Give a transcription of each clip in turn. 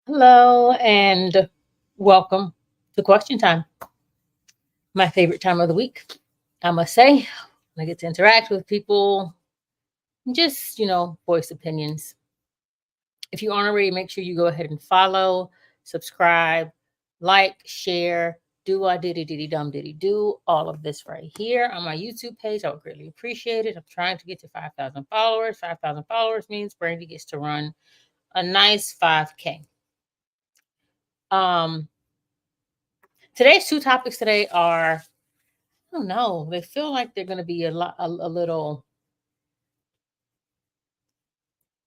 Hello and welcome to Question Time, my favorite time of the week. I must say, I get to interact with people, and just, voice opinions. If you aren't already, make sure you go ahead and follow, subscribe, like, share, do I diddy diddy dum diddy do all of this right here on my YouTube page. I would greatly appreciate it. I'm trying to get to 5,000 followers. 5,000 followers means Brandy gets to run a nice 5K. Um, Today's two topics today are, I don't know, they feel like they're going to be a little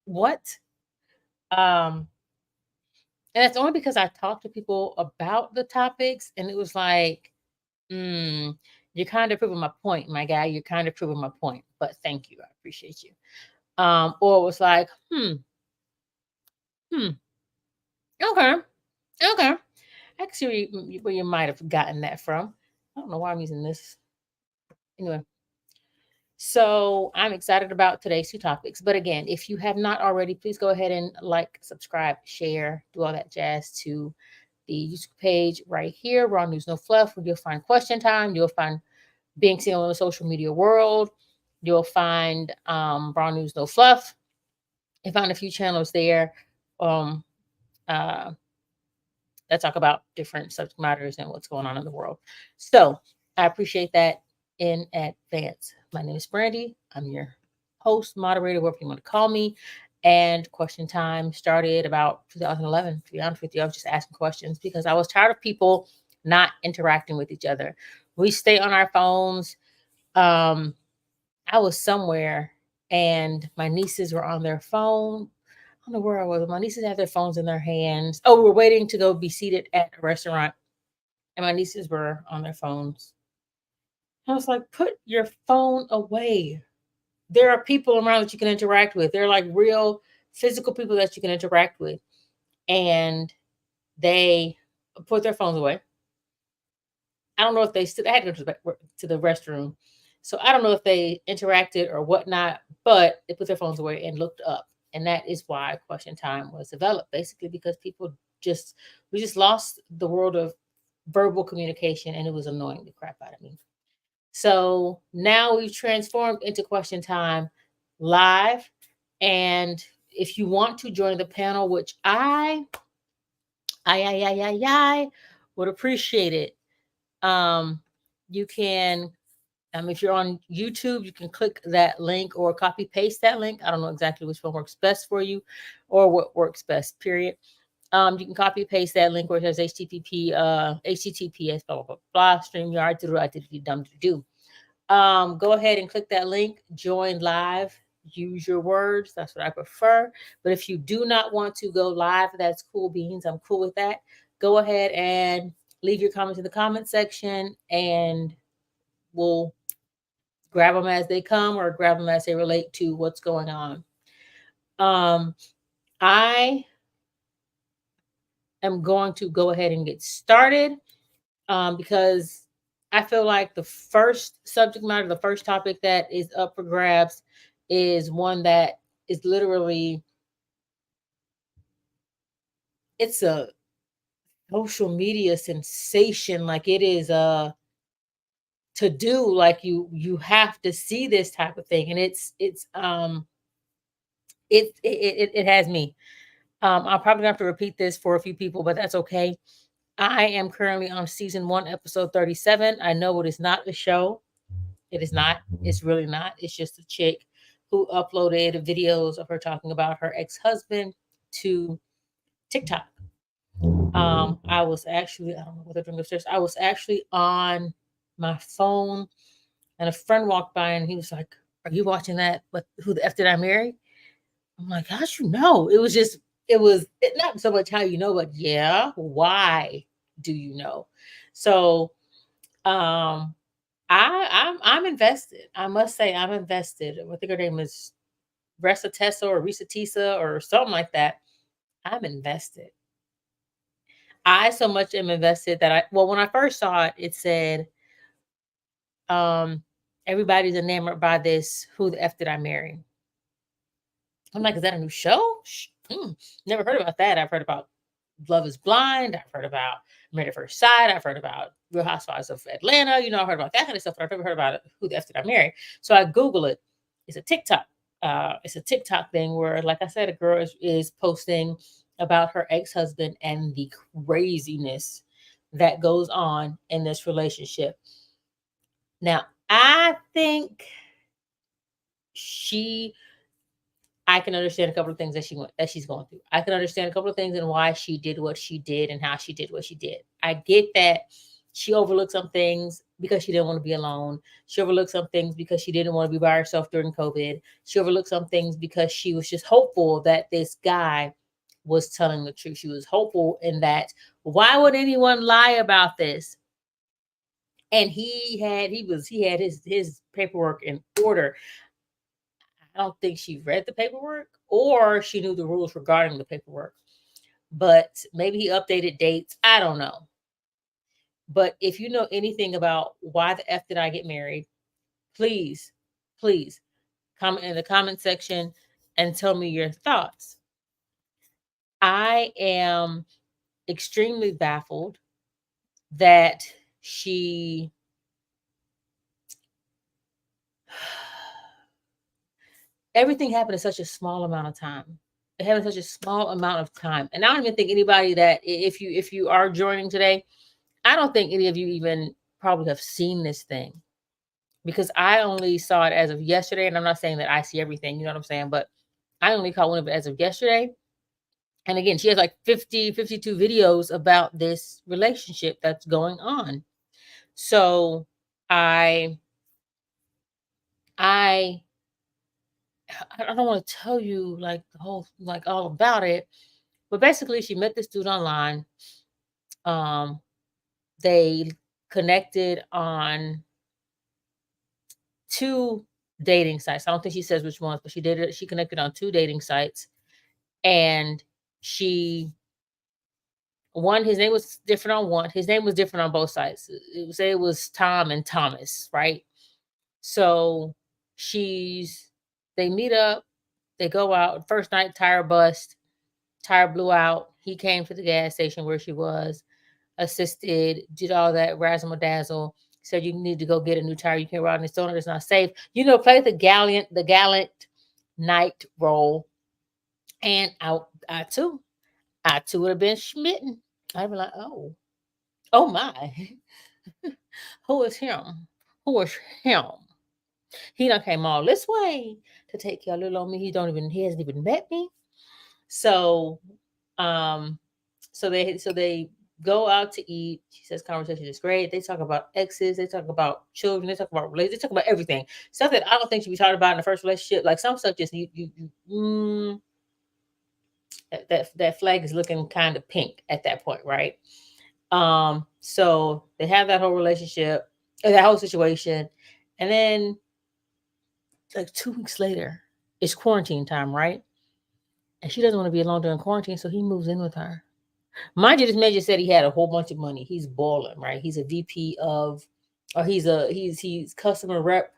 what? Um, and that's only because I talked to people about the topics, and it was like, mm, you're kind of proving my point, my guy. You're kind of proving my point, but thank you, I appreciate you. Or it was like, hmm, okay, okay. I can see where you might have gotten that from. I don't know why I'm using this. Anyway, so I'm excited about today's two topics. But again, if you have not already, please go ahead and like, subscribe, share, do all that jazz to the YouTube page right here, Raw News No Fluff, where you'll find question time. You'll find being seen on the social media world. You'll find Raw News No Fluff. I found a few channels there um, uh, that talk about different subject matters and what's going on in the world. So I appreciate that in advance. My name is Brandy. I'm your host, moderator, whatever you want to call me. And question time started about 2011. To be honest with you, I was just asking questions because I was tired of people not interacting with each other. We stay on our phones. Um, I was somewhere and my nieces were on their phone. I don't know where I was. My nieces had their phones in their hands. Oh, we were waiting to go be seated at a restaurant, and my nieces were on their phones. I was like, put your phone away. There are people around that you can interact with. They're like real physical people that you can interact with. And they put their phones away. I don't know if they still I had to go to the restroom. So I don't know if they interacted or whatnot, but they put their phones away and looked up. And that is why question time was developed, basically because people just we just lost the world of verbal communication and it was annoying the crap out of me. So now we've transformed into question time live. And if you want to join the panel, which I would appreciate it. Um, you can, if you're on YouTube, you can click that link or copy paste that link. I don't know exactly which one works best for you or what works best, period. You can copy paste that link where it says HTTPS, blah, blah, blah, blah, StreamYard, do. Go ahead and click that link, join live, use your words. That's what I prefer. But if you do not want to go live, that's cool beans. I'm cool with that. Go ahead and leave your comments in the comment section and we'll grab them as they come or grab them as they relate to what's going on. Um, I am going to go ahead and get started because I feel like the first subject matter, the first topic that is up for grabs is one that is literally it's a social media sensation. Like it is a to do. Like you have to see this type of thing, and it has me. I'll probably have to repeat this for a few people, but that's okay. I am currently on season one, episode 37. I know it is not a show. It is not. It's really not. It's just a chick who uploaded videos of her talking about her ex-husband to TikTok. I was actually, I don't know what they're doing upstairs. I was actually on my phone and a friend walked by and he was like, "Are you watching that? What who the F did I marry?" I'm like, "How'd you know?" It not so much how you know, but yeah, why do you know? So um I'm invested. I must say I'm invested. I think her name is Ressa Tessa or Risa Tisa or something like that. I'm invested. I so much am invested that when I first saw it, it said, um, everybody's enamored by this. Who the F did I marry? I'm like, is that a new show? Never heard about that. I've heard about Love is Blind. I've heard about Married at First Sight. I've heard about Real Housewives of Atlanta. I've heard about that kind of stuff, but I've never heard about Who the F Did I Marry? So I Google it. It's a TikTok. It's a TikTok thing where, like I said, a girl is posting about her ex-husband and the craziness that goes on in this relationship. Now, I think I can understand a couple of things that she's going through. I can understand a couple of things and why she did what she did and how she did what she did. I get that she overlooked some things because she didn't want to be alone. She overlooked some things because she didn't want to be by herself during COVID. She overlooked some things because she was just hopeful that this guy was telling the truth. She was hopeful in that. Why would anyone lie about this? And he had his paperwork in order. I don't think she read the paperwork or she knew the rules regarding the paperwork. But maybe he updated dates. I don't know. But if you know anything about why the F did I get married, please, please comment in the comment section and tell me your thoughts. I am extremely baffled that she everything happened in such a small amount of time. It happened in such a small amount of time. And I don't even think anybody that if you are joining today, I don't think any of you even probably have seen this thing because I only saw it as of yesterday. And I'm not saying that I see everything, you know what I'm saying? But I only caught one of it as of yesterday. And again, she has like 52 videos about this relationship that's going on. So I I I don't want to tell you like the whole like all about it, but basically she met this dude online. Um they connected on two dating sites. I don't think she says which ones, but she did it. She connected on two dating sites, and she one his name was different on one. His name was different on both sites. It was Tom and Thomas, right? So she's they meet up, they go out. First night, tire bust, tire blew out. He came to the gas station where she was, assisted, did all that razzle dazzle. Said you need to go get a new tire. You can't ride in the stoner. It's not safe. Play the gallant knight role. And I too would have been smitten. I'd be like, oh my, who is him? Who is him? He done came all this way to take care of little on me. He hasn't even met me. So, um, so they go out to eat. She says conversation is great. They talk about exes. They talk about children. They talk about relationships. They talk about everything. Stuff that I don't think should be talked about in the first relationship. Like some stuff, just that flag is looking kind of pink at that point, right? So they have that whole relationship, that whole situation, and then like 2 weeks later, it's quarantine time, right? And she doesn't want to be alone during quarantine, so he moves in with her. Mind you, this man just said he had a whole bunch of money. He's balling, right? He's a VP of, or he's customer rep,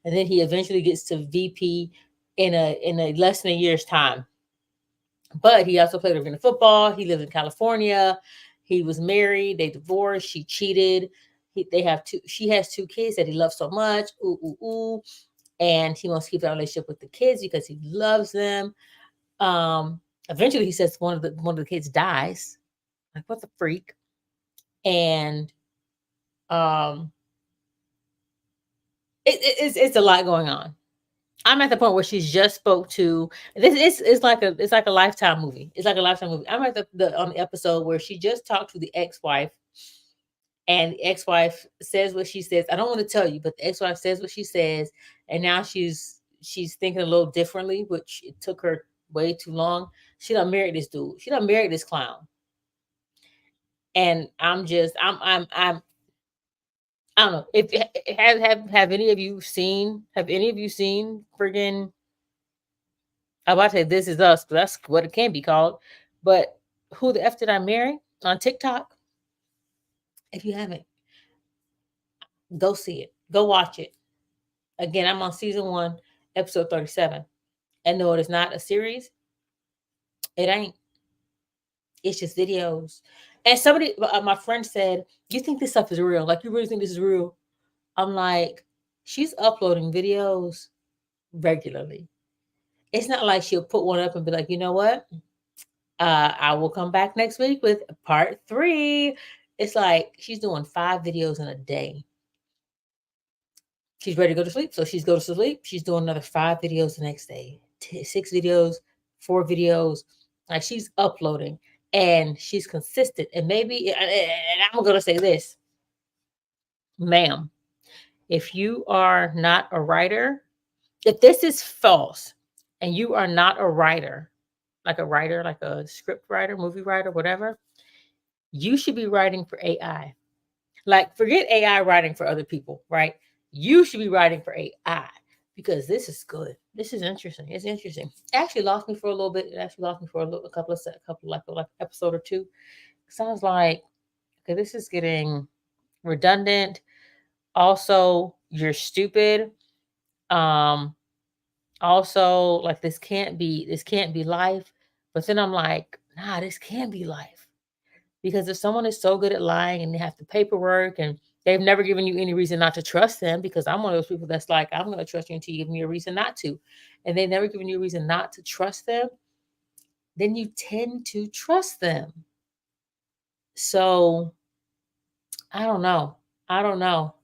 and then he eventually gets to VP in a less than a year's time. But he also played arena football. He lives in California. He was married. They divorced. She cheated. They have two. She has two kids that he loves so much. Ooh ooh ooh, and he wants to keep that relationship with the kids because he loves them. Eventually, he says one of the kids dies. Like what the freak? And um, it's a lot going on. I'm at the point where she's just spoke to this. It's like a Lifetime movie. It's like a Lifetime movie. I'm at the on the episode where she just talked to the ex-wife, and the ex-wife says what she says. I don't want to tell you, but the ex-wife says what she says, and now she's thinking a little differently, which it took her way too long. She done married this dude. She done married this clown, and I don't know if have any of you seen friggin' I about to say This Is Us, but that's what it can be called. But Who the F Did I Marry on TikTok? If you haven't, go see it. Go watch it. Again, I'm on season 1, episode 37. And no, it is not a series. It ain't. It's just videos. And somebody, my friend said, "You think this stuff is real? Like, you really think this is real?" I'm like, she's uploading videos regularly. It's not like she'll put one up and be like, "You know what? I will come back next week with part 3." It's like she's doing 5 videos in a day. She's ready to go to sleep, so she's go to sleep. She's doing another 5 videos the next day, 6 videos, 4 videos. Like, she's uploading, and she's consistent. And maybe, and I'm gonna say this, ma'am, if you are not a writer, if this is false, and you are not a writer, like a script writer, movie writer, whatever, you should be writing for AI. Like, forget AI writing for other people, right? You should be writing for AI, because this is good. This is interesting. It's interesting. It actually lost me for a little bit. It actually lost me for a couple like episode or two. Sounds like, okay, this is getting redundant. Also, you're stupid. Um, Also, like, this can't be life. But then I'm like, nah, this can be life. Because if someone is so good at lying and they have the paperwork and they've never given you any reason not to trust them, because I'm one of those people that's like, I'm going to trust you until you give me a reason not to. And they've never given you a reason not to trust them, then you tend to trust them. So I don't know. I don't know.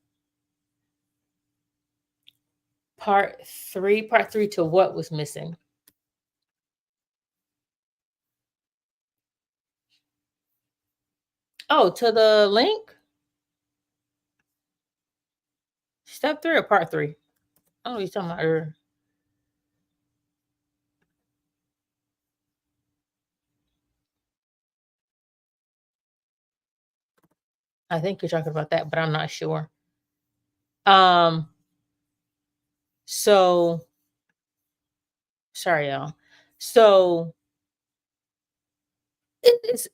Part three to what was missing? Oh, to the link? Step 3 or part 3? I don't know what you're talking about. I think you're talking about that, but I'm not sure. Um, so sorry, y'all. So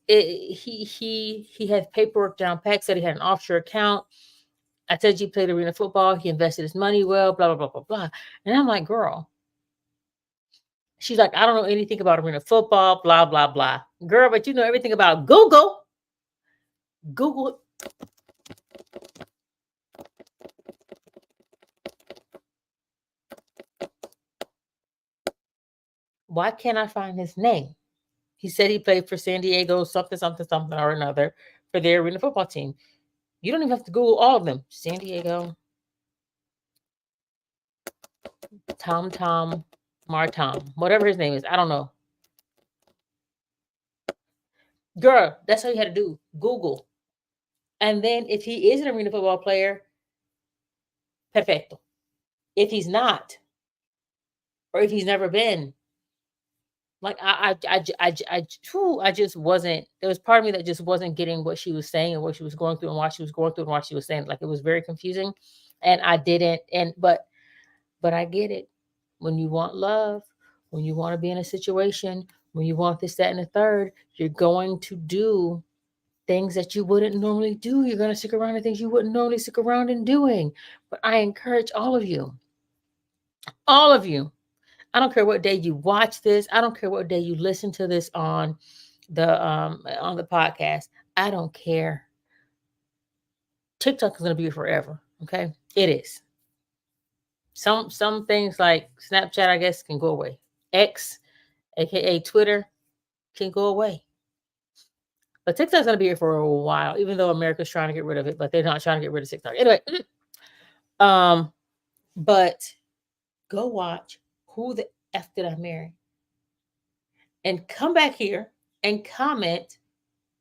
he had paperwork down pat, said he had an offshore account. I said he played arena football, he invested his money well, blah, blah, blah, blah, blah. And I'm like, girl, she's like, I don't know anything about arena football, blah, blah, blah. Girl, but you know everything about Google. Google, why can't I find his name? He said he played for San Diego, something, something, something or another, for their arena football team. You don't even have to Google all of them. San Diego, Tom, Martom, whatever his name is. I don't know. Girl, that's all you had to do. Google. And then if he is an arena football player, perfecto. If he's not, or if he's never been, like, I just wasn't. There was part of me that just wasn't getting what she was saying and what she was going through and why she was going through and why she was saying. Like, it was very confusing, and I didn't. But I get it. When you want love, when you want to be in a situation, when you want this, that, and the third, you're going to do things that you wouldn't normally do. You're going to stick around in things you wouldn't normally stick around in doing. But I encourage all of you. I don't care what day you watch this. I don't care what day you listen to this on the podcast. I don't care. TikTok is going to be here forever. Okay, it is. Some things like Snapchat, I guess, can go away. X, aka Twitter, can go away. But TikTok's going to be here for a while, even though America's trying to get rid of it, but they're not trying to get rid of TikTok. Anyway, um, but go watch Who the F Did I Marry? And come back here and comment,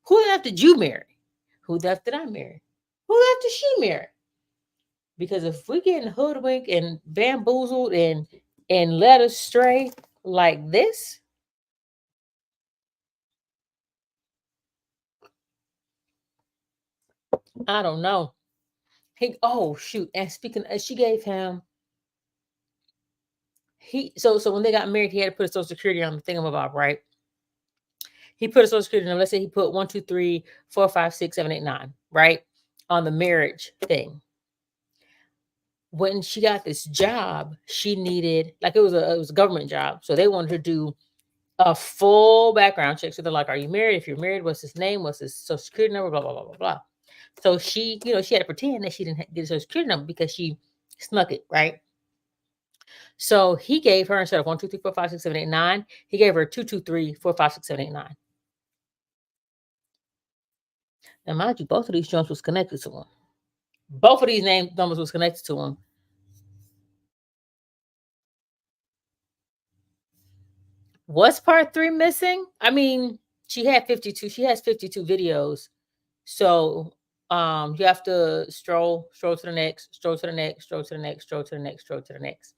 who the F did you marry? Who the F did I marry? Who the F did she marry? Because if we're getting hoodwinked and bamboozled and led astray like this, I don't know. Oh shoot! And speaking, she gave him so when they got married, he had to put his social security on the thingamabob, right? He put a social security number. Let's say he put 1, 2, 3, 4, 5, 6, 7, 8, 9, right, on the marriage thing. When she got this job, she needed, like, it was a government job, so they wanted her to do A full background check. So they're like, "Are you married? If you're married, what's his name? What's his social security number? Blah blah blah blah blah." So she had to pretend that she didn't get a social security number because she snuck it, right? So he gave her, instead of 1, 2, 3, 4, 5, 6, 7, 8, 9, he gave her 2, 2, 3, 4, 5, 6, 7, 8, 9. Now, mind you, both of these joints was connected to him. Both of these name numbers was connected to him. Was part three missing? I mean, she had 52. She has 52 videos. So you have to stroll to the next, stroll to the next, stroll to the next, stroll to the next, stroll to the next.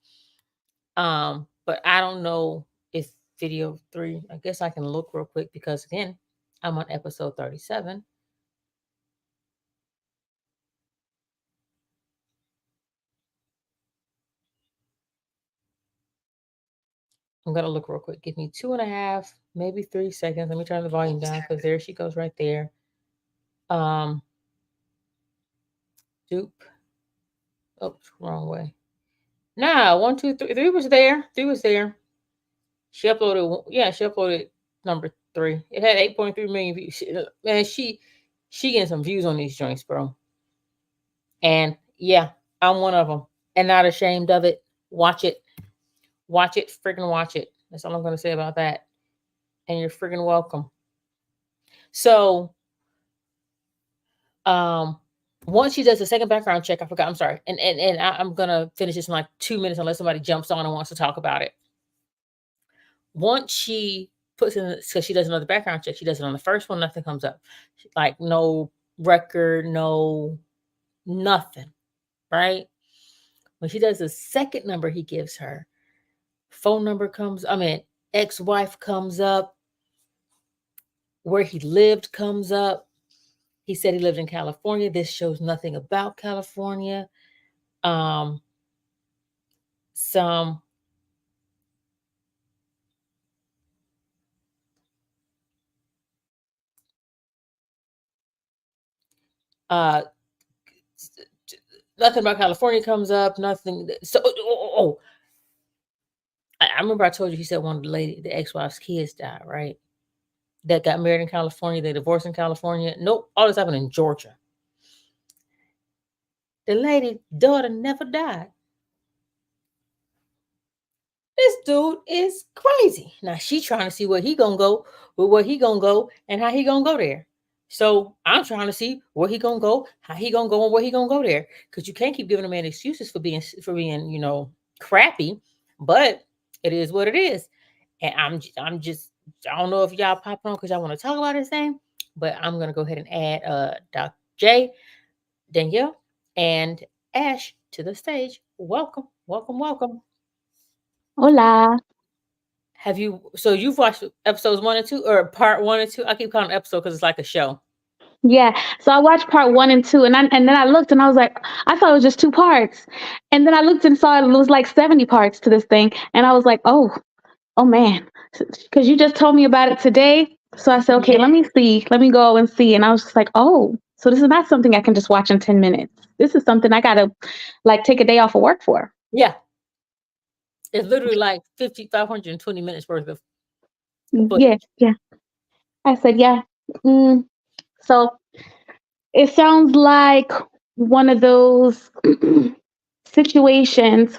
But I don't know if video three, I guess I can look real quick because again, I'm on episode 37. I'm gonna look real quick. Give me 2.5, maybe 3 seconds. Let me turn the volume down because there she goes right there. Um, dupe. Oops, wrong way. Nah, 1, 2, 3. Three was there. Three was there. She uploaded. Yeah, she uploaded number three. It had 8.3 million views. Man, she getting some views on these joints, bro. And yeah, I'm one of them, and not ashamed of it. Watch it, freaking watch it. That's all I'm gonna say about that. And you're freaking welcome. So Um, once she does the second background check, I forgot. I'm sorry, and I'm gonna finish this in like 2 minutes unless somebody jumps on and wants to talk about it. Once she puts in, because she does another background check, she does it on the first one, nothing comes up, like no record, no nothing, right? When she does the second number he gives her, phone number comes. I mean, ex-wife comes up, where he lived comes up. He said he lived in California. This shows nothing about California. Um, some uh nothing about California comes up. Nothing. So, I remember I told you he said one of the ex-wife's kids died, right? That got married in California, they divorced in California. Nope, all this happened in Georgia. The lady daughter never died. This dude is crazy. Now she trying to see where he gonna go, and how he gonna go there. So I'm trying to see where he gonna go, how he gonna go, and where he gonna go there. Because you can't keep giving a man excuses for being crappy. But it is what it is. And I'm just, I don't know if y'all popping on because y'all want to talk about this thing, but I'm gonna go ahead and add Dr. J, Danielle, and Ash to the stage. Welcome, welcome, welcome. Hola. Have you? So you've watched episodes 1 and 2, or part 1 and 2? I keep calling it episode because it's like a show. Yeah. So I watched part one and two, and then I looked and I was like, I thought it was just two parts, and then I looked and saw it was like 70 parts to this thing, and I was like, oh man, because you just told me about it today. So I said, okay, Mhm. let me see, let me go and see, and I was just like, oh, so this is not something I can just watch in 10 minutes. This is something I gotta like take a day off of work for. Yeah, it's literally like 520 minutes worth of Yeah, footage. yeah. I said, yeah. Mm. So it sounds like one of those situations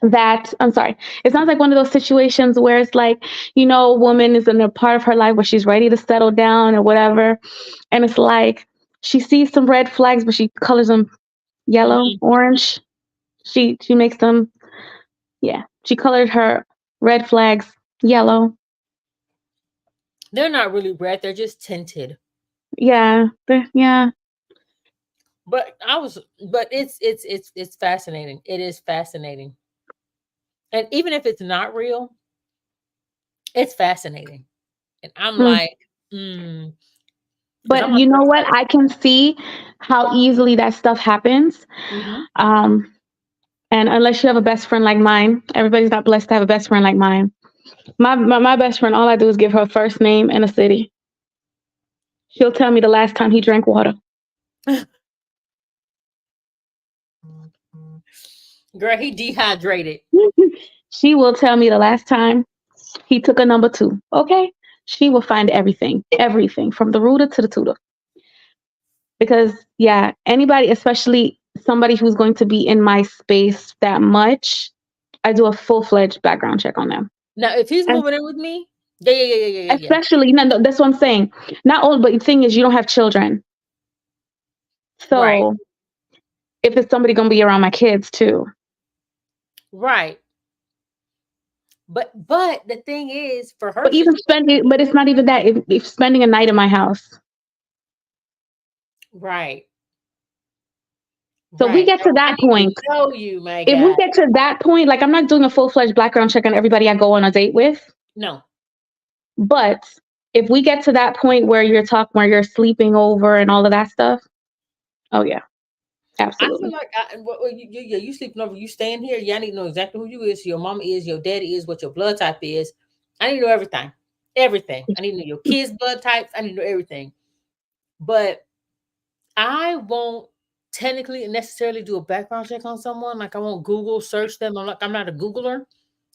that I'm sorry. It sounds like one of those situations where it's like, a woman is in a part of her life where she's ready to settle down or whatever. And it's like she sees some red flags, but she colors them yellow, Mhm. orange. She makes them, yeah. She colored her red flags yellow. They're not really red; they're just tinted. Yeah. Yeah. But it's fascinating. It is fascinating, and even if it's not real, it's fascinating. And I'm Mm. like, because I'm But not you the know first what? I can see how easily that stuff happens. time. Um, and unless you have a best friend like mine, everybody's not blessed to have a best friend like mine. My best friend, all I do is give her a first name and a city. She'll tell me the last time he drank water. Hmm. Girl, he dehydrated. She will tell me the last time. He took a number two. Okay. She will find everything, everything from the rooter to the tutor. Because, yeah, anybody, especially somebody who's going to be in my space that much, I do a full fledged background check on them. Now, if he's And moving in with me, yeah, yeah, yeah, yeah, yeah, yeah, yeah. especially, no, no, that's what I'm saying. Not all, but the thing is, you don't have children. Right, So if it's somebody going to be around my kids too. right. But the thing is, for her But even situation, spending, but it's not even that. If spending a night in my house. right, So if we right. get to I that need to point, know you, my if we guy. get to that point, like I'm not doing a full fledged background check on everybody I go on a date with. No, But if we get to that point where you're talking, where you're sleeping over and all of that stuff, oh yeah, I feel absolutely. like you sleeping over, you staying here. Yeah, I need to know exactly who you is, your mama is, your daddy is, what your blood type is. I need to know everything, everything. I need to know your kids' blood types. I need to know everything. But I won't technically necessarily do a background check on someone. Like I won't Google search them. I'm not a Googler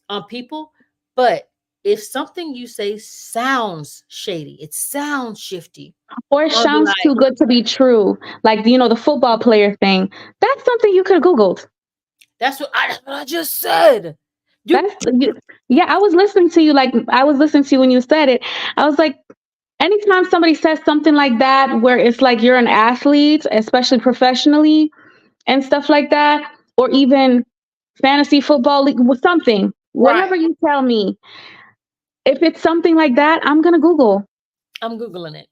on people. But if something you say sounds shady, it sounds shifty, Or it I'll be sounds like, too good to be true. Like, the football player thing. That's something you could have Googled. that's what I just said. You That's yeah, I was listening to you like I was listening to you when you said it. I was like, anytime somebody says something like that where it's like you're an athlete, especially professionally and stuff like that, or even fantasy football league with something, right. whatever you tell me, if it's something like that, I'm gonna Google. I'm Googling it.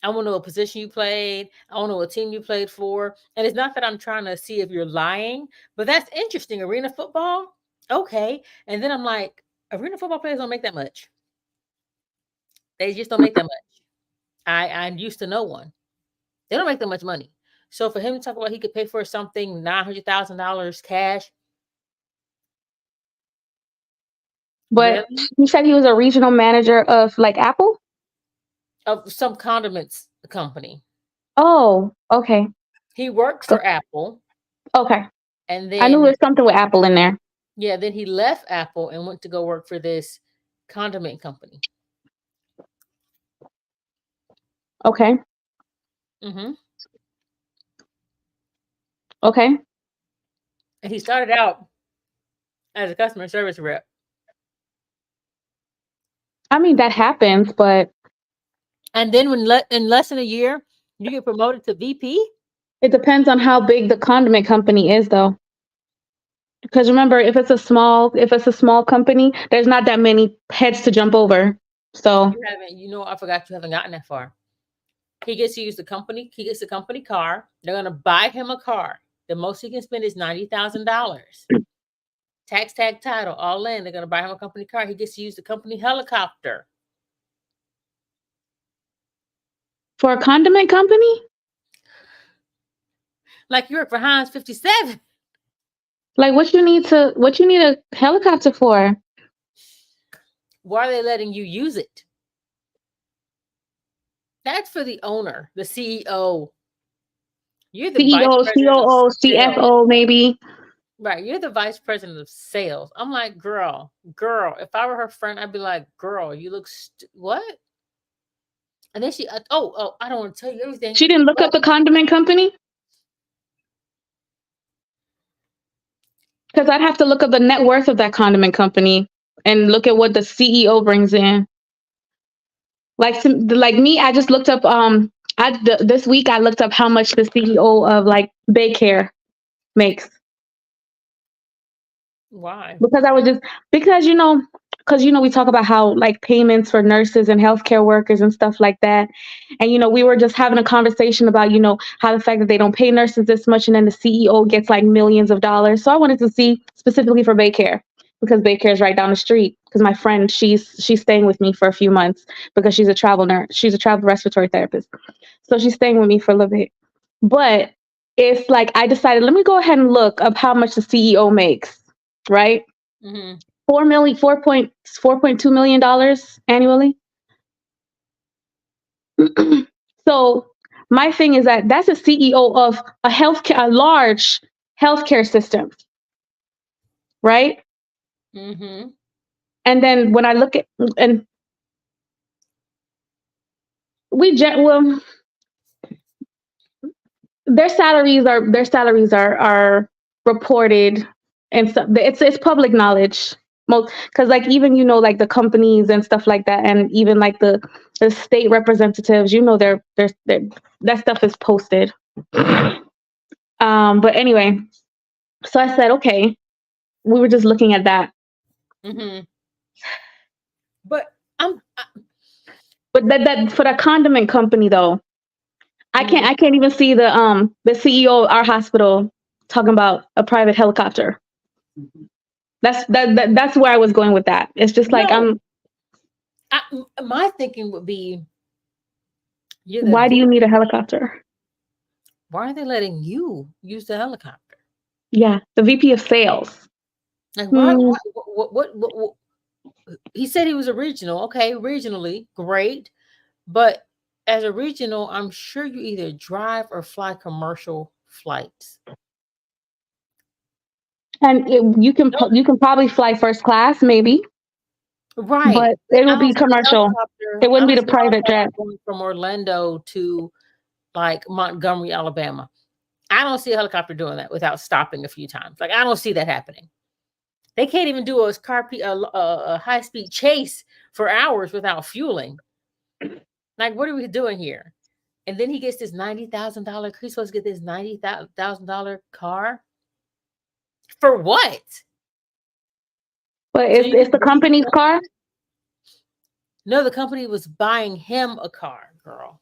I want to know what position you played. I want to know what team you played for. And it's not that I'm trying to see if you're lying, but that's interesting. Arena football? Okay. And then I'm like, arena football players don't make that much. They just don't make that much. I used to know one. They don't make that much money. So for him to talk about he could pay for something $900,000 cash, But really? you said he was a regional manager of like Apple? Of some condiments company. Oh, okay. He worked for Apple, Okay. and I knew then there's something with Apple in there. yeah, then he left Apple and went to go work for this condiment company. Okay. Hmm. Okay. And he started out as a customer service rep. I mean, that happens, but And then in less than a year, you get promoted to VP. it depends on how big the condiment company is though. Because remember, if it's a small company, there's not that many heads to jump over. So You haven't, I forgot you haven't gotten that far. He gets to use the company. He gets the company car. They're gonna buy him a car. The most he can spend is $90,000. Tax tag title all in. They're gonna buy him a company car. He gets to use the company helicopter. for a condiment company, Like you work for Heinz 57. like what you need a helicopter for? Why are they letting you use it? That's for the owner, the CEO. You're the vice CEO, president of COO, sales. CFO, maybe. Right. You're the vice president of sales. I'm like, girl, if I were her friend, I'd be like, girl, you look, what? And then I don't want to tell you everything. She didn't look But up the condiment company because I'd have to look up the net worth of that condiment company and look at what the CEO brings in. Like me, I just looked up. This week I looked up how much the CEO of like Baycare makes. why? Because I was just because we talk about how like payments for nurses and healthcare workers and stuff like that, and we were just having a conversation about how the fact that they don't pay nurses this much, and then the CEO gets like millions of dollars. So I wanted to see specifically for Baycare because Baycare is right down the street. Because my friend, she's staying with me for a few months because she's a travel nurse. She's a travel respiratory therapist, so she's staying with me for a little bit. But it's like I decided, let me go ahead and look up how much the CEO makes, right? Hmm. 4.2 million dollars annually. So my thing is that that's a CEO of a large healthcare system, right? Hmm. And then when I look at and well, their salaries are reported, and so it's public knowledge. Most, because like even like the companies and stuff like that, and even like the state representatives, they're that stuff is posted. But anyway, so I said, okay, we were just looking at that. Mm-hmm. But But that for the condiment company though, I can't mhm. I can't even see the CEO of our hospital talking about a private helicopter. That's where I was going with that. It's just like No, my thinking would be, you're the why do you need a VP. helicopter? Why are they letting you use the helicopter? Yeah, the VP of sales. Like, why? Hmm. What? He said he was a regional. Okay, regionally, great. But as a regional, I'm sure you either drive or fly commercial flights. And No, you can probably fly first class, maybe, right. but it will I don't be see a commercial. helicopter. It I wouldn't be don't the see a private jet. helicopter going from Orlando to like Montgomery, Alabama. I don't see a helicopter doing that without stopping a few times. Like, I don't see that happening. They can't even do a high speed chase for hours without fueling. Like, what are we doing here? And then he gets this $90,000. He's supposed to get this $90,000 car for what? But So it's you it's can the leave the company's car. company? No, the company was buying him a car, girl.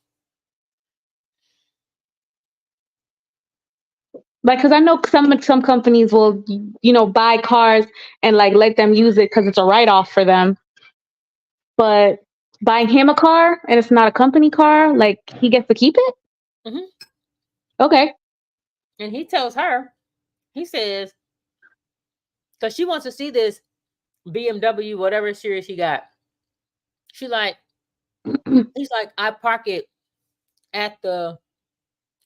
Like, because I know some companies will buy cars and like let them use it because it's a write off for them. But buying him a car and it's not a company car, like he gets to keep it. Hmm. Okay. And he tells her, he says, because she wants to see this BMW, whatever series he got. She like, he's like, I park it at the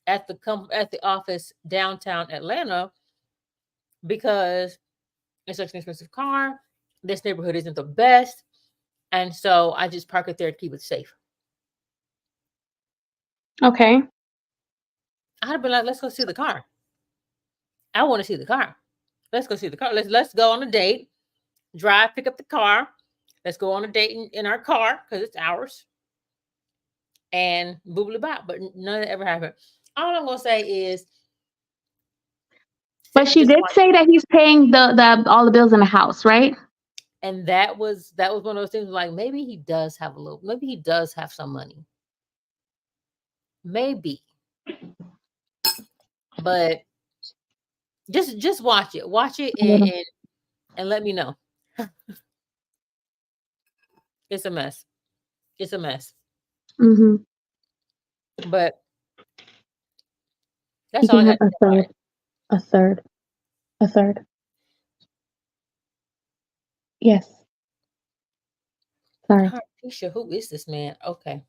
at the office downtown Atlanta because it's such an expensive car. This neighborhood isn't the best, and so I just park it there to keep it safe. Okay. I'd be like, let's go see the car. I want to see the car. Let's go see the car. Let's go on a date. Drive, pick up the car. Let's go on a date in our car because it's ours. And boobly bop. But none of that ever happened. All I'm gonna say is, But she just did watch. say that he's paying the all the bills in the house, right? And that was one of those things. Like, maybe he does have a little. Maybe he does have some money. Maybe, but just watch it, and let me know. It's a mess. It's a mess. Mm-hmm. But You that's all I can got have to say about it. a third, a third. Yes. Sorry. Tisha, who is this man? Okay.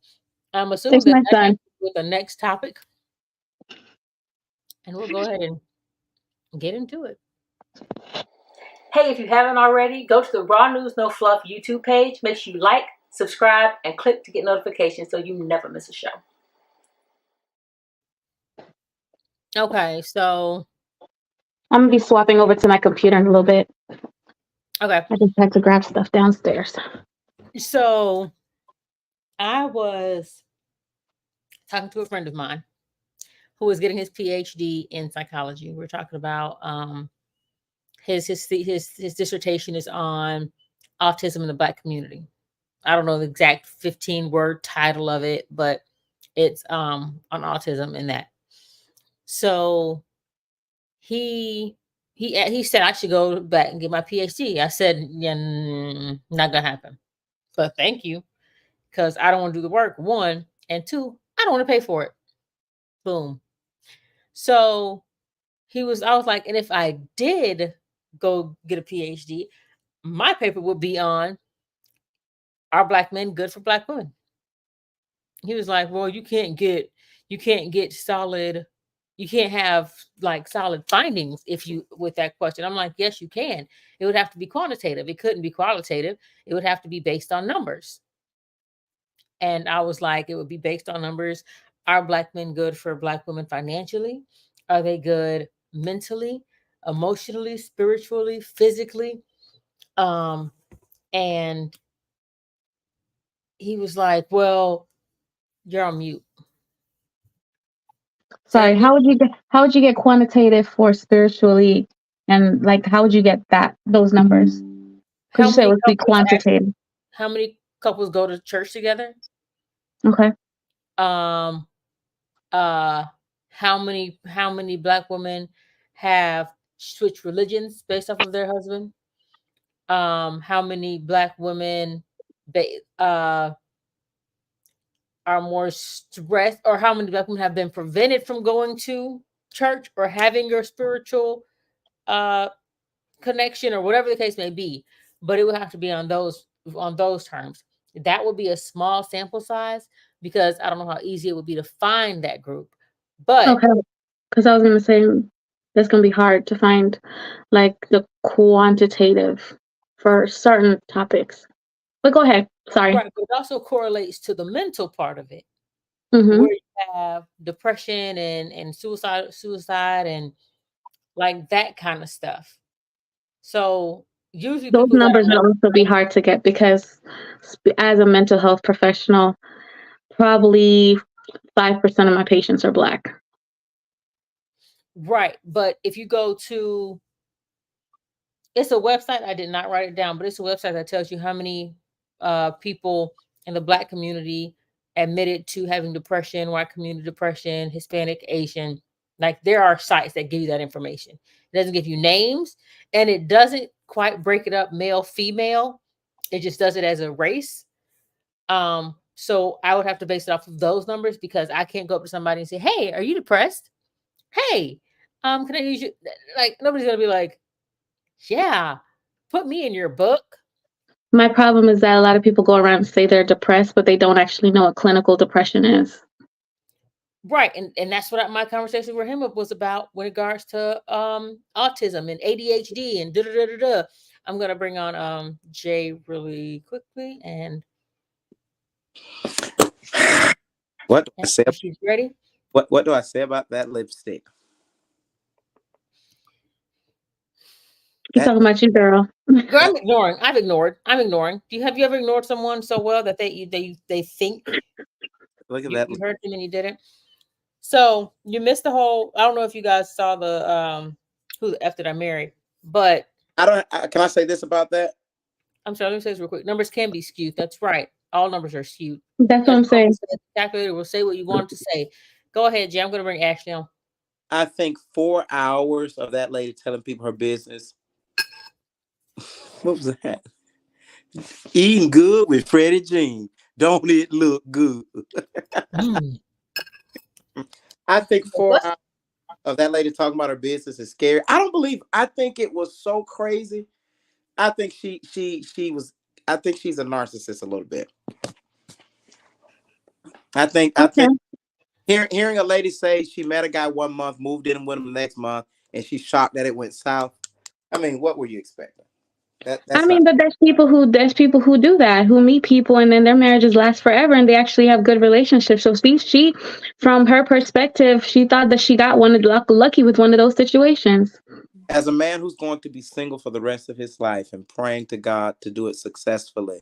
I'm assuming It's that my that has son. to do with the next topic, and we'll go ahead and get into it. Hey, if you haven't already, go to the Raw News No Fluff YouTube page. Make sure you like, subscribe, and click to get notifications so you never miss a show. Okay, so I'm gonna be swapping over to my computer in a little bit. okay, I just had to grab stuff downstairs. so I was talking to a friend of mine who was getting his PhD in psychology. We're talking about his dissertation is on autism in the Black community. I don't know the exact 15-word title of it, but it's on autism in that. So he he said I should go back and get my PhD. I said, yeah, not gonna happen. But thank you, because I don't want to do the work. One and two, I don't want to pay for it. Boom. So I was like, and if I did go get a PhD, my paper would be on, are Black men good for Black women? He was like, well, you can't get solid you can't have like solid findings if you with that question. I'm like, yes, you can. It would have to be quantitative. It couldn't be qualitative. It would have to be based on numbers. And I was like, it would be based on numbers. Are Black men good for Black women financially? Are they good mentally, emotionally, spiritually, physically? Um, and he was like, well, you're on mute. Say that Sorry, again. how would you get quantitative for spiritually, and like how would you get that those numbers? Because How you said it many would be couples actually? quantitative. How many couples go to church together? Okay. Um, uh, how many Black women have switched religions based off of their husband? How many Black women ba- uh are more stressed, or how many Black women have been prevented from going to church or having your spiritual uh connection, or whatever the case may be. But it would have to be on those terms. That would be a small sample size, because I don't know how easy it would be to find that group. But Okay. Because I was gonna say that's gonna be hard to find like the quantitative for certain topics. But go ahead. Sorry. right, but it also correlates to the mental part of it, Mm-hmm. where you have depression and suicide and like that kind of stuff. So usually Those people that numbers are would low, also be hard to get because as a mental health professional, probably 5% of my patients are Black. right, but if you go to, it's a website, I did not write it down, but it's a website that tells you how many people in the Black community admitted to having depression, white community depression, Hispanic, Asian. Like there are sites that give you that information. It doesn't give you names, and it doesn't quite break it up male, female. It just does it as a race. So I would have to base it off of those numbers, because I can't go up to somebody and say, "Hey, are you depressed? Hey, can I use you?" Like nobody's gonna be like, "Yeah, put me in your book." My problem is that a lot of people go around and say they're depressed, but they don't actually know what clinical depression is. Right, and that's what my conversation with him was about with regards to autism and ADHD and da da da da da. I'm gonna bring on Jay really quickly, What do I and say? if she's ready. What do I say about that lipstick? He's That talking about you, girl. Girl, that I'm ignoring. I've ignored. I'm ignoring. Have you ever ignored someone so well that they think look at that. you heard them and you didn't? So you missed the whole. I don't know if you guys saw the who the F did I marry, but I don't. Can I say this about that? I'm sorry. Let me say this real quick. Numbers can be skewed. That's right. All numbers are skewed. That's what As I'm Mama saying. said, the calculator will say what you want it to say. Go ahead, Jay. I'm going to bring Ashley on. I think 4 hours of that lady telling people her business. What was that? Eating good with Freddie Jean. Don't it look good? Mm. I think four What? hours of that lady talking about her business is scary. I don't believe. I think it was so crazy. I think she was. I think she's a narcissist a little bit. I think Okay. hearing a lady say she met a guy 1 month, moved in with him the next month, and she's shocked that it went south. I mean, what were you expecting? I That's mean, not. but there's people who do that, who meet people and then their marriages last forever and they actually have good relationships. So she from her perspective, she thought that she got lucky with one of those situations. As a man who's going to be single for the rest of his life and praying to God to do it successfully,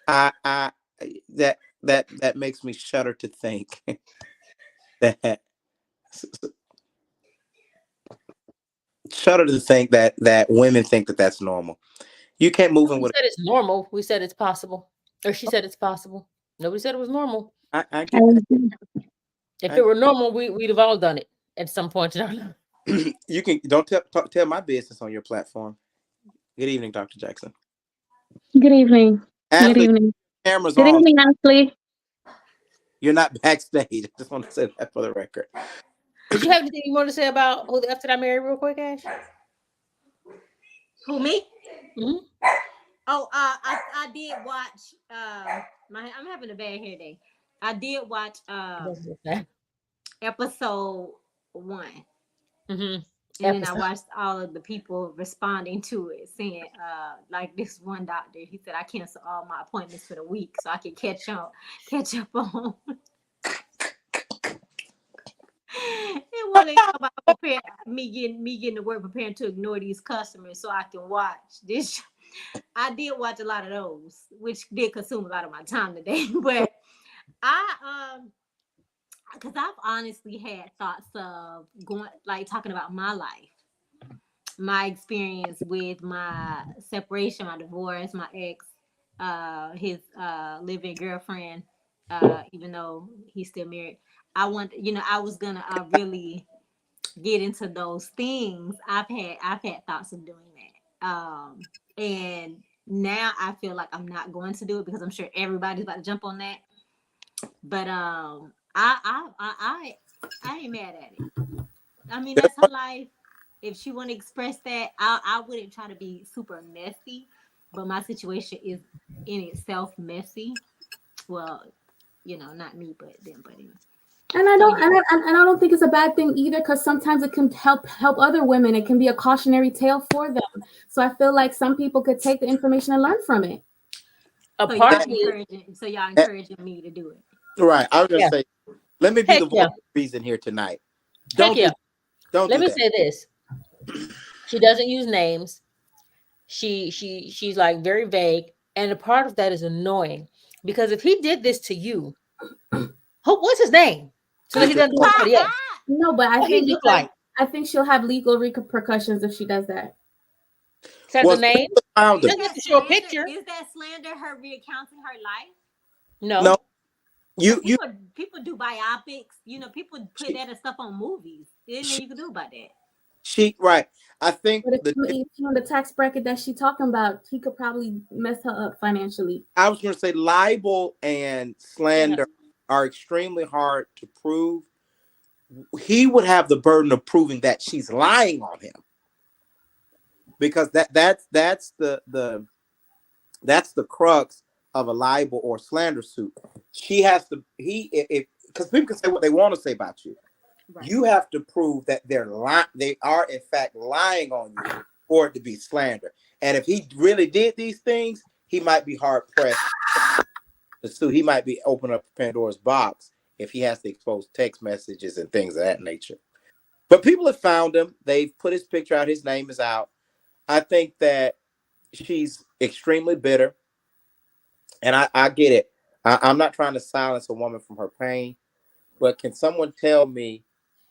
I that makes me shudder to think that shudder to think that women think that that's normal. You can't move in We with. said it's normal. We said it's possible. Or she said it's possible. Nobody said it was normal. I get that. And If I, it were normal, we'd have all done it at some point in our life. you can don't tell my business on your platform. Good evening, Dr. Jackson. good evening. Good Ashley, evening. cameras Good on. evening, Ashley. You're not backstage. I just want to say that for the record. Did you have anything you want to say about who the F did I marry real quick, Ash? Who me? Hmm. Oh, I did watch. I'm having a bad hair day. I did watch That's okay. episode one. Mm-hmm. And then I watched all of the people responding to it, saying, like this one doctor, he said, I cancel all my appointments for the week so I can catch up on. And when they talk about prepare me getting to work, preparing to ignore these customers so I can watch this. I did watch a lot of those, which did consume a lot of my time today. But I because I've honestly had thoughts of going, like, talking about my life, my experience with my separation, my divorce, my ex, his living girlfriend, even though he's still married. I was gonna really get into those things. I've had thoughts of doing that. And now I feel like I'm not going to do it because I'm sure everybody's about to jump on that. But I ain't mad at it. I mean, that's her life. If she want to express that, I wouldn't try to be super messy, but my situation is in itself messy. Well, not me, but them, but anyway. And I So don't, yeah. and I don't think it's a bad thing either, because sometimes it can help other women. It can be a cautionary tale for them. So I feel like some people could take the information and learn from it. A So part y'all of me, encouraging me to do it. Right. I was gonna yeah, say, let me be heck the voice yeah, of reason here tonight. heck Don't yeah. do don't Let do me that. say this: she doesn't use names. She's like very vague, and a part of that is annoying because if he did this to you, what's his name, so that he Mr. doesn't do it to somebody else? No, but What he look like? I think she'll have legal repercussions if she does that. Says the Was name. found He him. doesn't have to show a picture. Is that slander? Her recounting her life? No, No. Because you people do biopics. People put she, that as stuff on movies. There's nothing she you can do about that. she right. I think But if you know the tax bracket that she talking about, he could probably mess her up financially. I was gonna say libel and Yeah. slander are extremely hard to prove. He would have the burden of proving that she's lying on him, because that's the crux of a libel or slander suit. She has to he if because people can say what they want to say about you. Right. You have to prove that they are in fact lying on you for it to be slander. And if he really did these things, he might be hard pressed to sue. He might be opening up Pandora's box if he has to expose text messages and things of that nature. But people have found him. They've put his picture out. His name is out. I think that she's extremely bitter, and I get it. I'm not trying to silence a woman from her pain, but can someone tell me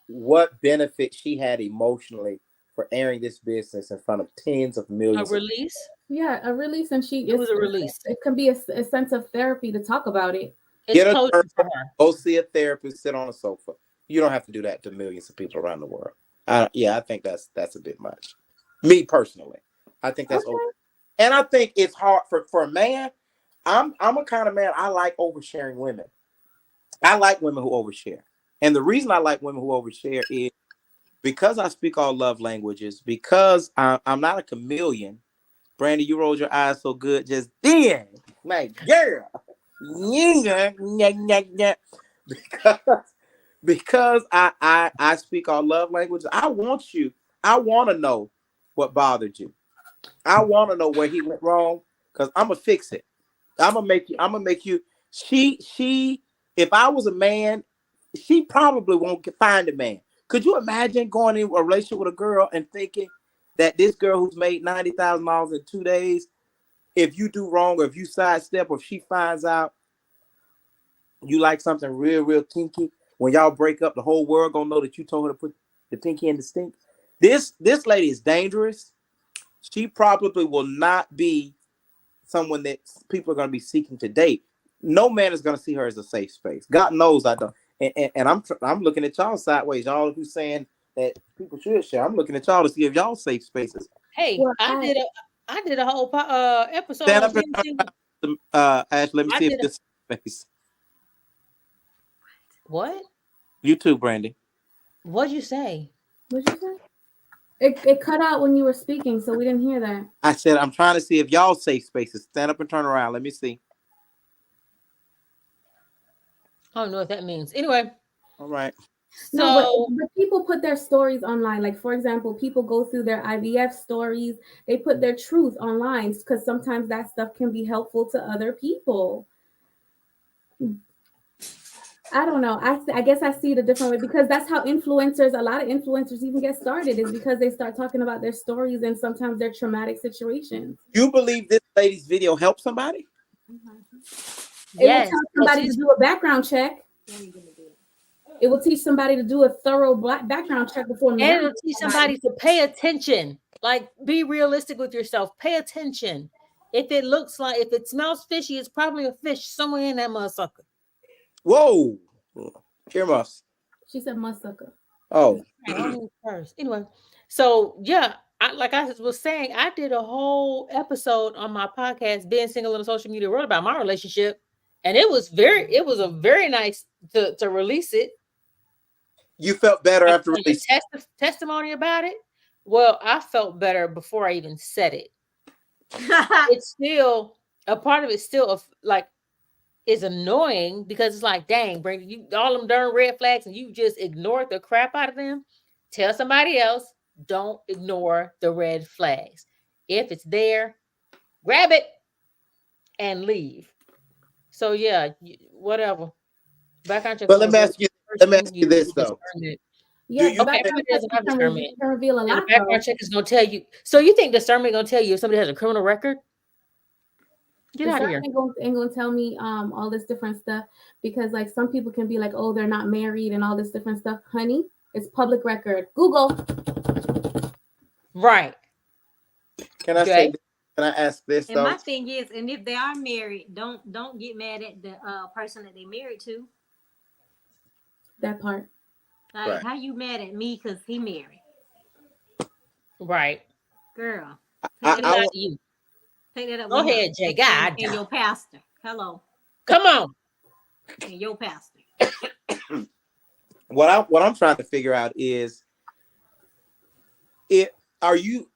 what benefit she had emotionally for airing this business in front of tens of A millions of release. Yeah, a release, and It was a release. it can be a sense of therapy to talk about it. It's get a closure for journal, her. go see a therapist, sit on a sofa. You don't have to do that to millions of people around the world. I think that's a bit much. Me personally, I think that's over, Okay. and I think it's hard for a man. I'm a kind of man. I like oversharing women. I like women who overshare, and the reason I like women who overshare is because I speak all love languages. Because I'm not a chameleon. Brandy, you rolled your eyes so good just then. Like, girl. Yeah, yeah, yeah, yeah. Because because I speak all love languages. I want to know what bothered you. I want to know where he went wrong because I'm gonna fix it. I'm gonna make you. She. If I was a man, she probably won't find a man. Could you imagine going in a relationship with a girl and thinking that this girl who's made $90,000 in 2 days, if you do wrong or if you sidestep or if she finds out you like something real kinky, when y'all break up, the whole world gonna know that you told her to put the pinky in the stink. This lady is dangerous. She probably will not be someone that people are going to be seeking to date. No man is going to see her as a safe space. God knows I don't. And I'm looking at y'all sideways. Y'all who's saying that people should share. I'm looking at y'all to see if y'all safe spaces. Hey, Well, I did a whole episode Stand on up and him turn too. around. Ash, let me I see if did a this space. what? You too, Brandy. What'd you say? what'd you say? It cut out when you were speaking, so we didn't hear that. I said I'm trying to see if y'all safe spaces. Stand up and turn around. Let me see. I don't know what that means. Anyway, All right. No, but, So but people put their stories online. Like, for example, people go through their IVF stories. They put their truth online because sometimes that stuff can be helpful to other people. I don't know. I guess I see it a different way because that's how influencers, a lot of influencers even get started is because they start talking about their stories and sometimes their traumatic situations. You believe this lady's video helped somebody? It will yes, tell somebody to do a background check. It will teach somebody to do a thorough background check before and marrying it'll teach somebody. somebody to pay attention. Like, be realistic with yourself. Pay attention. If it smells fishy, it's probably a fish somewhere in that motherfucker. Whoa. Earmuffs. She said mustsucker. Oh. Right, I mean first. Anyway, so yeah, like I was saying, I did a whole episode on my podcast, being single in the social media world, about my relationship, and it was a very nice to release it. You felt better after After release. testimony about it. Well, I felt better before I even said it. It's still a part of it. Still like is annoying because it's like, dang, Brandon, you all them darn red flags and you just ignored the crap out of them. Tell somebody else. Don't ignore the red flags. If it's there, grab it and leave. So yeah, whatever. Background check But is let a me very ask you. Let me person. ask you this though. Discernment. Do Yes, you Okay, think background everybody doesn't have discernment. can reveal a And the lot background though. check is gonna tell you. So you think discernment gonna tell you if somebody has a criminal record? Get The out of sergeant here. ain't gonna tell me all this different stuff because like some people can be like, oh, they're not married and all this different stuff. Honey, it's public record. Google. Right. can I say Okay. this? Can I ask this And though? my thing is, and if they are married, don't get mad at the person that they married to. That part. Like, Right. how you mad at me because he married? Right. Girl, take I, that Get I up. out of want you. Take that up Go with him ahead, Jay. God and damn. your pastor. Hello, Come on. and your pastor. what I'm trying to figure out is it are you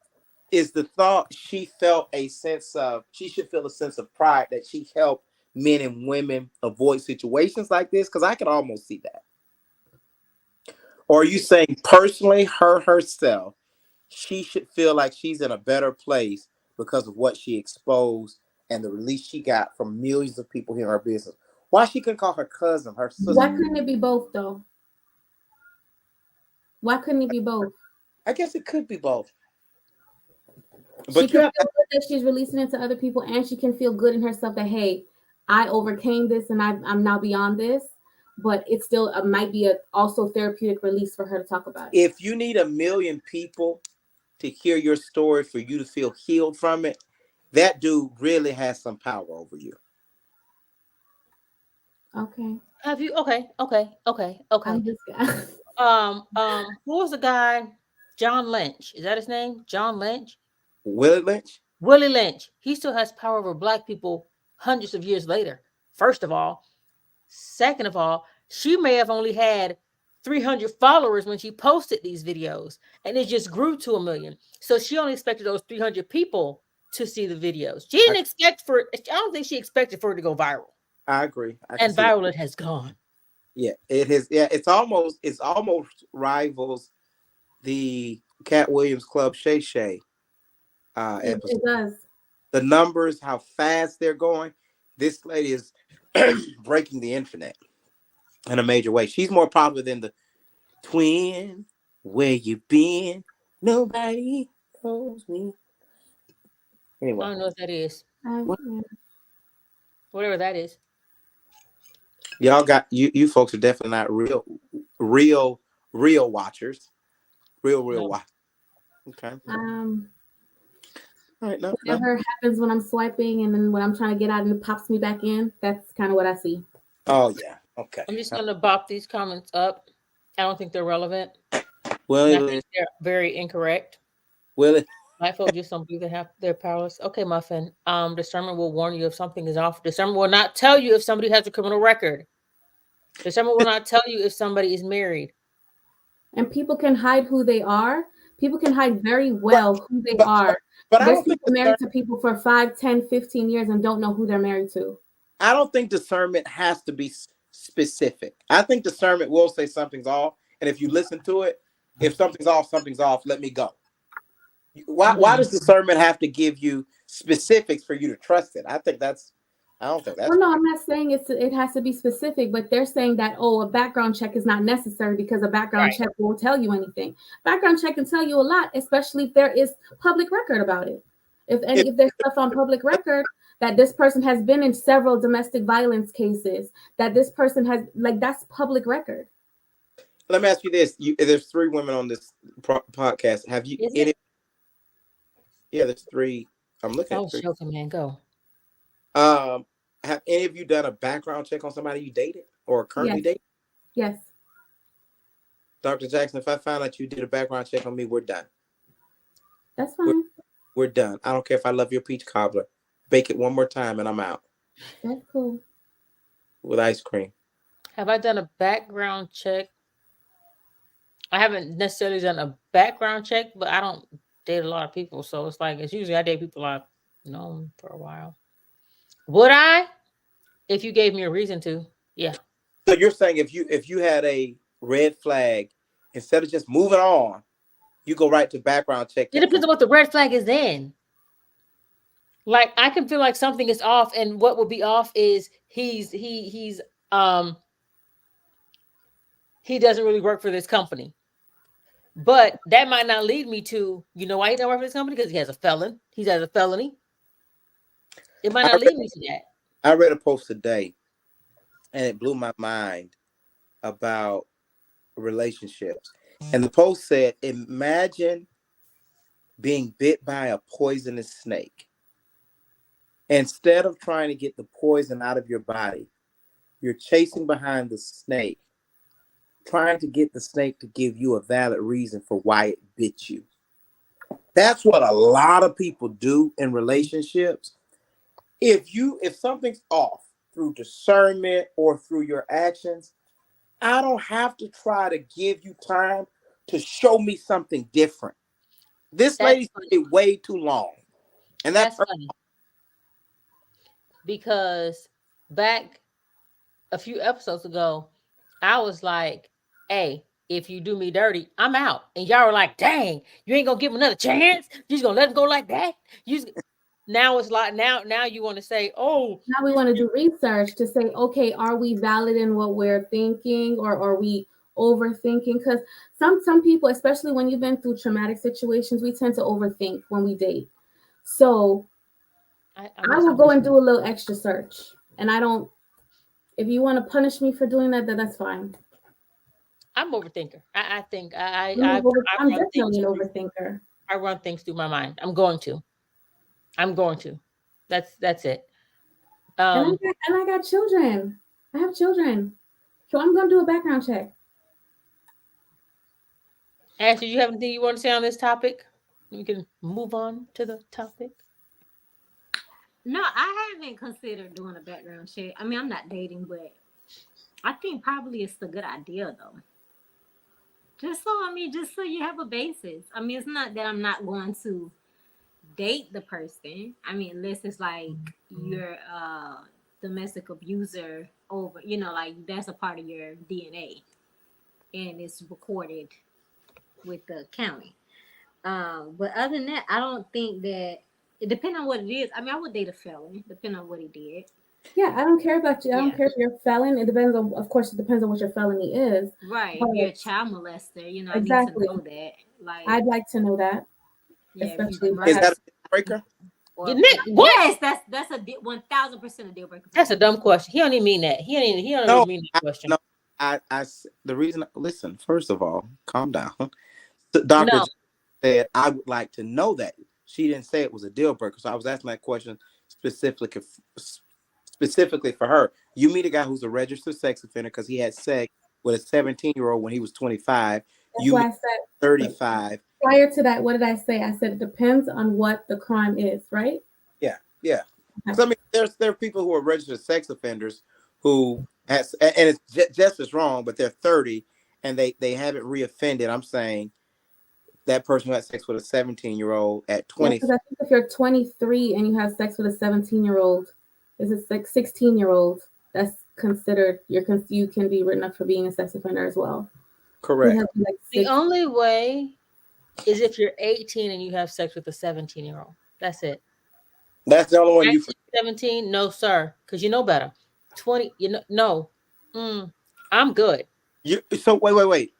is the thought she should feel a sense of pride that she helped men and women avoid situations like this? Because I can almost see that. Or are you saying personally, herself, she should feel like she's in a better place because of what she exposed and the release she got from millions of people hearing her business? Why she couldn't call her cousin, her Why sister? couldn't it be both though? Why couldn't it be both? I guess it could be both. She But you can have feel good that she's releasing it to other people, and she can feel good in herself that hey, I overcame this and I'm now beyond this. But it still might be a also therapeutic release for her to talk about it. if you need a million people to hear your story for you to feel healed from it, that dude really has some power over you. Okay, Have you? Okay. I'm just Who was the guy? John Lynch. Is that his name? John Lynch? Willie Lynch? Willie Lynch. He still has power over black people hundreds of years later. First of all. Second of all, she may have only had 300 followers when she posted these videos, and it just grew to 1 million. So she only expected those 300 people to see the videos. She didn't expect for I don't think she expected for it to go viral. I agree. I can And see that. viral it has gone. Yeah, it has. Yeah, it's almost rivals the Cat Williams Club Shay Shay episode. it does. The numbers, how fast they're going. This lady is breaking the internet in a major way. She's more popular than the twin. Where you been? Nobody knows me. I Anyway, don't know what that is. what Yeah. Whatever that is. y'all got you folks are definitely not real real watchers. Real No. watch. Okay. Um, All right. No. Whatever happens when I'm swiping and then when I'm trying to get out and it pops me back in, that's kind of what I see. Oh yeah. Okay. I'm just gonna bop these comments up. I don't think they're relevant. And I Willie, think they're very incorrect. Willie. Black folk just don't believe they have they're powerless. Okay, Muffin. Discernment will warn you if something is off. Discernment will not tell you if somebody has a criminal record. Discernment will not tell you if somebody is married. And people can hide who they are. People can hide very But well who they but are. but I There's don't think people married to people for 5, 10, 15 years and don't know who they're married to. I don't think discernment has to be specific. I think discernment will say something's off, and if you listen to it, if something's off, something's off. Let me go. Why does discernment have to give you specifics for you to trust it? I don't think that's Well, no, right. I'm not saying it has to be specific, but they're saying that a background check is not necessary because a background Right. check won't tell you anything. Background check can tell you a lot, especially if there is public record about it. If, If there's stuff on public record that this person has been in several domestic violence cases, that this person has, like, that's public record. let me ask you this: there's three women on this podcast. Have you Is any? it? Yeah, there's three. I'm looking I at was three. joking, man. Go. Um, have any of you done a background check on somebody you dated or currently Yes, dating? yes, Dr. Jackson, if I find out you did a background check on me, we're done. that's We're, fine. we're done. I don't care if I love your peach cobbler. Bake it one more time and I'm out That's cool. with ice cream. Have I done a background check? I haven't necessarily done a background check, but I don't date a lot of people, so it's like it's usually I date people I've known for a while. Would I? If you gave me a reason to, yeah. So you're saying if you had a red flag, instead of just moving on, you go right to background check It that from depends on what the red flag is then. Like I can feel like something is off, and what would be off is um he doesn't really work for this company. But that might not lead me to, you know why he doesn't work for this company? Because he has a felon. He has a felony. It might I not read, lead me to that. I read a post today and it blew my mind about relationships. And the post said, imagine being bit by a poisonous snake. Instead of trying to get the poison out of your body, you're chasing behind the snake, trying to get the snake to give you a valid reason for why it bit you. That's what a lot of people do in relationships. If something's off through discernment or through your actions, I don't have to try to give you time to show me something different. This That's lady funny. stayed way too long. And that That's funny because back a few episodes ago, I was like, "Hey, if you do me dirty, I'm out." And y'all were like, "Dang, you ain't gonna give him another chance? You just gonna let him go like that?" Now it's like now you want to say, "Oh, Now we want to do research to say, okay, are we valid in what we're thinking, or are we overthinking? Because some people, especially when you've been through traumatic situations, we tend to overthink when we date. So I I will go and misunderstood." do a little extra search. And I don't, if you want to punish me for doing that, then that's fine. I'm overthinker. I think I I'm run definitely things an through. overthinker. I run things through my mind. I'm going to. I'm going to. That's it. Um, And I got children. I have children. So I'm gonna do a background check. Ashley, you have anything you want to say on this topic? We can move on to the topic. No, I haven't considered doing a background check. I mean, I'm not dating, but I think probably it's a good idea though. Just so you have a basis. I mean, it's not that I'm not going to date the person. I mean, unless it's like you're a domestic abuser over, like that's a part of your DNA and it's recorded with the county. But other than that, I don't think that it depends on what it is. I mean, I would date a felon, depending on what he did. Yeah, I don't care about you. I don't Yeah. care if you're a felon. It depends on, of course, it depends on what your felony is. Right. But If you're a child molester, I need to exactly, know that. Like, I'd like to know that, yeah, if you especially is murder that a perhaps. deal breaker? You or Nick, what? yes, that's a 1,000% a deal breaker for That's a me. dumb question. He don't even mean that. He don't No, even mean that question. no. The reason, listen, first of all, calm down. So Dr. No, said, I would like to know that. She didn't say it was a deal breaker. So I was asking that question specifically, specifically for her. You meet a guy who's a registered sex offender because he had sex with a 17-year-old when he was 25. That's You why meet I said 35. prior to that. What did I say? I said it depends on what the crime is, right? Yeah, yeah. Okay. So I mean, there are people who are registered sex offenders who has, and it's just as wrong, but they're 30 and they haven't reoffended. I'm saying that person who had sex with a 17-year-old at Yeah, 20. because I think if you're 23 and you have sex with a 17-year-old, is it like 16-year-old? That's considered you can be written up for being a sex offender as well. Correct. have like The 6. only way is if you're 18 and you have sex with a 17-year-old. That's it. That's the only one you 19, 17, no, sir, because you know better. 20, no. Mm, I'm good. so wait.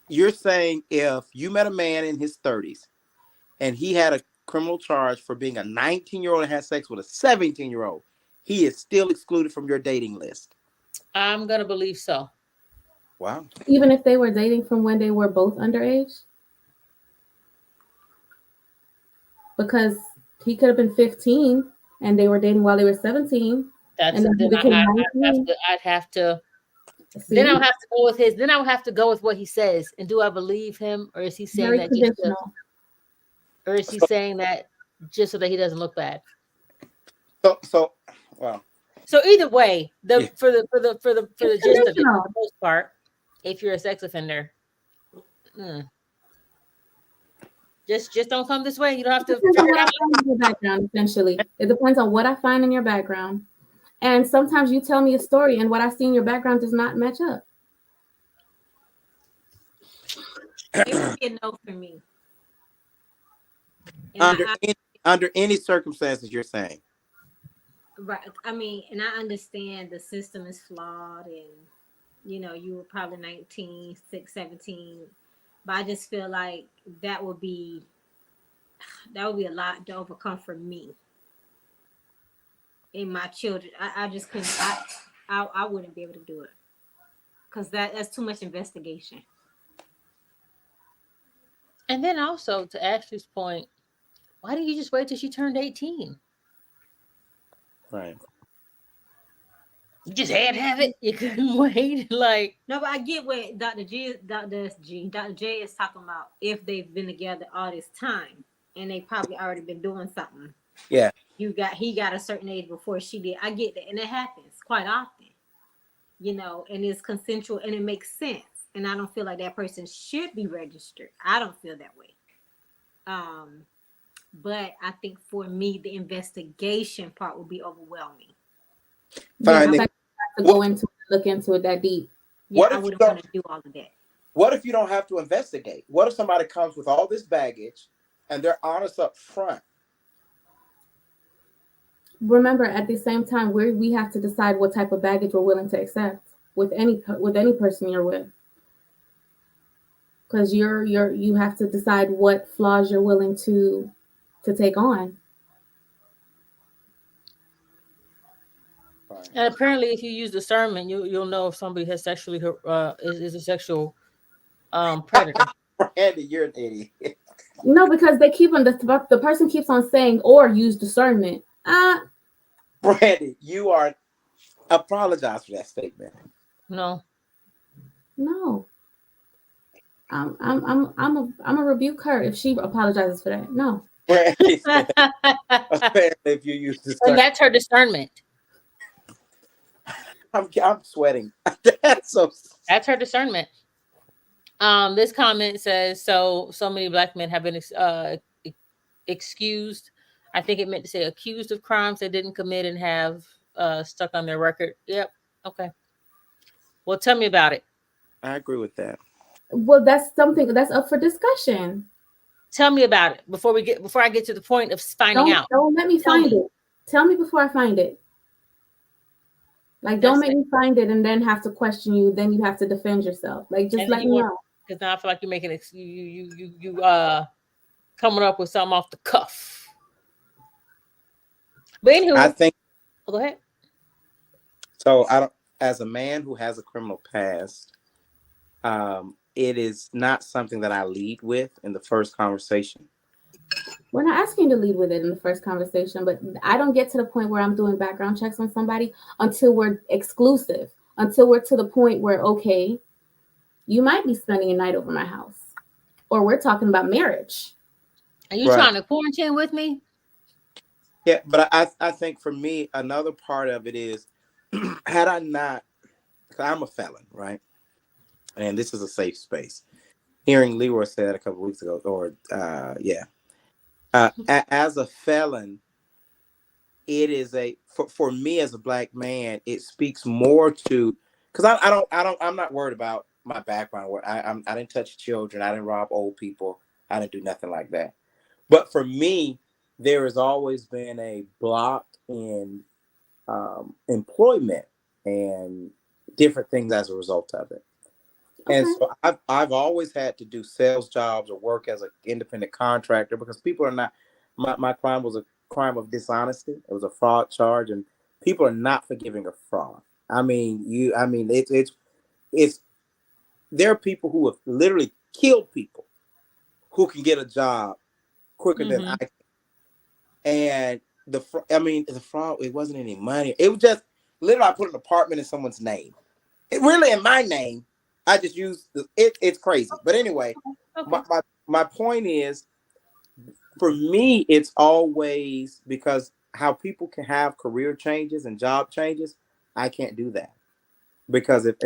You're saying if you met a man in his 30s and he had a criminal charge for being a 19-year-old and had sex with a 17-year-old, he is still excluded from your dating list. I'm gonna believe so. Wow. Even if they were dating from when they were both underage, because he could have been 15 and they were dating while they were 17, and That's then he then became have 19. to. I'd have to. Then I See, would have to go with his. Then I would have to go with what he says. And do I believe him, or is he saying very that just to, conditional. or is he So, saying that just so that he doesn't look bad? so, well, So either way, yeah. for It's the gist of it, for the conditional. most part, if you're a sex offender, mm, just don't come this way. You don't have It to depends on figure it what I out. find in your background, essentially. It depends on what I find in your background. And sometimes you tell me a story and what I see in your background does not match up. It would be a no for me. And under any, under any circumstances, you're saying. right, I mean, and I understand the system is flawed, and you were probably 19, 6, 17, but I just feel like that would be a lot to overcome for me and my children. I just couldn't. I wouldn't be able to do it because that's too much investigation. And then also to Ashley's point, why didn't you just wait till she turned 18? Right. You just had to have it. You couldn't wait. Like, No, but I get what Dr. J is talking about. If they've been together all this time and they probably already been doing something, Yeah. he got a certain age before she did. I get that, and it happens quite often, and it's consensual and it makes sense. And I don't feel like that person should be registered. I don't feel that way. Um, but I think for me, the investigation part would be overwhelming. Yeah, Fine. I Then think you have to go what? into it, look into it that deep. Yeah, What I if you wouldn't want don't? to do all of that. What if you don't have to investigate? What if somebody comes with all this baggage and they're honest up front? Remember, at the same time, we have to decide what type of baggage we're willing to accept with any person you're with, because you have to decide what flaws you're willing to take on. Fine. and apparently, if you use discernment, you'll know if somebody has sexually is a sexual predator. Randy, you're an idiot. No, because they keep on the person keeps on saying or use discernment. Randy, you are. Apologize for that statement. No, No. I'm a rebuke her if she apologizes for that. No. Randy said, and apparently, if you use this, that's her discernment. I'm sweating. That's so. That's her discernment. This comment says so many black men have been excused. I think it meant to say accused of crimes they didn't commit and have stuck on their record. Yep. Okay. Well, tell me about it. I agree with that. Well, that's something that's up for discussion. Tell me about it before I get to the point of finding out. Don't let me Tell find me. it. Tell me before I find it. Like, don't That's make it. me find it and then have to question you. Then you have to defend yourself. Like, just And then let you me want know. because now I feel like you're making you coming up with something off the cuff. But I anywho, think go ahead. so. I don't. As a man who has a criminal past, it is not something that I lead with in the first conversation. We're not asking you to lead with it in the first conversation, but I don't get to the point where I'm doing background checks on somebody until we're exclusive, until we're to the point where, okay, you might be spending a night over my house, or we're talking about marriage. Are you Right. trying to quarantine with me? Yeah, but I think for me, another part of it is, had I not, because I'm a felon, right? And this is a safe space. Hearing Leroy say that a couple of weeks ago, or yeah, as a felon, it is for me as a black man, it speaks more to because I'm not worried about my background. Where I didn't touch children. I didn't rob old people. I didn't do nothing like that. But for me, there has always been a block in employment and different things as a result of it. And Okay. so I've always had to do sales jobs or work as an independent contractor because people are not. My crime was a crime of dishonesty. It was a fraud charge, and people are not forgiving a fraud. I mean, you. I mean, it's. There are people who have literally killed people who can get a job quicker than Mm-hmm. I can. And I mean, the fraud. It wasn't any money. It was just literally I put an apartment in someone's name. It really in my name. I just used it's crazy. But anyway, Okay. my point is for me, it's always because how people can have career changes and job changes. I can't do that because if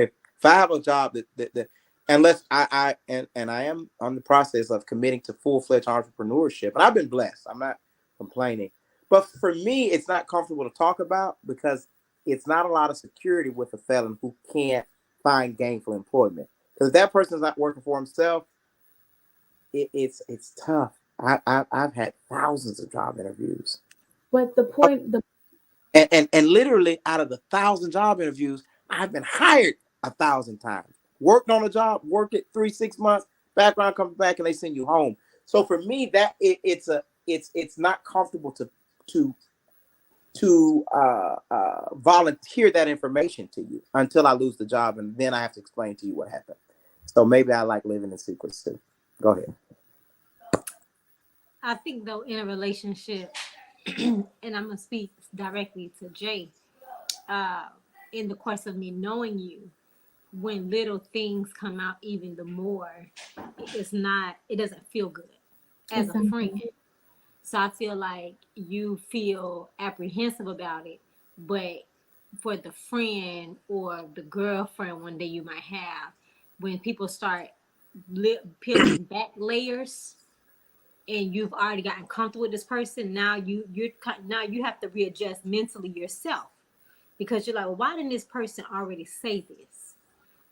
I have a job that unless and I am on the process of committing to full-fledged entrepreneurship, and I've been blessed. I'm not complaining. But for me, it's not comfortable to talk about because it's not a lot of security with a felon who can't find gainful employment. Because if that person's not working for himself, it's tough. I've had thousands of job interviews. But the point, the And literally out of the 1,000 job interviews, I've been hired 1,000 times. Worked on a job, worked it 3 6 months, background comes back and they send you home. So for me, that it's not comfortable to volunteer that information to you until I lose the job, and then I have to explain to you what happened. So maybe I like living in secrets too. Go ahead. I think though in a relationship, and I'm gonna speak directly to Jay, uh, in the course of me knowing you, when little things come out even the more, it doesn't feel good as a friend. exactly. So I feel like you feel apprehensive about it, but for the friend or the girlfriend one day you might have, when people start peeling back layers and you've already gotten comfortable with this person, now you have to readjust mentally yourself because you're like, well, why didn't this person already say this?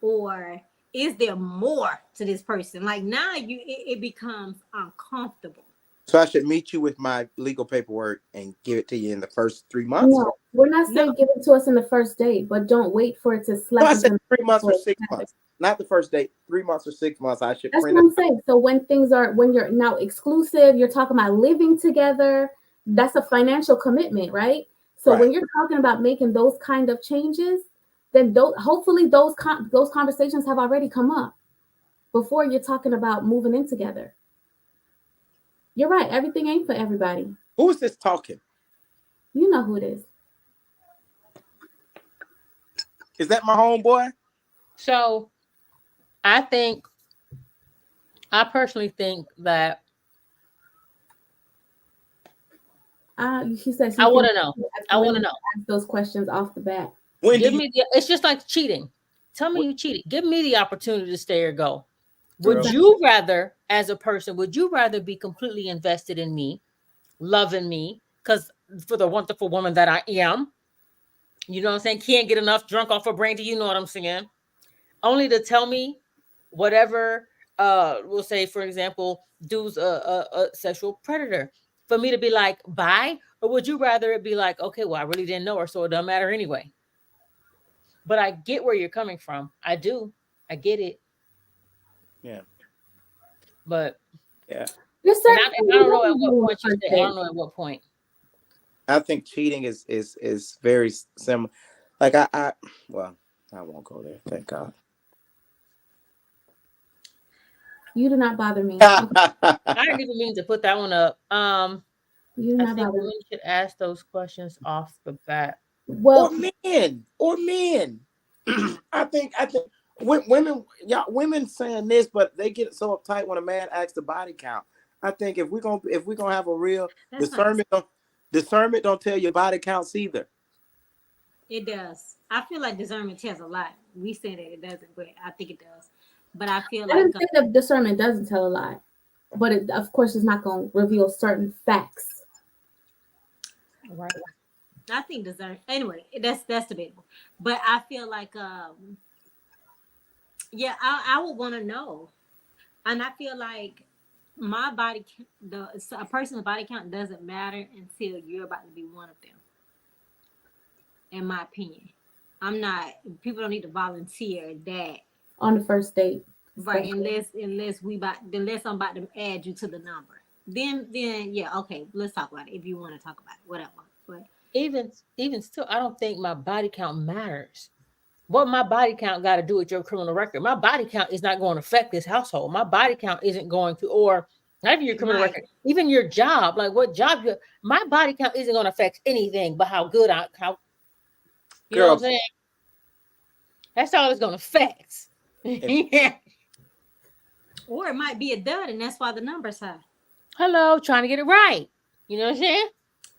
Or is there more to this person? Like now it becomes uncomfortable. So I should meet you with my legal paperwork and give it to you in the first 3 months. No, we're not No, saying give it to us in the first date, but don't wait for it to No, slap I us said in the 3 months or face. 6 months, not the first date. 3 months or 6 months. I should That's print what it I'm out. saying. So when you're now exclusive, you're talking about living together. That's a financial commitment, right? So Right. when you're talking about making those kind of changes, then hopefully those conversations have already come up before you're talking about moving in together. You're right. Everything ain't for everybody. Who is this talking? You know who it is. Is that my homeboy? So I think I personally think that He says I he want feels to know. as I want to women know. ask those questions off the bat. When do Give you me the. It's just like cheating. Tell me what, you cheated. Give me the opportunity to stay or go. Would girl? Exactly. you rather, as a person, would you rather be completely invested in me, loving me, because for the wonderful woman that I am, you know what I'm saying? Can't get enough drunk off her brandy. You know what I'm saying? Only to tell me whatever. We'll say, for example, dude's a sexual predator. For me to be like, bye, or would you rather it be like, okay, well, I really didn't know her, so it doesn't matter anyway. But I get where you're coming from. I do. I get it. Yeah, But yeah. There's and certain things I you don't know don't at even what do on point the you first say. I date. don't know at what point. I think cheating is very similar. Like well, I won't go there. Thank God. You do not bother me. Okay. I didn't even mean to put that one up. You do I not think bother me. women should ask those questions off the bat. or Well, men, or men. I think women, y'all, women saying this, but they get so uptight when a man asks the body count. I think if we're gonna have a real that's not the. discernment don't tell your body counts either. It does. I feel like discernment tells a lot. We say that it doesn't, but I think it does. But I feel I like didn't say that discernment doesn't tell a lie, but it, of course, it's not going to reveal certain facts. Right. I think discern. Anyway, that's debatable. But I feel like Yeah, I would want to know, and I feel like my a person's body count doesn't matter until you're about to be one of them. In my opinion, I'm not. People don't need to volunteer that. On the first date, Right, especially. unless I'm about to add you to the number. Then yeah, okay, let's talk about it. If you want to talk about it, whatever. But Even still, I don't think my body count matters. What my body count got to do with your criminal record? My body count is not going to affect this household. My body count isn't going to, or not even your criminal right, record, even your job. Like what job you? My body count isn't going to affect anything but how good how you know what I'm Girl, saying. That's all it's going to affect. if Yeah. or it might be a dud, and that's why the number's high. Hello, trying to get it right. You know what I'm saying?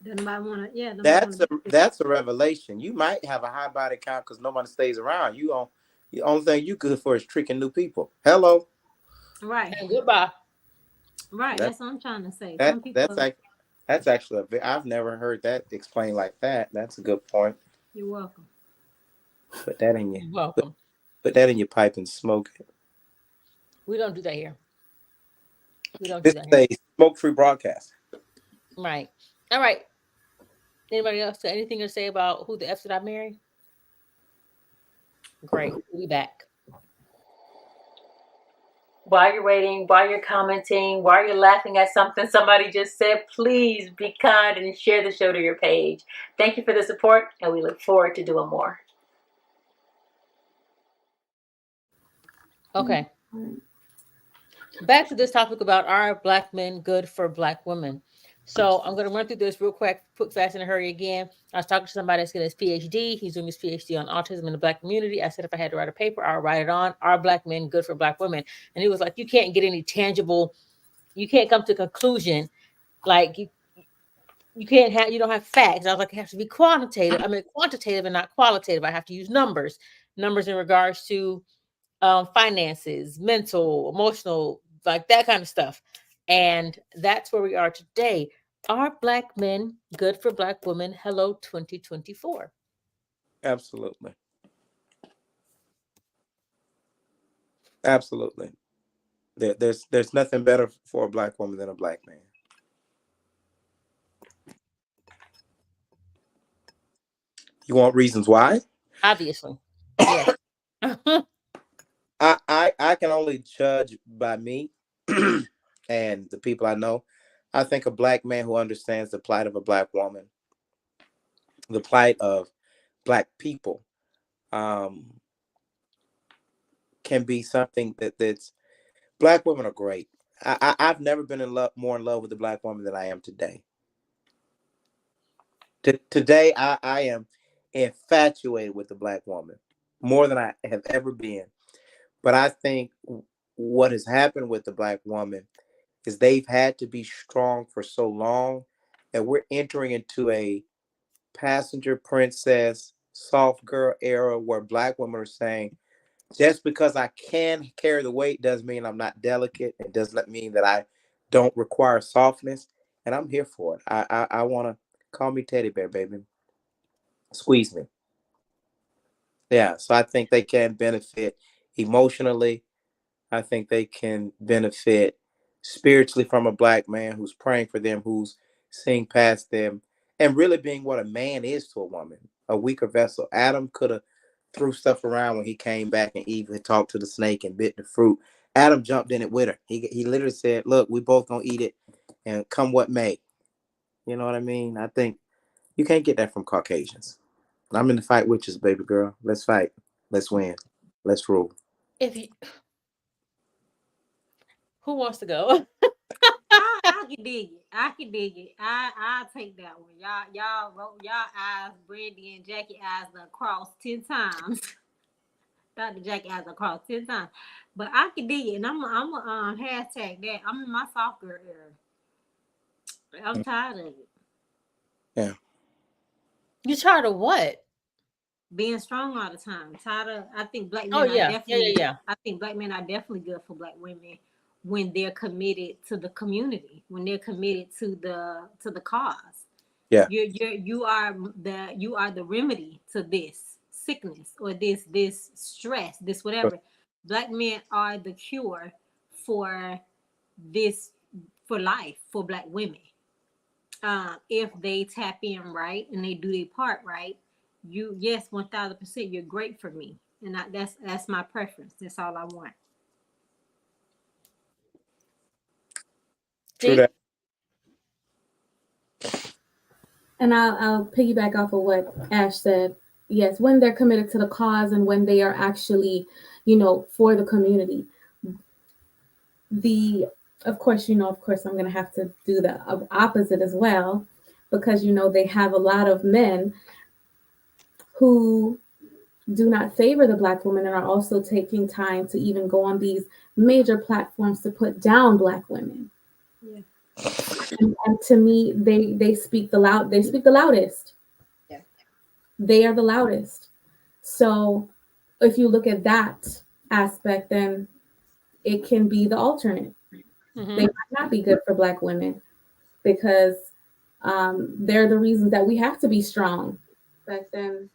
Then nobody want to. Yeah, nobody want to. that's a revelation. You might have a high body count because nobody stays around. The only thing you good for is tricking new people. Hello. Right, And goodbye. right. That That's what I'm trying to say. that Some that's people. like that's actually I've never heard that explained like that. That's a good point. You're welcome. Put that in your You're put, welcome. put that in your pipe and smoke it. We don't do that here. We don't do This that is here. a smoke-free broadcast. Right. All right. Anybody else got anything to say about who the F did I marry? Great. We'll be back. While you're waiting, while you're commenting, while you're laughing at something somebody just said, please be kind and share the show to your page. Thank you for the support, and we look forward to doing more. Okay. Back to this topic about are Black men good for Black women? So I'm going to run through this real quick, fast, in a hurry again. I was talking to somebody that's getting his PhD. He's doing his PhD on autism in the Black community. I said if I had to write a paper, I'll write it on are Black men good for Black women? And he was like, you can't get any tangible, you can't come to a conclusion like you can't have, you don't have facts. I was like, it has to be quantitative. I mean, quantitative and not qualitative. I have to use numbers in regards to finances, mental, emotional, like that kind of stuff. And that's where we are today. Are Black men good for Black women? Hello, 2024. Absolutely. Absolutely. There's nothing better for a Black woman than a Black man. You want reasons why? Obviously. Yes. I can only judge by me and the people I know. I think a Black man who understands the plight of a Black woman, the plight of Black people, um, can be something that's Black women are great. I've never been more in love with a Black woman than I am today. Today I am infatuated with the Black woman more than I have ever been. But I think what has happened with the Black woman is they've had to be strong for so long that we're entering into a passenger princess soft girl era where Black women are saying, just because I can carry the weight doesn't mean I'm not delicate. It does not mean that I don't require softness. And I'm here for it. I want to call me teddy bear, baby. Squeeze me. Yeah. So I think they can benefit emotionally. I think they can benefit spiritually from a Black man who's praying for them, who's seeing past them, and really being what a man is to a woman, a weaker vessel. Adam could have threw stuff around when he came back and Eve had talked to the snake and bit the fruit. Adam jumped in it with her. He literally said, look, we both gonna eat it and come what may. You know what I mean? I think you can't get that from Caucasians. I'm in the fight with you, baby girl. Let's fight. Let's win. Let's rule. If you, who wants to go? I can dig it. I can dig it. I'll take that one. Y'all wrote y'all eyes, Brandy and Jackie eyes across 10 times. Dr. Jackie eyes across 10 times. But I can dig it. And I'm a hashtag that. I'm in my soft girl era. I'm tired of it. Yeah. You tired of what? Being strong all the time. Tired of I think black Oh men are yeah, definitely yeah. I think black men are definitely good for black women when they're committed to the community, when they're committed to the cause. Yeah. You are the remedy to this sickness or this stress, this whatever. Black men are the cure for this, for life, for Black women. If they tap in right and they do their part right, you, yes, 1000%, you're great for me, and that's my preference. That's all I want. True See? that. And I'll piggyback off of what Ash said. Yes, when they're committed to the cause and when they are actually, for the community. The Of course, I'm going to have to do the opposite as well, because they have a lot of men who do not favor the Black woman and are also taking time to even go on these major platforms to put down Black women. Yeah. And to me, they speak the loudest. Yeah. They are the loudest. So if you look at that aspect, then it can be the alternate. Mm-hmm. They might not be good for Black women because they're the reasons that we have to be strong. But then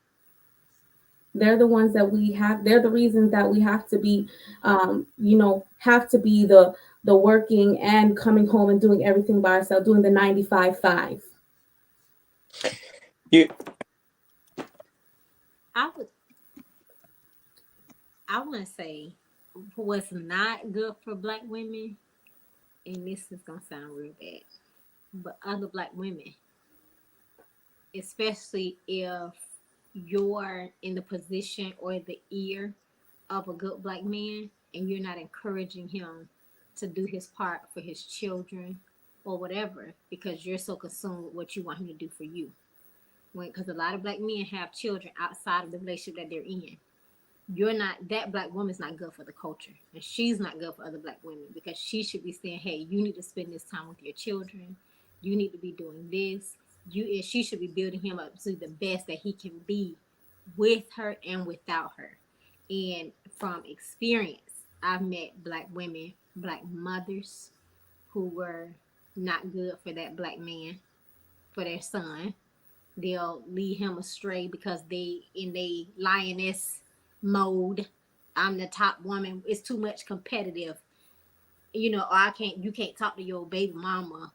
they're the ones that we have. They're the reasons that we have to be, have to be the working and coming home and doing everything by ourselves, doing the 95/5. You I would, I want to say what's not good for Black women, and this is gonna sound real bad, but other Black women, especially if you're in the position or the ear of a good Black man and you're not encouraging him to do his part for his children or whatever, because you're so consumed with what you want him to do for you. Because a lot of Black men have children outside of the relationship that they're in. You're not, that Black woman's not good for the culture, and she's not good for other Black women, because she should be saying, hey, you need to spend this time with your children, you need to be doing this, and she should be building him up to the best that he can be with her and without her. And from experience, I've met Black women, Black mothers, who were not good for that Black man, for their son. They'll lead him astray because they in they lioness mode. I'm the top woman. It's too much competitive. Or you can't talk to your baby mama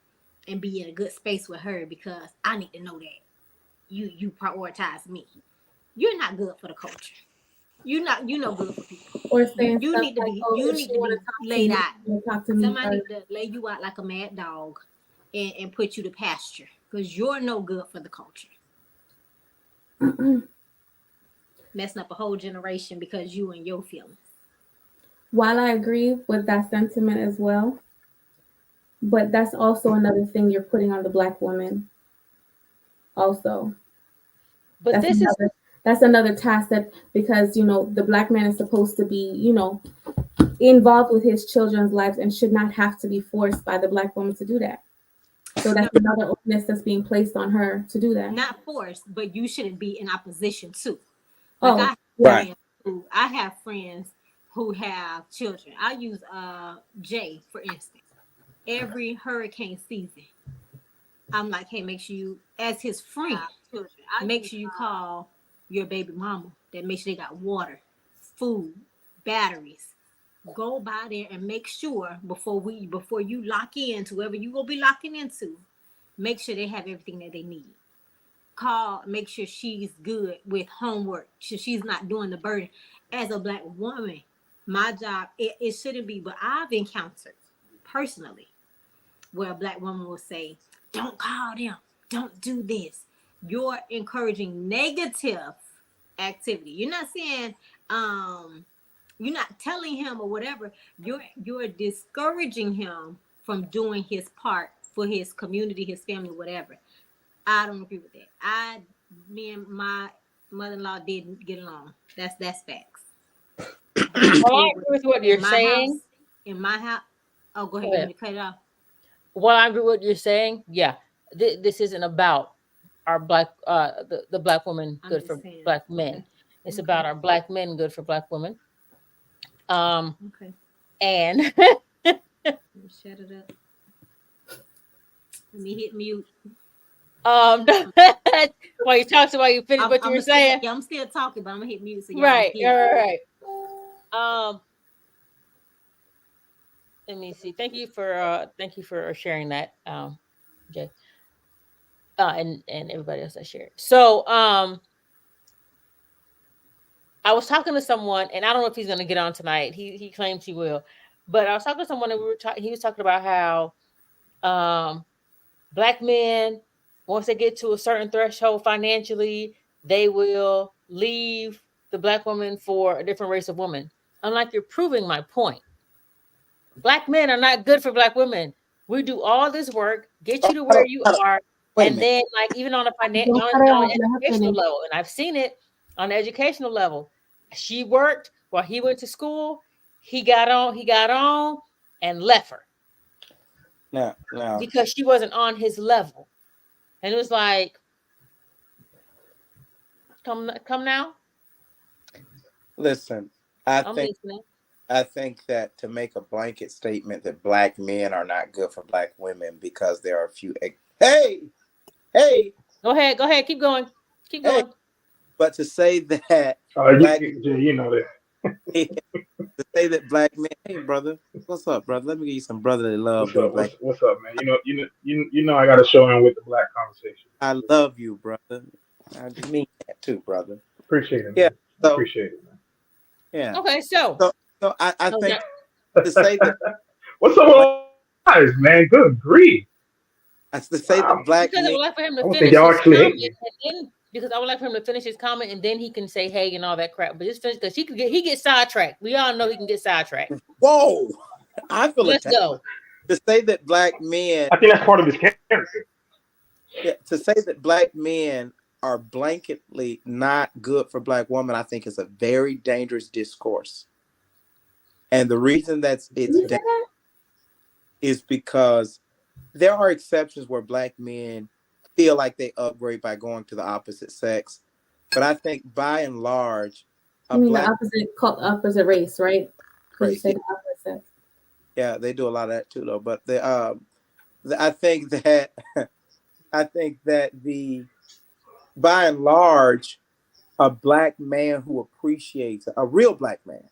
and be in a good space with her because I need to know that you prioritize me. You're not good for the culture. You're not good for people. Or You saying you stuff need to like, be "Oh, you if need she to want be to talk to laid you, out. she want to talk to me Somebody first." need to lay you out like a mad dog and put you to pasture, because you're no good for the culture. Messing up a whole generation because you and your feelings. While I agree with that sentiment as well, but that's also another thing you're putting on the Black woman. Also, But that's this is another task, that because the Black man is supposed to be involved with his children's lives and should not have to be forced by the Black woman to do that. So No, that's another onus that's being placed on her to do that. not forced, but you shouldn't be in opposition to. Like Oh, yeah. right. I have friends who have children. I use Jay for instance. Every hurricane season, I'm like, hey, make sure you, as his friend, make sure you call your baby mama. That make sure they got water, food, batteries. Go by there and make sure before you lock into whoever you gonna be locking into, make sure they have everything that they need. Call, make sure she's good with homework, so she's not doing the burden. As a Black woman, my job, it shouldn't be, but I've encountered personally where a Black woman will say, don't call them, don't do this. You're encouraging negative activity. You're not saying you're not telling him or whatever. You're discouraging him from doing his part for his community, his family, whatever. I don't agree with that. Me and my mother-in-law didn't get along. That's facts. But well, I it was agree with what in you're my saying. house. In my house. Oh, go ahead. Go You want ahead. me to cut it off? Well, I agree with what you're saying. Yeah, this isn't about our black the Black woman I'm good just for saying. Black Okay. men. It's Okay. about our Black men good for Black women. Okay. And Let me shut it up. Let me hit mute. while you talk, so while you finish what you were saying, I'm still talking, but I'm gonna hit mute so y'all can right, hear. right, right. let me see. Thank you for sharing that, Jay, and everybody else that shared. So I was talking to someone, and I don't know if he's going to get on tonight. He claims he will, but I was talking to someone, and he was talking about how um black men, once they get to a certain threshold financially, they will leave the black woman for a different race of woman. I'm like, you're proving my point. Black men are not good for black women. We do all this work, get Oh, you to where you are, wait a and minute. then like even on a Don't cut her on off. an Let her educational finish. level, and I've seen it on the educational level. She worked while he went to school. He got on, and left her Now, because she wasn't on his level. And it was like, come now. listen. I I'm think listening. I think that to make a blanket statement that black men are not good for black women because there are a few. Hey, Go ahead, keep hey. going. But to say that black You know that. to say that black men. Hey, brother, what's up, brother? Let me give you some brotherly love, What's doing up? black. What's up, man? You know I got to show in with the black conversation. I love you, brother. I mean that too, brother. Appreciate it, Yeah. man. I So appreciate it, man. yeah. Okay, so So I oh, think to say that What's up with all guys, man? Good grief! to say that Wow. black because I men. would like for him I to don't think finish y'all his actually comment, hate me. and then because I would like for him to finish his comment, and then he can say hey and all that crap. But just finish because he gets sidetracked. We all know he can get sidetracked. Whoa, I feel Let's attacked. go. To say that black men. I think that's part of his character. Yeah, to say that black men are blanketly not good for black women, I think is a very dangerous discourse. And the reason that's Did it's you say dangerous that? is because there are exceptions where black men feel like they upgrade by going to the opposite sex. But I think by and large, a You mean the black opposite race, right? Because you race, say the opposite sex. yeah, they do a lot of that too, though. But I think that I think that the by and large, a black man who appreciates a real black man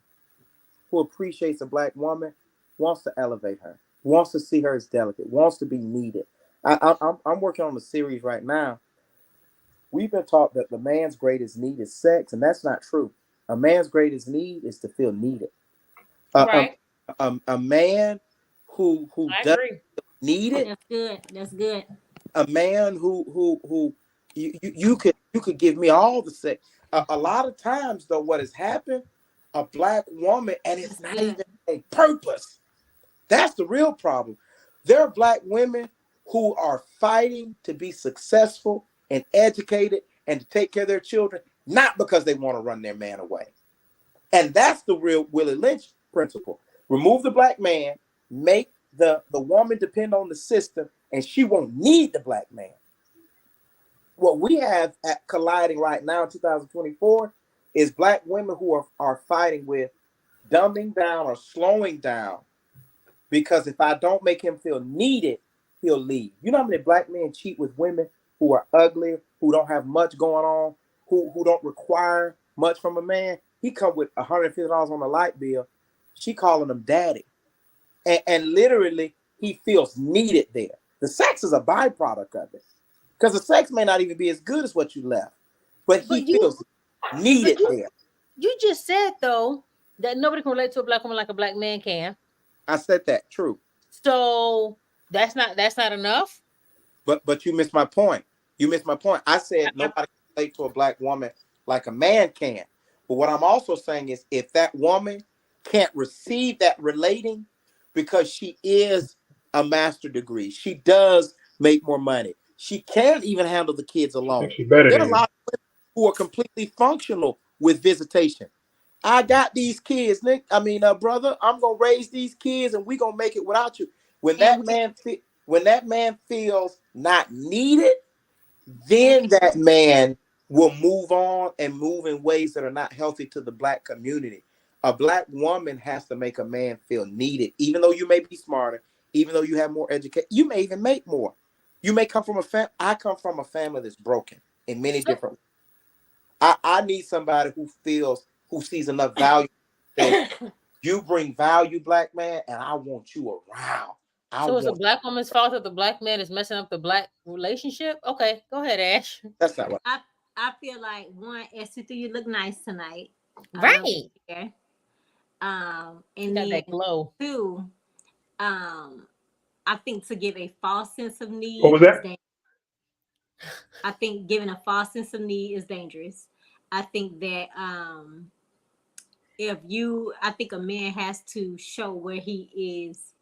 who appreciates a black woman wants to elevate her, wants to see her as delicate, wants to be needed. I'm working on a series right now. We've been taught that the man's greatest need is sex, and that's not true. A man's greatest need is to feel needed. A, Right. a man who I doesn't agree. need it, That's good. That's good. a man who you could give me all the sex. A lot of times though, what has happened, a black woman, and it's That's not good. even a purpose. That's the real problem. There are black women who are fighting to be successful and educated and to take care of their children, not because they want to run their man away. And that's the real Willie Lynch principle. Remove the black man, make the woman depend on the system, and she won't need the black man. What we have at colliding right now in 2024 is black women who are fighting with dumbing down or slowing down because if I don't make him feel needed, he'll leave. You know how many black men cheat with women who are ugly, who don't have much going on, who don't require much from a man? He come with $150 on the light bill. She calling him daddy. And literally he feels needed there. The sex is a byproduct of it. Because the sex may not even be as good as what you left. But he But you, feels but needed there. you just said though that nobody can relate to a black woman like a black man can. I said that, true. So that's not enough. But you missed my point. You missed my point. I said nobody can relate to a black woman like a man can. But what I'm also saying is if that woman can't receive that relating because she is a master degree, she does make more money. She can't even handle the kids She alone. thinks she's better There are than a you. lot of women who are completely functional with visitation. I got these kids, Nick. Brother, I'm gonna raise these kids, and we gonna make it without you. When And that we man, when that man feels not needed, and then that man will move on and move in ways that are not healthy to the black community. A black woman has to make a man feel needed, even though you may be smarter, even though you have more education, you may even make more. You may come from a family. I come from a family that's broken in many So different. I need somebody who sees enough value. You bring value, black man, and I want you around. I So it's a want. black woman's fault that the black man is messing up the black relationship? Okay, go ahead, Ash. That's not what. I feel like one, SC3, you look nice tonight. I love Right. your hair. You And got then that glow. two, I think to give a false sense of What need was is that? dangerous. I think giving a false sense of need is dangerous. I think that I think a man has to show where he is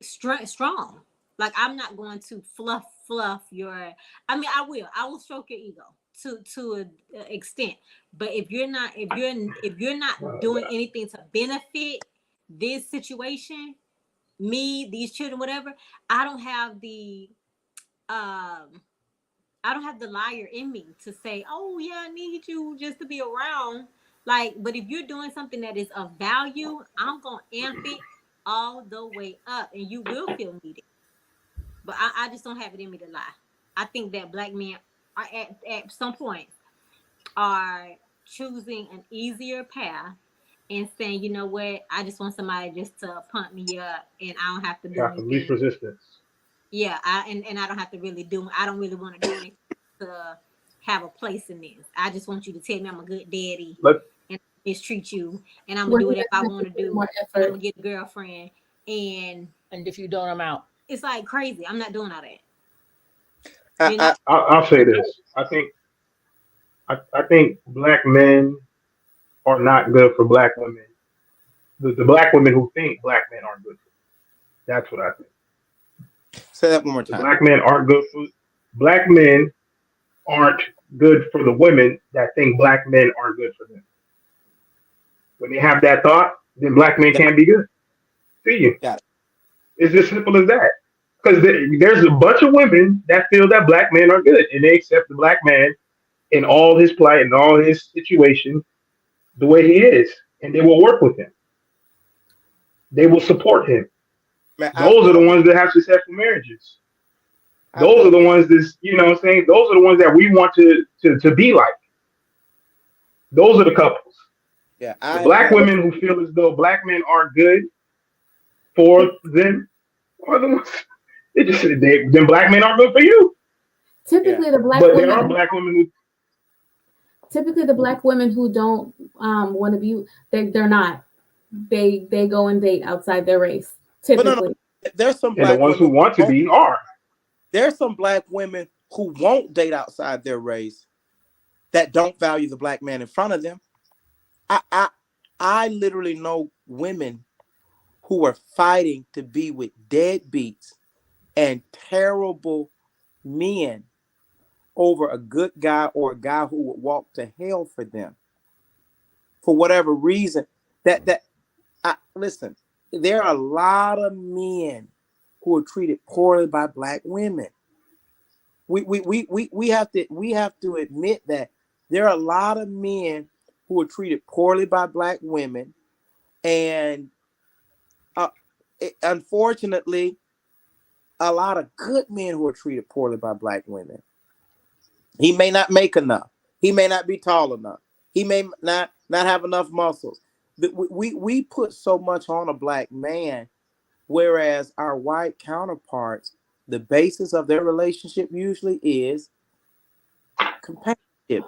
strong. Like I'm not going to fluff your. I mean, I will stroke your ego to an extent. But if you're not doing anything to benefit this situation, me, these children, whatever, I don't have the um I don't have the liar in me to say, oh yeah, I need you just to be around. Like, but if you're doing something that is of value, I'm gonna amp it all the way up and you will feel needed. But I just don't have it in me to lie. I think that black men are at some point are choosing an easier path and saying, you know what, I just want somebody just to pump me up and I don't have to do Path of least anything. resistance. Yeah, and I don't have to really do. I don't really want to do anything to have a place in this. I just want you to tell me I'm a good daddy Let and mistreat you, and I'm gonna Where do he whatever I doesn't have want to to put in do, more and I'm effort. gonna get a girlfriend, and And if you don't, I'm out. it's like crazy. I'm not doing all that. I, You know, I, I'll say this. I think black men are not good for black women. The black women who think black men aren't good for. That's what I think. say that one more The time. black men aren't good for black men aren't good for the women that think black men aren't good for them. When they have that thought, then black men Got, can't be good. See you. got it. It's as simple as that. Because there's a bunch of women that feel that black men are good and they accept the black man in all his plight and all his situation the way he is, and they will work with him. They will support him. Man, I Those are the felt ones that have successful marriages. I Those are felt the ones that's, you know what I'm saying? Those are the ones that we want to be like. Those are the couples. yeah, The I have black felt women who feel as though black men aren't good for them are the ones. Then black men aren't good for you. yeah. Typically, the black But there are women black women typically the black women who don't want to be they're not they go and date outside their race But no, no, typically. there's some and the black ones who women want who to won't. be are. There's some black women who won't date outside their race that don't value the black man in front of them. I I I literally know women who are fighting to be with deadbeats and terrible men over a good guy or a guy who would walk to hell for them for whatever reason. Listen, there are a lot of men who are treated poorly by black women. We have to admit that there are a lot of men who are treated poorly by black women, and uh, unfortunately, a lot of good men who are treated poorly by black women. He may not make enough. He may not be tall enough. He may not have enough muscles. We put so much on a black man, whereas our white counterparts, the basis of their relationship usually is companionship.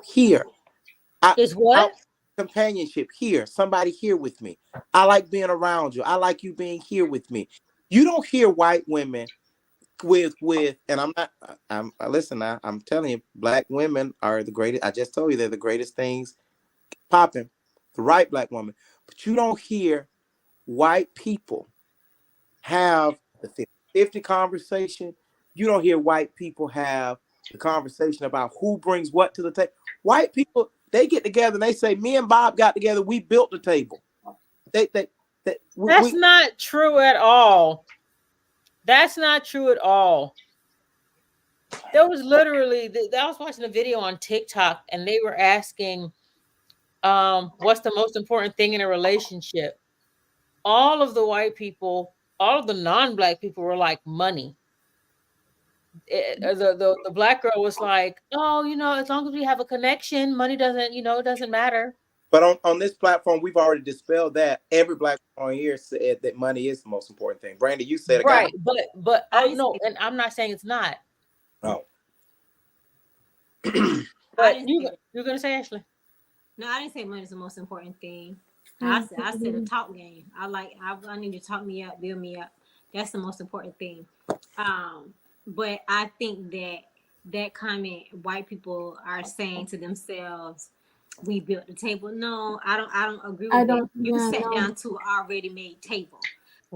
Here, I, Is I what? companionship here. Somebody here with me. I like being around you. I like you being here with me. You don't hear white women and I'm not I'm listen now, I'm telling you, black women are the greatest. I just told you they're the greatest things popping, the right black woman. But you don't hear white people have the 50 conversation. You don't hear white people have the conversation about who brings what to the table. White people, they get together and they say, me and Bob got together, we built the table. They That's not true at all. That's not true at all. There was literally, I was watching a video on TikTok and they were asking, what's the most important thing in a relationship? All of the white people, all of the non-black people were like money. The black girl was like, oh, as long as we have a connection, money doesn't, it doesn't matter. But on this platform, we've already dispelled that. Every black on here said that money is the most important thing. Brandy, you said a guy. Right, but I oh didn't no, say, and I'm not saying it's not. Oh, I But didn't say that. you're gonna say Ashley. No, I didn't say money is the most important thing. I I said a talk game. I need to talk me up, build me up. That's the most important thing. But I think that that comment white people are saying to themselves, we built the table. No, I don't agree I with that. don't. You Yeah, sat no. down to an already made table.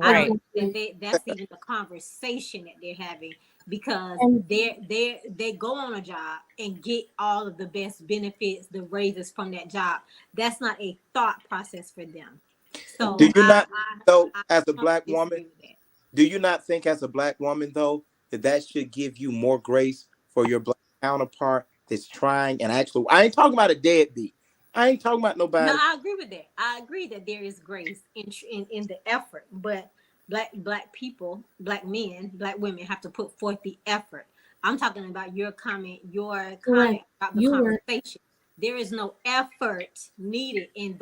I don't Right. think that Exactly. that's even a conversation that they're having because And they go on a job and get all of the best benefits, the raises from that job. That's not a thought process for them. do So you not though, I as a strongly black woman, disagree with that. do you not think as a black woman though that should give you more grace for your black counterpart that's trying and actually? I ain't talking about a deadbeat. I ain't talking about No, nobody. I agree with that. I agree that there is grace in the effort, but black people, black men, black women have to put forth the effort. I'm talking about your correct. comment about the You were conversation. There is no effort needed in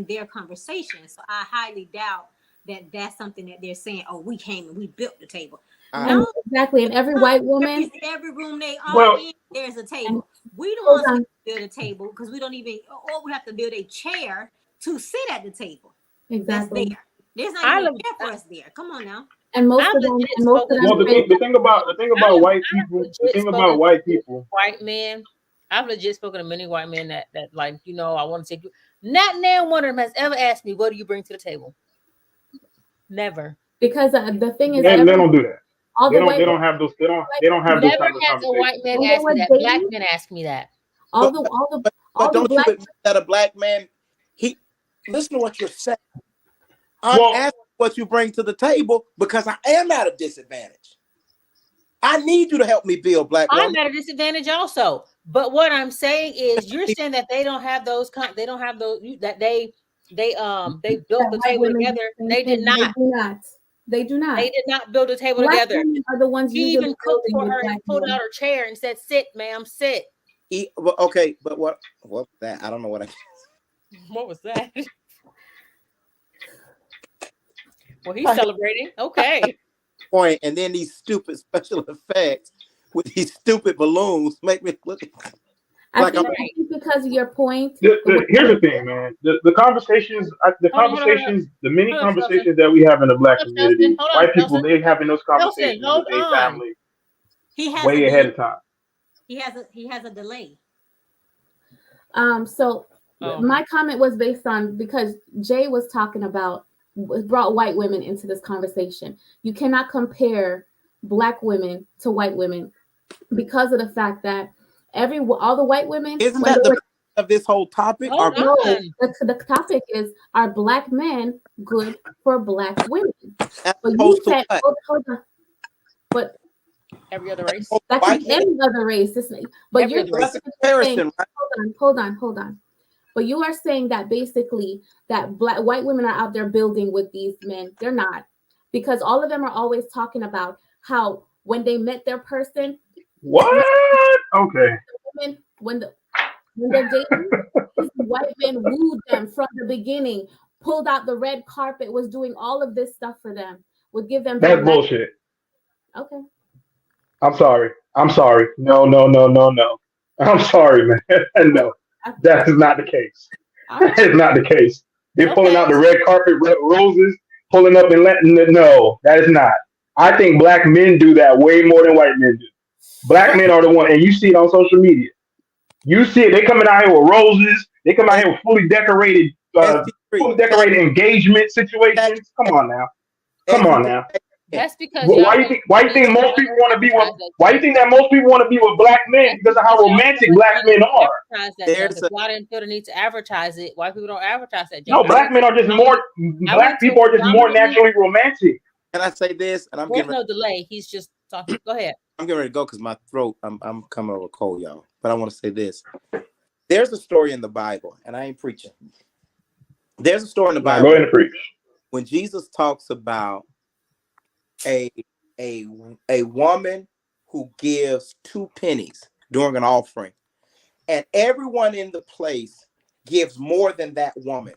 their conversation. So I highly doubt that that's something that they're saying. Oh, we came and we built the table. I, and No, exactly. And every white woman. every room they are Well, in, there's a And table. We the hold ones who on. build a table because we don't even, or we have to build a chair to sit at the table. That's there. Exactly. There's not I even a le- chair for us there. Come on now. And most I've of them. legit And most of spoken them well, to the say thing, many. the thing about the thing about white people, the Legit thing spoken about to white many people. white men. I've legit spoken to many white men that like I want to take you. Not now one of them has ever asked me, "What do you bring to the table?" Never. because the thing is, They don't do that. all They the don't. white They women, don't have those. white They don't have women, those Never type of has a white conversations. man when they asked me were that. Black dating, men ask me that. all but the all the but all the don't you black. admit that a black man? He listen to what you're saying. I'm Well, asking what you bring to the table because I am at a disadvantage. I need you to help me build, black I'm woman. at a disadvantage also. But what I'm saying is, you're saying that they don't have those. They don't have those. That they built That the white table women do together. the same They did thing. They not. do not. They do They not. did not build a table Black together. women are the ones He usually even cooked building for with her black and pulled men. out her chair and said, "Sit, ma'am, sit." Well, okay, but what that? I don't know what I What was that? Well, he's celebrating. Okay. point. And then these stupid special effects with these stupid balloons make me look I like I'm. think Right. I think because of your point, the here's the way thing, man. The conversations, Hold on. the many Hold on, Chelsea. conversations that we have in the black Hold on, Chelsea. community, Hold on, white people, Chelsea. they having those Chelsea, conversations with hold their on. family He has a way ahead delay. of time. He has a delay. so Oh, my comment was based on because Jay was talking about brought white women into this conversation. You cannot compare black women to white women because of the fact that all the white women Isn't when they that the were point of this whole topic? hold Or no, on. the topic is are black men good for black women? as But you opposed to said what? hold on, but Every other As race. opposed to that could white be men? any other race. But Every you're other It's race. a saying, comparison, right? hold on. But you are saying that basically that white women are out there building with these men. They're not, because all of them are always talking about how when they met their person, What? Okay. women when they're dating, these white men wooed them from the beginning, pulled out the red carpet, was doing all of this stuff for them, would give them their That's last. bullshit. Okay. I'm sorry. I'm sorry. No, no, no, no, no. I'm sorry, man. No, I- that is not the case. All That right. is not the case. They're pulling Okay. out the red carpet, red roses, pulling up and letting it. No, that is not. I think black men do that way more than white men do. Black men are the one, and you see it on social media. You see it. They coming out here with roses. They come out S- here with ST3. fully decorated engagement Tag, situations. Come on now. Come on ST3. now. That's because y'all Why you don't think? Why you need think to most people want to be with? advertise that Why you junk. think that most people want to be with black men That's because of how because y'all romantic feel like black you need men to are? advertise that junk. There's If a y'all didn't feel the need to advertise it, white people don't advertise that junk. No, black men are just more. Black people are just more naturally romantic. can I say this? And There's no delay. He's just talking. Go ahead. I'm getting ready to go because my throat. I'm coming over cold, y'all. But I want to say this. There's a story in the Bible, and I ain't preaching. There's a story in the Now go Bible ahead and preach. when Jesus talks about a a a woman who gives 2 pennies during an offering, and everyone in the place gives more than that woman.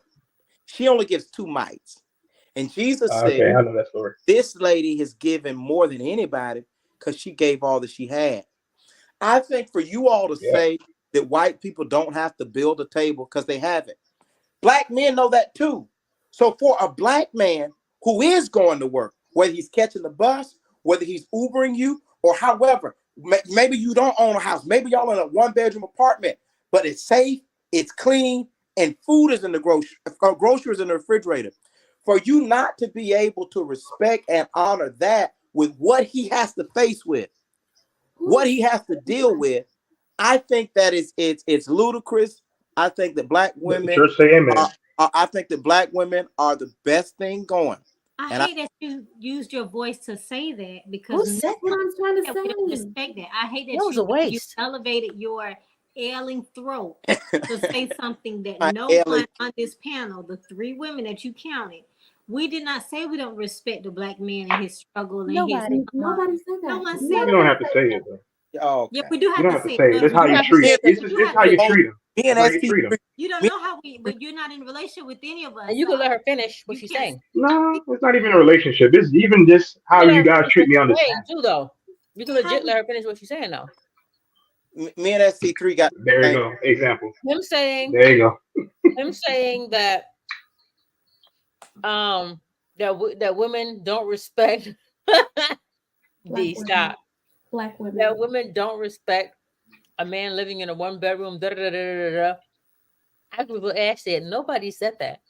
She only gives 2 mites. And Jesus said, Okay, I know that story. this lady has given more than anybody because she gave all that she had. I think for you all to Yeah. say that white people don't have to build a table because they haven't. Black men know that too. So for a black man who is going to work, whether he's catching the bus, whether he's Ubering you, or however, maybe you don't own a house, maybe y'all in a 1-bedroom apartment, but it's safe, it's clean, and food is in the groceries in the refrigerator. For you not to be able to respect and honor that with what he has to face with, what he has to deal with, I think that it's ludicrous. I think that black The women church say amen. I think that black women are the best thing going. I And hate that you used your voice to say that because Who said That's what I'm trying to that we don't say. respect that. I hate that that was a you waste? elevated your ailing throat to say something that my no Ellie, one on this panel, the 3 women that you counted, we did not say we don't respect the black man and his struggle and his. Nobody. Nobody said No that. one You said don't that. have to say it though. Yeah, okay. we do You have don't to have to say say it. it. That's You how do you have to treat say it. it because This You is have how to you say treat them. Me and That's how you ST3, treat them. You don't me, know how we, but you're not in a relationship with any of us. And you can So let her finish what you she's can't saying. No, it's not even a relationship. It's even just You how can let you her guys finish treat what me on she's this saying app. too, though. You can how legit we, let her finish what she's saying, though. me and ST3 got There the you same. go. Example. Him saying, There you go. that that women don't respect Black D. women. Stop. Black women. That women don't respect a man living in a 1-bedroom. Da, da, da, da, da, da. After people asked it, nobody said that.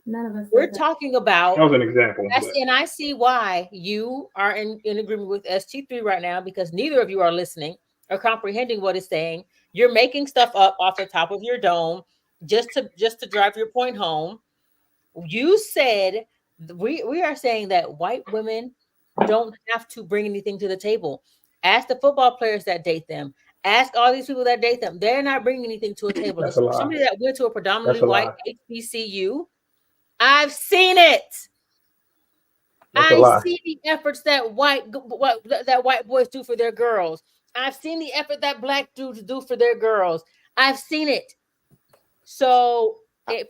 None of us We're said that. talking That about. was an example. But And I see why you are in agreement with ST3 right now, because neither of you are listening or comprehending what it's saying. You're making stuff up off the top of your dome just to drive your point home. You said we are saying that white women don't have to bring anything to the table. Ask the football players that date them. Ask all these people that date them. They're not bringing anything to a table. that's a lie. Somebody that went to a That's predominantly a white lie. HBCU, I've seen it. That's a I lie. see the efforts that white boys do for their girls. I've seen the effort that black dudes do for their girls. I've seen it. So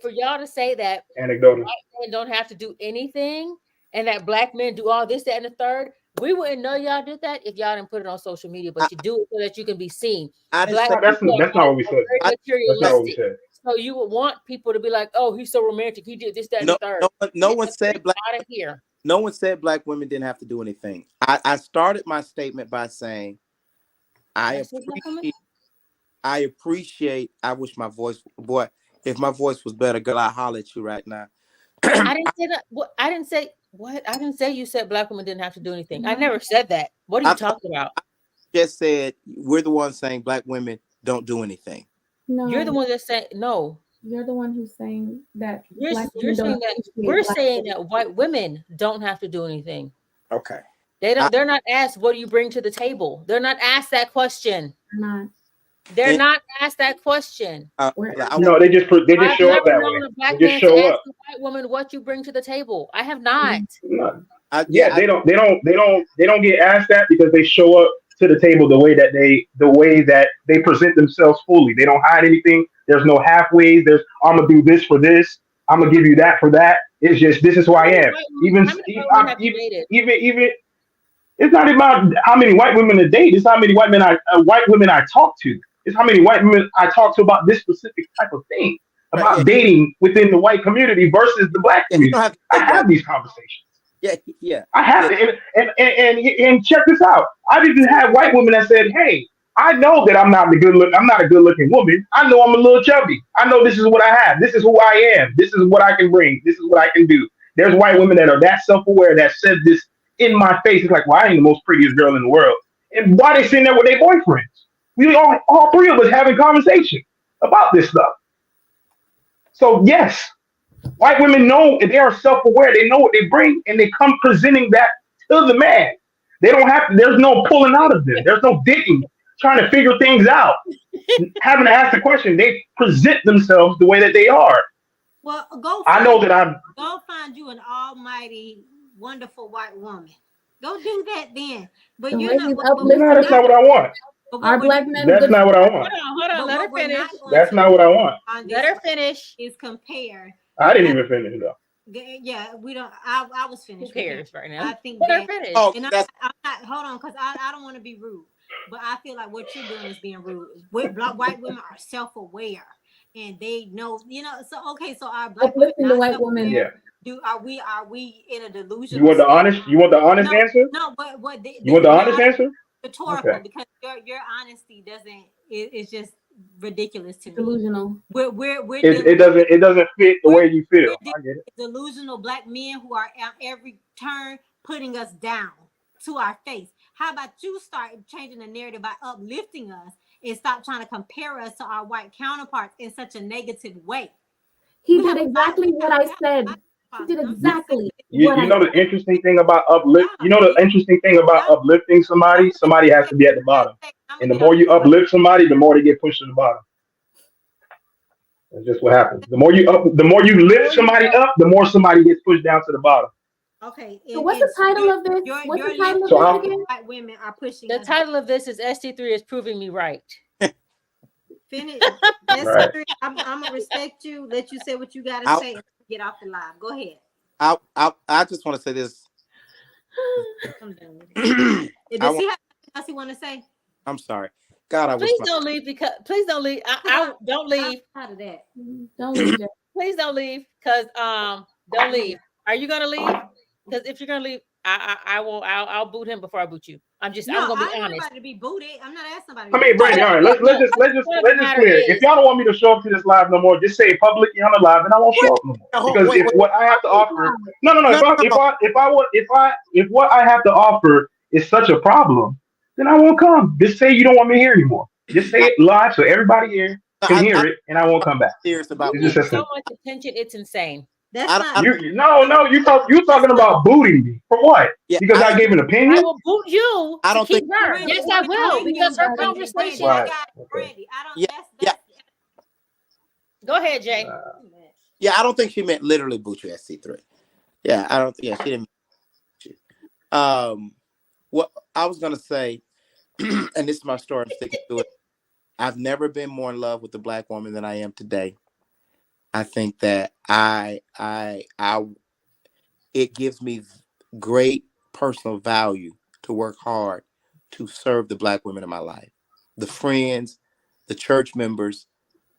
for y'all to say that Anecdotal. white men don't have to do anything and that black men do all this, that, and the third, we wouldn't know y'all did that if y'all didn't put it on social media, I, but you do it so that you can be seen. I didn't Black say No, that's people that's not what we are said. very I, That's not what we materialistic. said. So you would want people to be like, oh, he's so romantic. He did this, that, and the no third. no one no Get one the said freak black out of here. no one said black women didn't have to do anything. I started my statement by saying Did I I say black women? appreciate I wish my voice, boy, if my voice was better, girl, I'd holler at you right now. I didn't say that. What I didn't say. What I didn't say. You said black women didn't have to do anything. I No, never said that. What are you I talking about? just said we're the ones saying black women don't do anything. You're the no. one that said no. You're the one who's saying that black You're women don't saying that appreciate we're black saying women. that white women don't have to do anything. Okay. They I, don't. They're not asked what do you bring to the table. They're not asked that question. They're not. They're and, not asked that question. We're I No, they just I've show up never that way. known a They black just man to show ask up. a white woman what you bring to the table. I have not. No. yeah, Yeah, they don't get asked that because they show up to the table the way that they present themselves fully. They don't hide anything. There's no halfways. There's I'm gonna do this for this. I'm gonna give you that for that. It's just this is who I am. How many white women have you dated? Even it's not about how many white women to date. It's how many white women I talk to. It's how many white women I talk to about this specific type of thing, right, yeah, about dating within the white community versus the black yeah. He don't community. have to I date white. have these conversations. Yeah, yeah, I have yeah. to, and check this out. I've even had white women that said, "Hey, I know that I'm not a good looking woman. I know I'm a little chubby. I know this is what I have. This is who I am. This is what I can bring. This is what I can do." There's white women that are that self aware that said this in my face. It's like, "Well, I ain't the most prettiest girl in the world," and why they sitting there with their boyfriends? We all 3 of us having conversation about this stuff. So yes, white women know they are self-aware. They know what they bring, and they come presenting that to the man. They don't have to. There's no pulling out of them. There's no digging, trying to figure things out, having to ask the question. They present themselves the way that they are. well, I know that I'm. go find you an almighty, wonderful white woman. Go do that then. But the you're not. ladies But we No, uplifting that's forgot. not what I want. But Our what we're black men, That's good. not what I want. Hold on. but Let what her we're finish. not going That's to not what I want. on Let this her finish. is compare. I didn't even finish though. Yeah, we don't. I was Who finished with him. cares right now? I think Let her that, finish. Oh, and that's I'm not. Hold on, because I don't want to be rude, but I feel like what you're doing is being rude. White women are self-aware, and they know. So okay, so our black women Uplifting the not white woman. self-aware. Yeah. Are we in a You delusional want the state? honest? You want the honest No, answer? no. But what You want the honest your answer? rhetorical, Okay. because your honesty doesn't. It's just ridiculous to me. Delusional. We're It, dealing it doesn't it doesn't fit the we're way you feel. we're dealing I get it. with delusional black men who are at every turn putting us down to our face. How about you start changing the narrative by uplifting us and stop trying to compare us to our white counterparts in such a negative way? He We did have a lot. exactly We what have, I we have a said. lot He of did problems. I'm just saying. exactly You what you I know the said. interesting thing about uplift. Yeah, You know the interesting thing about I'm, uplifting I'm somebody. gonna get Somebody has to be at the bottom, I'm and gonna the get off more you this. uplift somebody, the more they get pushed to the bottom. That's just what happens. The more you lift Before you somebody go, up, the more somebody gets pushed down to the bottom. Okay, So and what's the title your of this? your What's the your title lift of So this how? again? white women are pushing the us down. title of this is ST3 is proving me right. Finish. That's Right. I'm gonna respect you. Let you say what you gotta I say and get off the live. Go ahead. I just want to say this. I'm done with I it. Does want. he have anything else he want to say? I'm sorry. God, I wish Please my. don't leave because please don't leave. I don't I'm leave. out of that. Don't leave, Jeff. Please don't leave because don't leave. Are you gonna leave? Because if you're gonna leave, I will. I'll boot him before I boot you. No, I'm gonna I be don't want honest. anybody to be booted. I'm not asking somebody to I be mean, booted. Brandy. All right. Let's just The point of the let's just matter clear. If is, y'all don't want me to show up to this live no more, just say it publicly on the live, and I won't show up no more. Because Wait, if wait. what I have to offer, no. No, no, no. If what I have to offer is such a problem, then I won't come. Just say you don't want me here anymore. Just say I, it live so everybody here can I, hear I, it, and I won't I'm come back. serious you about It's just booting. get that so simple. much attention, it's insane. That's not. I No. You That's talking not. about booting me for what? yeah. Because I gave an I opinion. will boot you I to don't think. keep her. Brandy, Yes, I will Brandy, because her Brandy, conversation. I Right. got it. Okay. Brandy. I don't. Yeah, yeah, That's Go ahead, Jay. too much. yeah. I don't think she meant literally boot you at C3. Yeah, I don't. Yeah, she didn't. Mean you. What I was gonna say, and this is my story. I'm sticking to it. I've never been more in love with the black woman than I am today. I think that it gives me great personal value to work hard to serve the black women in my life, the friends, the church members,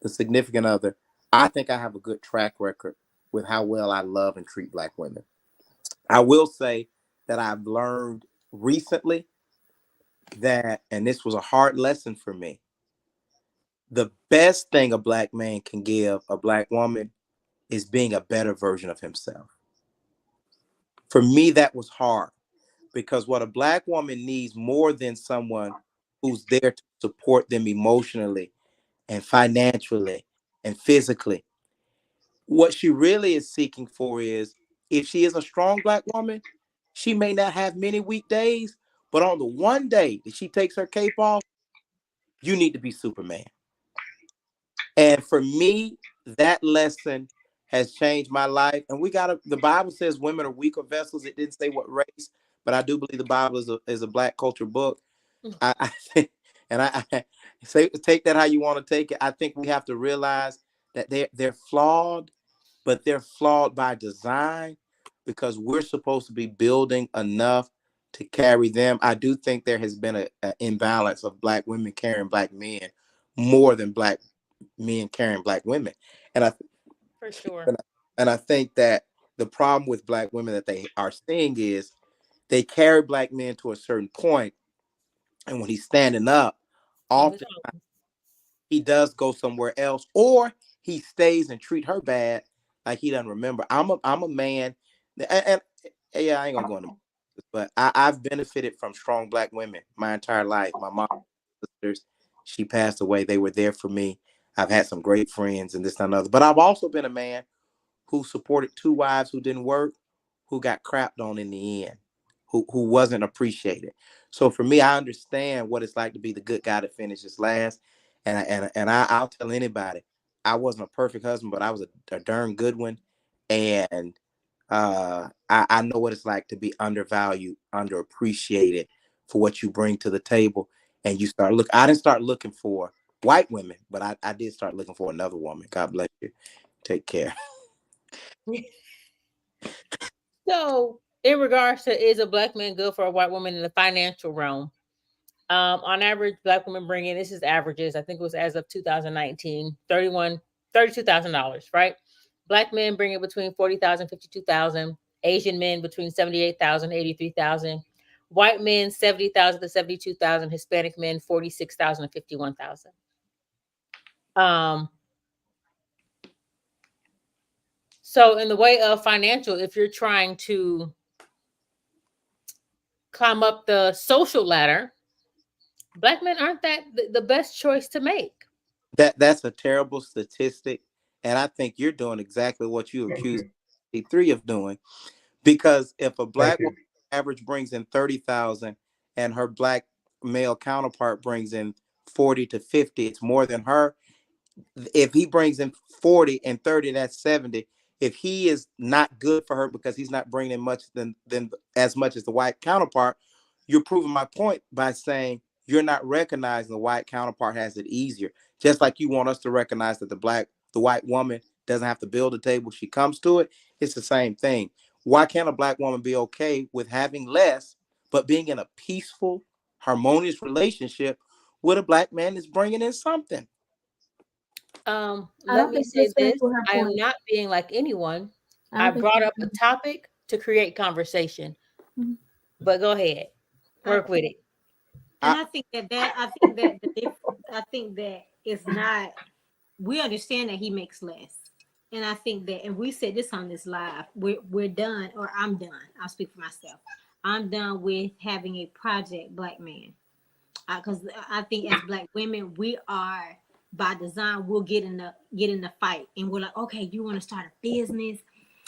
the significant other. I think I have a good track record with how well I love and treat black women. I will say that I've learned recently that, and this was a hard lesson for me, the best thing a black man can give a black woman is being a better version of himself. For me, that was hard because what a black woman needs more than someone who's there to support them emotionally and financially and physically, what she really is seeking for is, if she is a strong black woman, she may not have many weekdays, but on the one day that she takes her cape off, you need to be Superman. And for me, that lesson has changed my life. And the Bible says women are weaker vessels. It didn't say what race, but I do believe the Bible is a black culture book. I think, and I say, take that how you want to take it. I think we have to realize that they're flawed, but they're flawed by design because we're supposed to be building enough to carry them. I do think there has been an imbalance of black women carrying black men more than black men carrying black women. And I For sure. and I, and I think that the problem with black women that they are seeing is they carry black men to a certain point, and when he's standing up, On his often own. he does go somewhere else, or he stays and treat her bad, like he doesn't remember. I'm a man, and yeah, I ain't gonna go into this, but I've benefited from strong black women my entire life. My mom, sisters, she passed away. They were there for me. I've had some great friends and this and another, but I've also been a man who supported two wives who didn't work, who got crapped on in the end, who wasn't appreciated. So for me, I understand what it's like to be the good guy that finishes last. I'll tell anybody, I wasn't a perfect husband, but I was a darn good one. And I know what it's like to be undervalued, underappreciated for what you bring to the table. and you start look. I didn't start looking for white women, but I did start looking for another woman. God bless you. Take care. So, in regards to is a black man good for a white woman in the financial realm? On average, black women bring in, this is averages, I think it was as of 2019, $32,000, right? Black men bring in between 40,000, 52,000. Asian men between 78,000, 83,000. White men 70,000 to 72,000. Hispanic men 46,000 to 51,000. Um, so in the way of financial, if you're trying to climb up the social ladder, black men aren't that the best choice to make. That's a terrible statistic, and I think you're doing exactly what you Thank accused you. three of doing. Because if a Thank black woman you. average brings in 30,000 and her black male counterpart brings in 40 to 50, it's more than her. If he brings in 40 and 30, that's 70. If he is not good for her because he's not bringing in much than as much as the white counterpart, you're proving my point by saying you're not recognizing the white counterpart has it easier. Just like you want us to recognize that the white woman doesn't have to build a table, she comes to it. It's the same thing. Why can't a black woman be okay with having less, but being in a peaceful, harmonious relationship with a black man that's bringing in something? I Let don't me think you're say listening this. to her I am point. not being like anyone. I I don't think brought you're up a topic to create conversation. Mhm. But go ahead. I, Work with it. and I, I think that I think that it's not. We understand that he makes less, and I think that, and we said this on this live. We're done, or I'm done. I'll speak for myself. I'm done with having a project black man, because I think as black women, we are by design. We'll get in the fight, and we're like, okay, you want to start a business?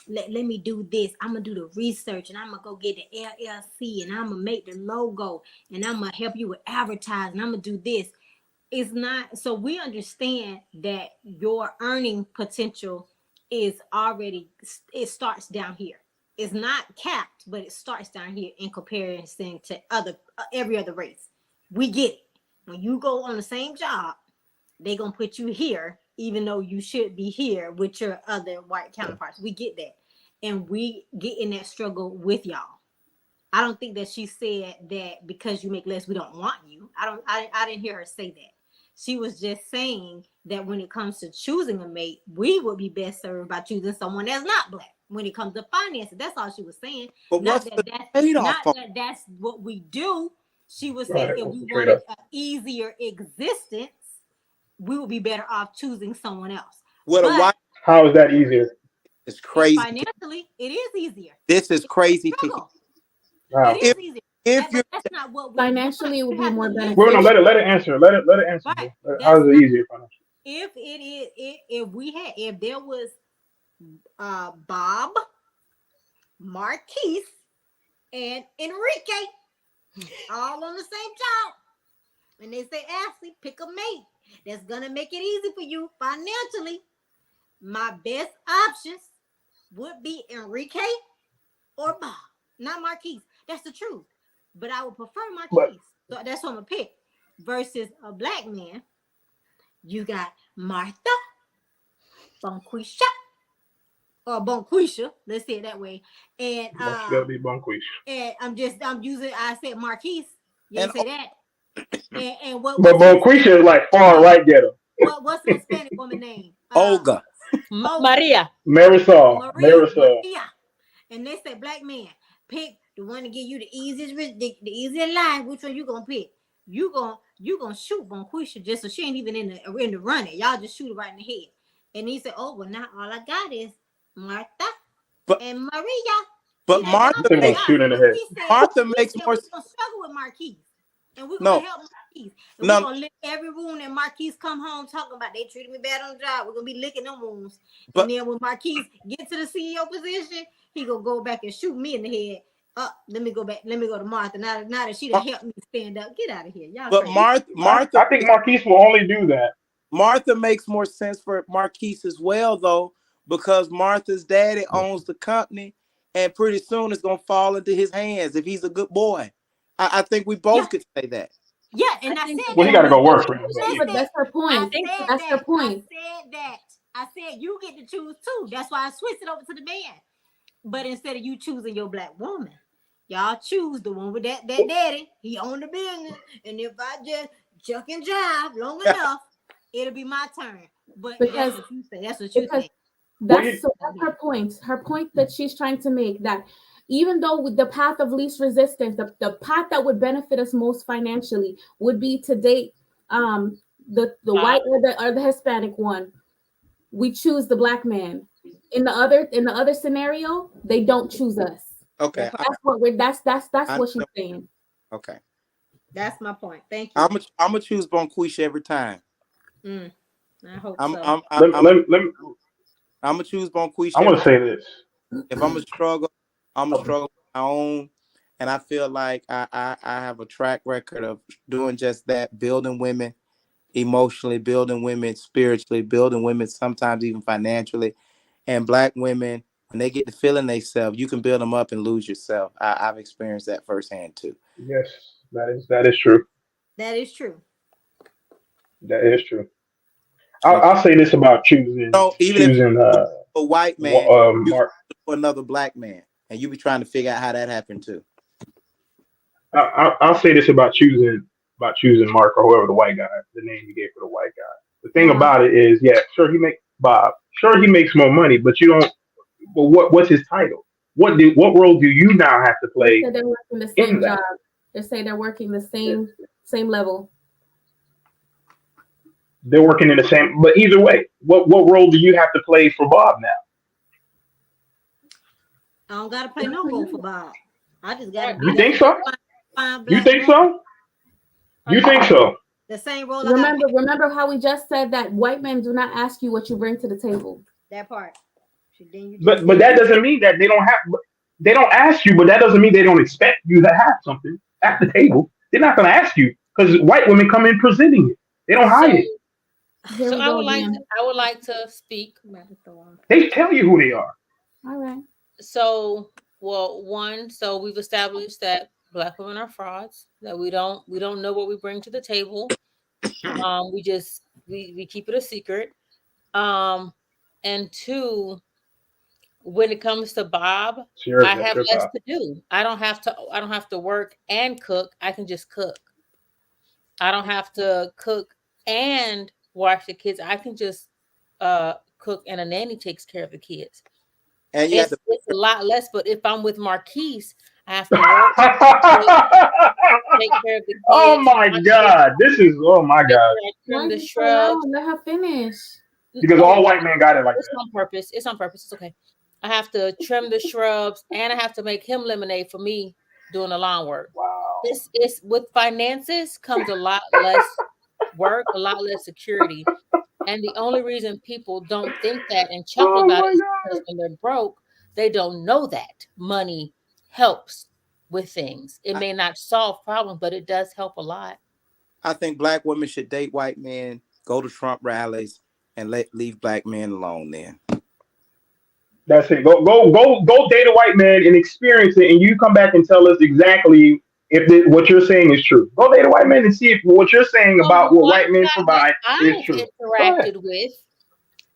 Let me do this. I'm gonna do the research, and I'm gonna go get the LLC, and I'm gonna make the logo, and I'm gonna help you with advertising. I'm gonna do this. It's not, so we understand that your earning potential is already, it starts down here. It's not capped, but it starts down here in comparison to other every other race. We get it. When you go on the same job, they gonna put you here, even though you should be here with your other white counterparts. We get that, and we get in that struggle with y'all. I don't think that she said that because you make less, we don't want you. I didn't hear her say that. She was just saying that when it comes to choosing a mate, we would be best served by choosing someone that's not black. When it comes to finances, that's all she was saying. but Not what's that the trade-off? that's what we do. She was saying Right. if What's we the trade wanted off? an easier existence, we would be better off choosing someone else. With a But white How is that easier? is crazy. financially, it is easier. This is It's a crazy to hear. struggle. It Wow. If is easier. if But you're that's not what we're financially, it not would be gonna have more to live Well, no, with. beneficial. let it answer. Let it answer, Right. bro. How That's is it not easier financially? if it is if there was Bob, Marquise, and Enrique all on the same job, and they say, Ashley, pick a mate that's gonna make it easy for you financially. My best options would be Enrique or Bob, not Marquise. That's the truth. But I would prefer But Marquise. So that's what I'm gonna pick. Versus a black man, you got Martha, Bonquisha, or Bonquisha, let's say it that way. but she gotta be Bunquish. And I'm using, I said Marquise. You and didn't say that. And But what's the Bonquisha is like far wait, right ghetto. what's the Hispanic woman name? Olga, Olga, Maria. Marisol. Marisol. Maria. And they said, black man, pick the one to give you the easiest, the easiest life. Which one you gonna pick? You gonna shoot Bonquisha just so she ain't even in the running. Y'all just shoot her right in the head. And he said, oh well, now all I got is Martha but and Maria. but See, that's You Martha all said we gonna makes got. shoot in the And head. Martha we makes said more we're sense. gonna struggle with Marquise. And we're gonna No, help Marquise. And we're no, gonna lick every wound that Marquise come home talking about. They treated me bad on the job. We're gonna be licking them wounds. And but then when Marquise get to the CEO position, he gonna go back and shoot me in the head. Let me go back. Let me go to Martha. Now that she done helped me stand up. Get out of here. Y'all but crazy. Martha I think Marquise will only do that. Martha makes more sense for Marquise as well, though, because Martha's daddy owns the company, and pretty soon it's gonna fall into his hands if he's a good boy. I think we Yeah. both could say that. Yeah, I and I think said that Well, he that. got to go women work get for to him. But choose. yeah. But Listen, that's her I point. said That's her that. I point. said that. I said you get to choose too. That's why I switched it over to the man. But instead of you choosing your black woman, y'all choose the one with that daddy. He owned the business, and if I just chuck and jive long enough, it'll be my turn. But that's Because what you say. That's what you because think. Well, you, that's her point. Her point that she's trying to make, that even though with the path of least resistance, the path that would benefit us most financially would be to date the white or the Hispanic one. We choose the black man. In the other scenario, they don't choose us. Okay, That part, That's what we're that's I what she's know. saying. Okay, that's my point. Thank I'm you. gonna I'm gonna choose Bonquisha every time. Mm, I hope I'm so. I'm I'm let, I'm let, let me, I'm gonna choose I Bonquisha want every to time. say this. If I'm a struggle, I'm a struggle on my own, and I feel like I have a track record of doing just that, building women emotionally, building women spiritually, building women sometimes even financially. And black women, when they get to feeling themselves, you can build them up and lose yourself. I've experienced that firsthand too. Yes, that is true. That is true. That is true. So, I'll say this about choosing so even if choosing you're a white man, you can Mark. for another black man, and you be trying to figure out how that happened too. I'll say this about choosing Mark or whoever the white guy, the name you gave for the white guy. The thing Bob. about it is, yeah, sure he make Bob, sure he makes more money, but you don't. But what's his title? What role do you now have to They play said they're working the in same that? job. They say they're working the same level. They're working in the same, but either way, what role do you have to play for Bob now? I don't gotta play no role for Bob. I just gotta Right. be You I'm that think so? fine You black think woman. so? Are You you think so? The same role I gotta play. Remember how we just said that white men do not ask you what you bring to the table. That part. Then you just But then that you doesn't mean that they don't have. They don't ask you, but that doesn't mean they don't expect you to have something at the table. They're not going to ask you because white women come in presenting it. They don't hide so it. Here so we go again. I would like to speak. about to throw off. They tell you who they are. All right. So well, one, so we've established that black women are frauds, that we don't know what we bring to the table. We just we keep it a secret. Um and two, when it comes to Bob, Sure, I that's have your less Bob. to do. I don't have to work and cook. I can just cook. I don't have to cook and watch the kids. I can just cook and a nanny takes care of the kids. And you got It's a lot less, but if I'm with Marquise, I have to work, cook, take care of the Oh kids, my God, this is oh my make God. sure I Why trim is the it so shrubs. loud? Let her finish. Because No, all white men got it like it's that. on purpose. It's on purpose. It's okay. I have to trim the shrubs and I have to make him lemonade for me doing the lawn work. Wow. It's with finances comes a lot less work, a lot less security. And the only reason people don't think that and chuckle Oh about it my is because God. when they're broke, they don't know that money helps with things. It I, may not solve problems, but it does help a lot. I think black women should date white men, go to Trump rallies, and leave black men alone. Then That's it. Go date a white man and experience it, and you come back and tell us exactly if what you're saying is true. Go date a white man and see if what you're saying So the about what white white men guy that provide is I've true. Go ahead. interacted with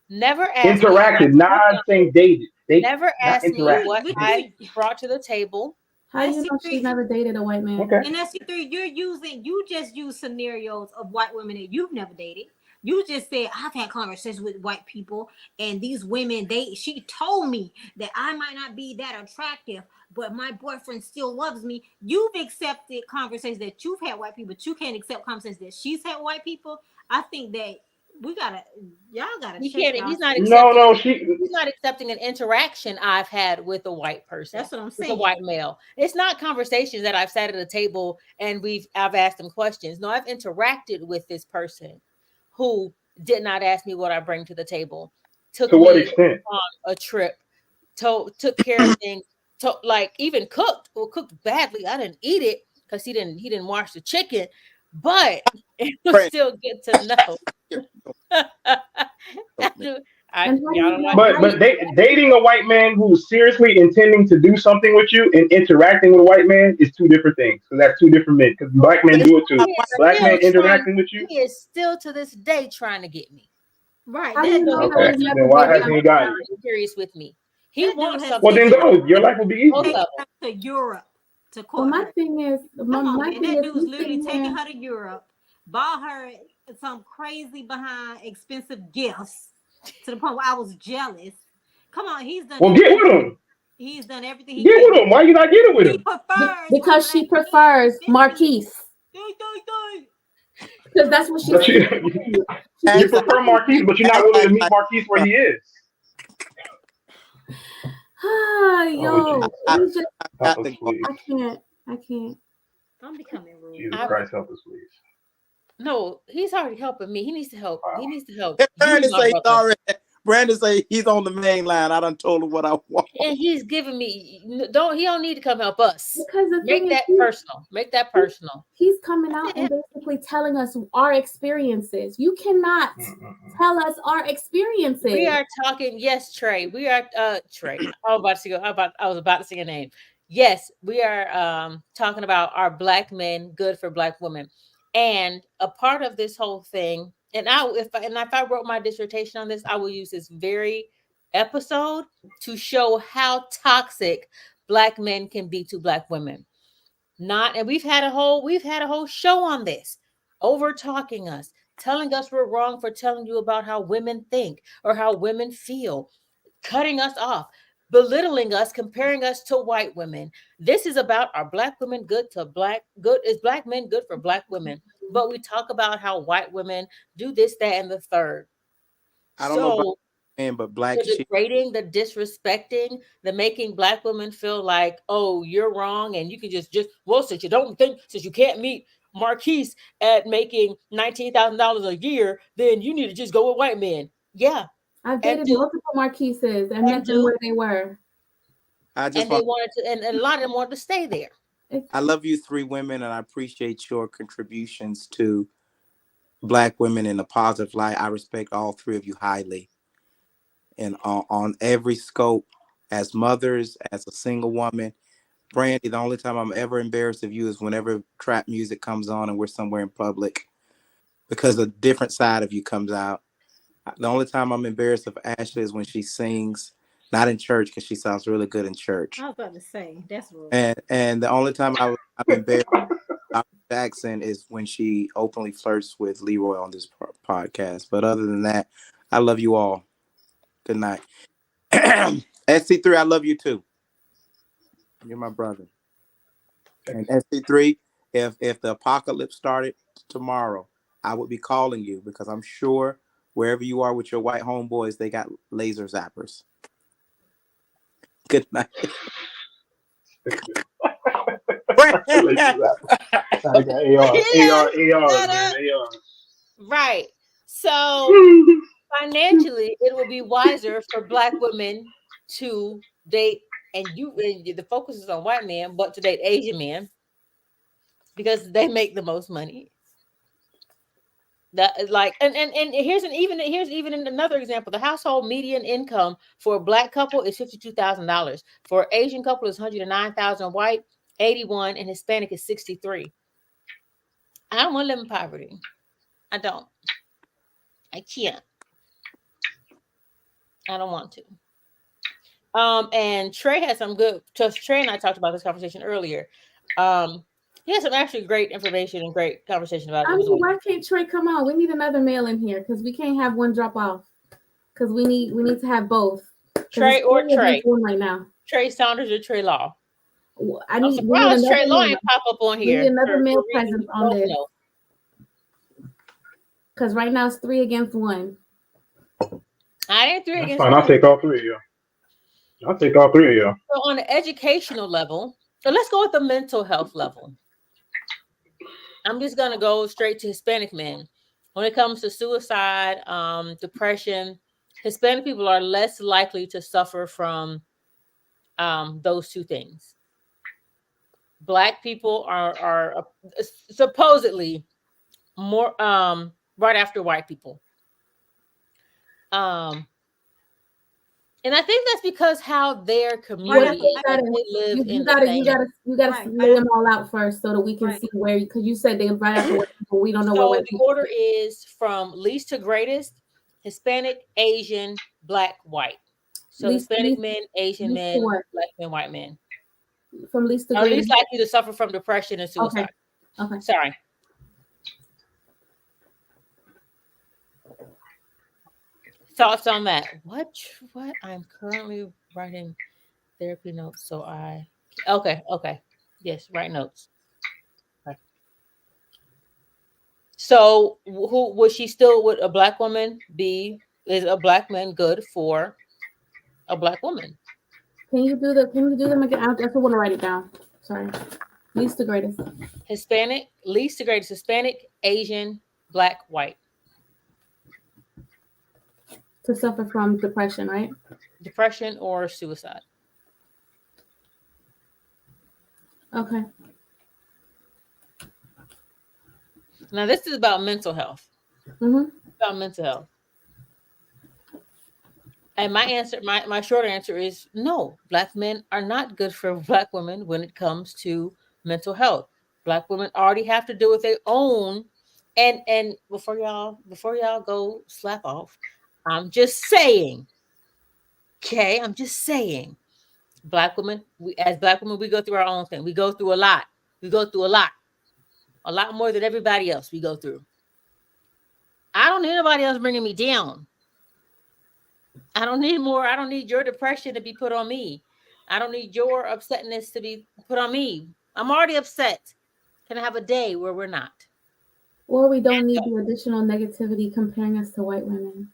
never asked me what I Interacted, brought not to saying dated. Date, never not asked me interact. what I We brought to the table. How you know she's SC3 never dated a white man? Okay. and SC3, you just use scenarios of white women that you've never dated. You just said I've had conversations with white people, and these women, she told me that I might not be that attractive, but my boyfriend still loves me. You've accepted conversations that you've had white people, but you can't accept conversations that she's had white people. I think that we gotta y'all gotta He check can't. y'all. No, no, He's not accepting an interaction I've had with a white person, That's what I'm with a saying. white male. It's not conversations that I've sat at a table and I've asked them questions. No, I've interacted with this person who did not ask me what I bring to the table, took to what me extent? on a trip, took care of things, like even cooked or cooked badly. I didn't eat it because he didn't wash the chicken, but it was friend, still good to know. here, I help me. And Y'all don't like But dating a white man who's seriously intending to do something with you and interacting with a white man is two different things. Because that's two different men. Because black men It's do it too. not he white. is Black still men trying. interacting with you. He is still to this day trying to get me. Right. how do you That So know he dude, that Okay. he's wants never Then why dated he a hasn't he wants gotten something you? serious with me. He that dude wants has Well, something then taken serious. go. Your life will be Both taking easier. of her them. to Europe to Well, court my her. thing is, Come on, my man. thing That is, dude's he's literally sitting taking there. her to Europe, bought her some crazy behind expensive gifts to the point where I was jealous. Come on, he's done Well, get everything. with him. He's done everything he Get can. with him. Why you not getting with He him? prefers a Because she black man prefers eventually. Marquise. Do, do, do. Because that's what she But sees. you As I, prefer Marquise, but you're not as willing I, to meet like, Marquise where he is. Ah, Oh, yo, Jesus I, it's Christ. just I Help got us, to go. please. I can't. I can't. I'm becoming rude. Jesus I Christ, help us, please. no, he's already helping me. He needs to help. He Wow. needs to help And you, Brandon my say he's brother. already. Brandon say he's on the main line. I done told him what I want. And he's giving me don't he don't need to come help us. Because the thing Make is, that personal. Make that personal. he's coming out and basically telling us our experiences. You cannot Mm-mm-mm. tell us our We experiences. are talking, yes, Trey. We are Trey. I was about to go. I was about to say a name. Yes, we are talking about our black men good for black women. And a part of this whole thing, and if I wrote my dissertation on this, I will use this very episode to show how toxic black men can be to black women. Not, and we've had a whole show on this, over talking us, telling us we're wrong for telling you about how women think or how women feel, cutting us off, belittling us, comparing us to white women. This is about our black women good to black good is black men good for black women. But we talk about how white women do this, that, and the third. I don't know about So man, but black the sheep. degrading, the disrespecting, the making black women feel like, oh, you're wrong, and you can just well, since you don't think, since you can't meet Marquise at making $19,000 a year, then you need to just go with white men. Yeah, I've and dated do multiple Marquises and and met them do, where they were. I just and they want. wanted to, and a lot of them wanted to stay there. I love you three women, and I appreciate your contributions to black women in a positive light. I respect all three of you highly, and on every scope, as mothers, as a single woman. Brandy, the only time I'm ever embarrassed of you is whenever trap music comes on and we're somewhere in public because a different side of you comes out. The only time I'm embarrassed of Ashley is when she sings, not in church because she sounds really good in church. I was about to say that's rude. And the only time I'm embarrassed of Jackson is when she openly flirts with Leroy on this podcast. But other than that, I love you all. Good night. SC3, I love you too. You're my brother. Thank And you. SC3, if the apocalypse started tomorrow, I would be calling you because I'm sure wherever you are with your white homeboys, they got laser zappers. Good night. Laser rapper. Nah, I got AR, Yeah, AR, shut man, up. AR. Right. So financially, it would be wiser for black women to date, and the focus is on white men, but to date Asian men because they make the most money. That is like, and here's even another example. The household median income for a black couple is $52,000. For an Asian couple is 109,000, white 81, and Hispanic is 63. I don't want to live in poverty. I don't. I can't. I don't want to. And Trey had some good. Just Trey and I talked about this conversation earlier. He had some actually great information and great conversation about I it. Was mean, why can't Trey come on? We need another male in here because we can't have one drop off. Because we need to have both. Because Trey it's or three Trey? against one right now. Trey Saunders or Trey Law? I'm We need surprised Trey another Law male. ain't pop up on We need here another for male reasons presence we on both this. know. Because right now it's 3 against 1. I ain't three That's against fine. I'll one. take all three of you. I'll take all three of you. So on the educational level, so let's go with the mental health level. I'm just gonna go straight to Hispanic men. When it comes to suicide, depression, Hispanic people are less likely to suffer from those two things. Black people are supposedly more right after white people. Um, And I think that's because how their What community if is. they Like gotta, they live you in the gotta, you same. gotta, you gotta Right, lay them all out first so that we can Right. see where, because you said they right after white people. We don't know where So white the people. order is from least to greatest: Hispanic, Asian, Black, white. So Least, Hispanic least, men, Asian least to men, what? Black men, white men From least to are greatest. least likely to suffer from depression and Okay. suicide. Okay. Sorry. Thoughts on that? What I'm currently writing therapy notes. So I okay. Yes, write notes. Okay. So who would she still would a black woman be? Is a black man good for a black woman? Can you do them again? I just want to write it down. Sorry. Least to greatest. Hispanic, least to greatest Hispanic, Asian, Black, white. To suffer from depression, right? Depression or suicide. Okay. Now this is about mental health. Mm-hmm. About mental health. And my answer, my short answer is no. Black men are not good for black women when it comes to mental health. Black women already have to deal with their own. And before y'all go slap off, I'm just saying. Okay, I'm just saying. Black women, as black women, we go through our own thing. We go through a lot. We go through a lot more than everybody else. We go through. I don't need anybody else bringing me down. I don't need more. I don't need your depression to be put on me. I don't need your upsetness to be put on me. I'm already upset. Can I have a day where we're not? Or we don't need the additional negativity comparing us to white women.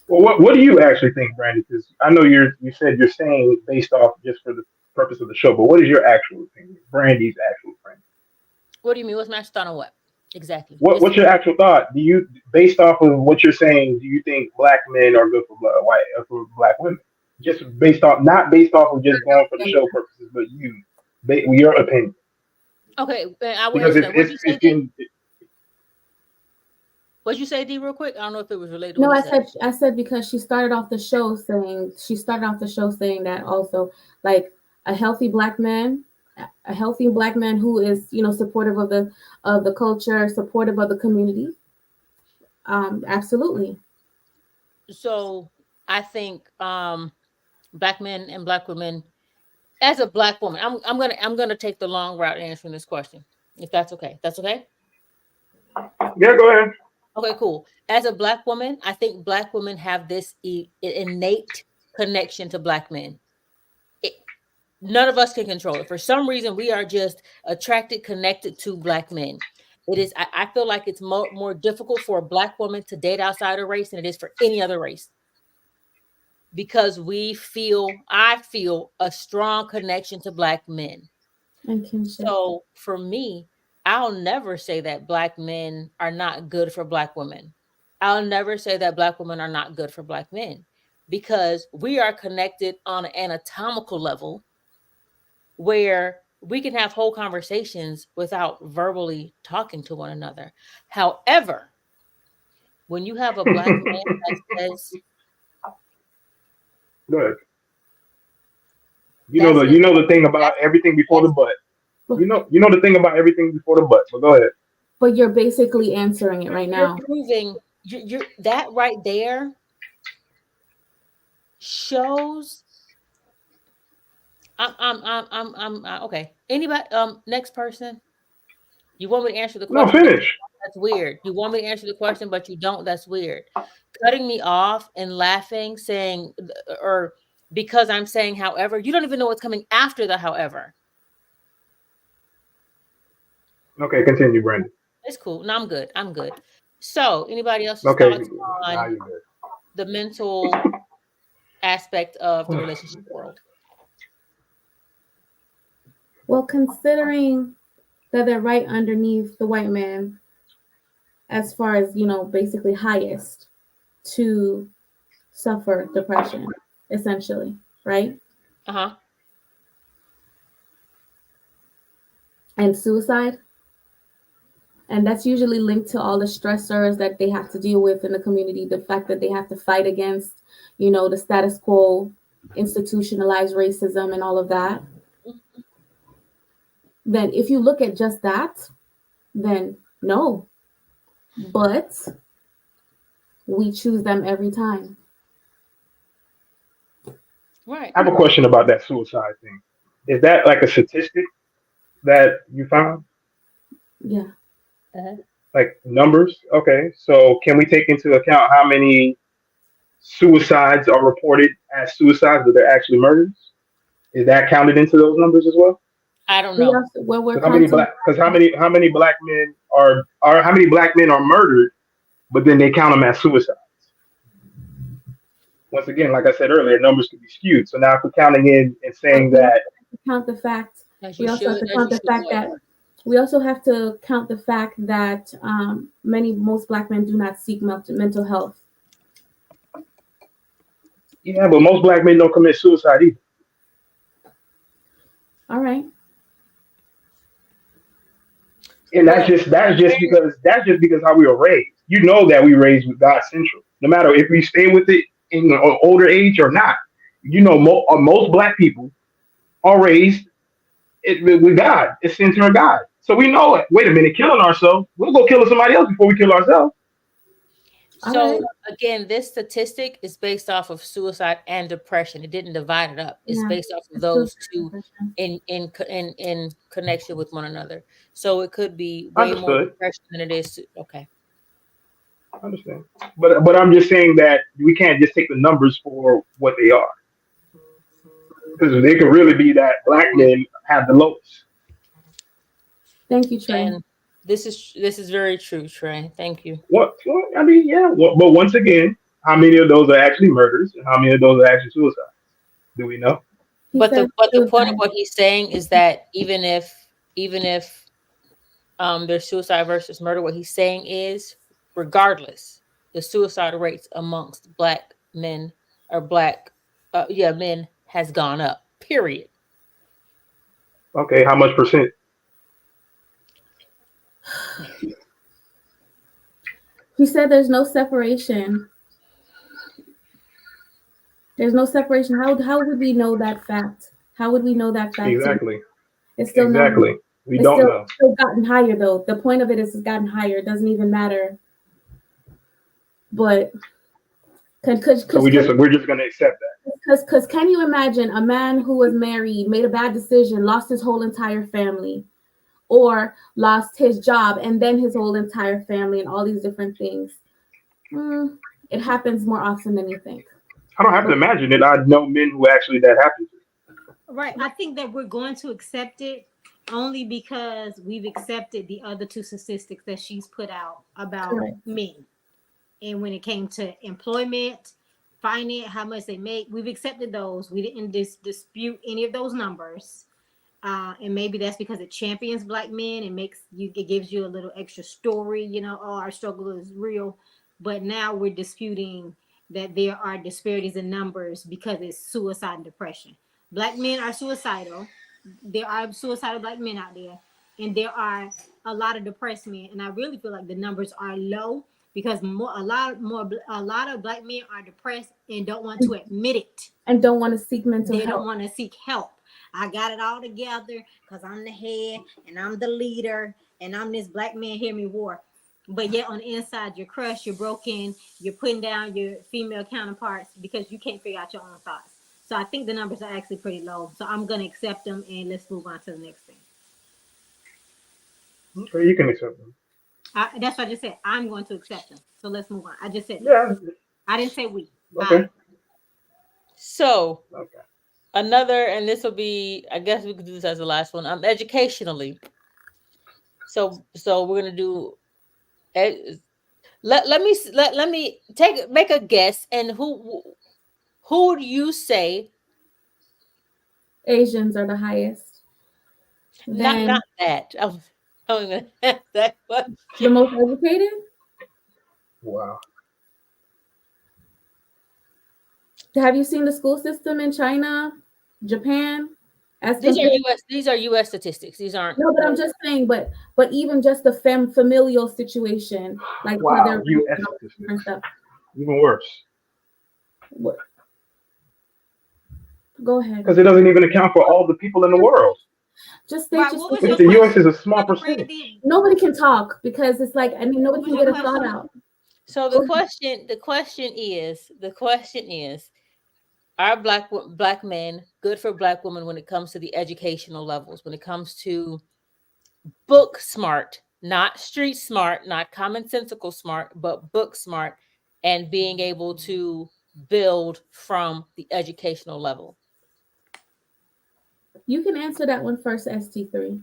Well, what do you actually think, Brandy? Because I know you said you're saying based off just for the purpose of the show, but what is your actual opinion, Brandy's actual opinion? What do you mean? What's my thought on what? Exactly. What's your actual thought? Do you, based off of what you're saying, do you think black men are good for for black women? Just based off, not based off of just going for the show purposes, but your opinion. Okay, I will Because answer that. What'd you say, it's D? getting What'd you say, D, real quick? I don't know if it was related to No, what he I said. said because she started off the show saying that also, like, a healthy black man, who is, supportive of the culture, supportive of the community. Absolutely. So I think black men and black women, as a black woman, I'm gonna take the long route answering this question, if that's okay. That's okay. yeah. Go ahead. Okay, cool. As a black woman, I think black women have this innate connection to black men. It, none of us can control it. For some reason, we are just attracted, connected to black men. It is. I feel like it's more difficult for a black woman to date outside her race than it is for any other race, because I feel a strong connection to black men. And kinship. So for me, I'll never say that black men are not good for black women. I'll never say that black women are not good for black men, because we are connected on an anatomical level where we can have whole conversations without verbally talking to one another. However, when you have a black man that says Go ahead. that's an You know the thing about that's everything before the that's butt. You know the thing about everything before the butt. But go ahead. But you're basically answering it right you're now. proving you're that right there shows. Okay. Anybody? Next person. You want me to answer the No, question, but you finish. don't? That's weird. You want me to answer the question, but you don't. That's weird. Cutting me off and laughing, saying, or because I'm saying, however, you don't even know what's coming after the however. Okay, continue, Brandy. It's cool. No, I'm good. I'm good. So, anybody else's Okay, thoughts now on you're good. the mental aspect of the relationship world? Well, considering that they're right underneath the white man, as far as, basically highest to suffer depression, essentially, right? Uh huh. And suicide. And that's usually linked to all the stressors that they have to deal with in the community, the fact that they have to fight against, the status quo, institutionalized racism, and all of that. Then, if you look at just that, then no. But we choose them every time. Right. I have a question about that suicide thing. Is that like a statistic that you found? Yeah. Uh-huh. Like numbers? Okay. So can we take into account how many suicides are reported as suicides, but they're actually murders? Is that counted into those numbers as well? I don't We know. also, well, we're Because how many counting. black? Because how many black men are how many black men are murdered, but then they count them as suicides? Once again, like I said earlier, numbers can be skewed. So now if we're counting in and But saying we also that, have to count the fact. As you We also have should, to as count you the should fact what? that we also have to count the fact that most black men do not seek mental health. yeah, but most black men don't commit suicide either. All right. And Well, that's just because how we were raised. You know that we raised with God central. No matter if we stay with it in an older age or not. Most black people are raised with God. It's center of God. So we know it. Wait a minute, killing ourselves. We'll go kill somebody else before we kill ourselves. All right. so again, this statistic is based off of suicide and depression. It didn't divide it up. It's Yeah. based off of It's still those two depression. in connection with one another. So it could be way more Understood. depression than it is. Okay. I understand. But I'm just saying that we can't just take the numbers for what they are. Because they could really be that black men have the lowest. Thank you, Trey. And this is very true, Trey. Thank you. What I mean, yeah. But once again, how many of those are actually murders and how many of those are actually suicides? Do we know? He But said the point of suicide. what he's saying is that even if there's suicide versus murder, what he's saying is, regardless, the suicide rates amongst black men or black men has gone up. Period. Okay, how much percent? He said there's no separation. There's no separation. How would we know that fact? How would we know that fact? Exactly. It's still not. Exactly. We It's don't still, know. still gotten higher though. The point of it is it's gotten higher. It doesn't even matter. But So we're just gonna accept that. because can you imagine a man who was married, made a bad decision, lost his whole entire family, or lost his job and then his whole entire family and all these different things? It happens more often than you think. I don't have to imagine it. I know men who actually that happens to. Right. I think that we're going to accept it only because we've accepted the other two statistics that she's put out about Correct. men. And when it came to employment, finance, how much they make, we've accepted those. We didn't dispute any of those numbers. And maybe that's because it champions black men and it gives you a little extra story, oh, our struggle is real. But now we're disputing that there are disparities in numbers because it's suicide and depression. Black men are suicidal. There are suicidal black men out there, and there are a lot of depressed men. And I really feel like the numbers are low because a lot of black men are depressed and don't want to admit it. And don't want to seek mental They don't health. want to seek help. I got it all together because I'm the head and I'm the leader and I'm this black man, hear me war. But yet on the inside, you're crushed, you're broken, you're putting down your female counterparts because you can't figure out your own thoughts. So I think the numbers are actually pretty low. So I'm going to accept them and let's move on to the next thing. Okay, you can accept them. That's what I just said. I'm going to accept them. So let's move on. I just said that. Yeah. I didn't say we. Okay. So Okay. another, and this will be, I guess we could do this as the last one. Educationally. So we're gonna do. Let me make a guess, and who do you say? Asians are the highest. Not Then that. I'm gonna ask that the question. most educated. Wow. Have you seen the school system in China, Japan, as These are compared. US. These are US statistics. These aren't. No, but I'm just saying, but even just the familial situation, like how they're Wow, raised U.S. and all this different statistics, stuff. even worse, What, go ahead. because it doesn't even account for all the people in the world. Just they Right. just What was Which your the U.S. question, is a small Brother percentage. Randy? nobody can talk because it's like, I mean, What nobody was can your get a thought question? out. So Go ahead. the question is, are black men good for black women when it comes to the educational levels? When it comes to book smart, not street smart, not commonsensical smart, but book smart, and being able to build from the educational level. You can answer that one first, ST3.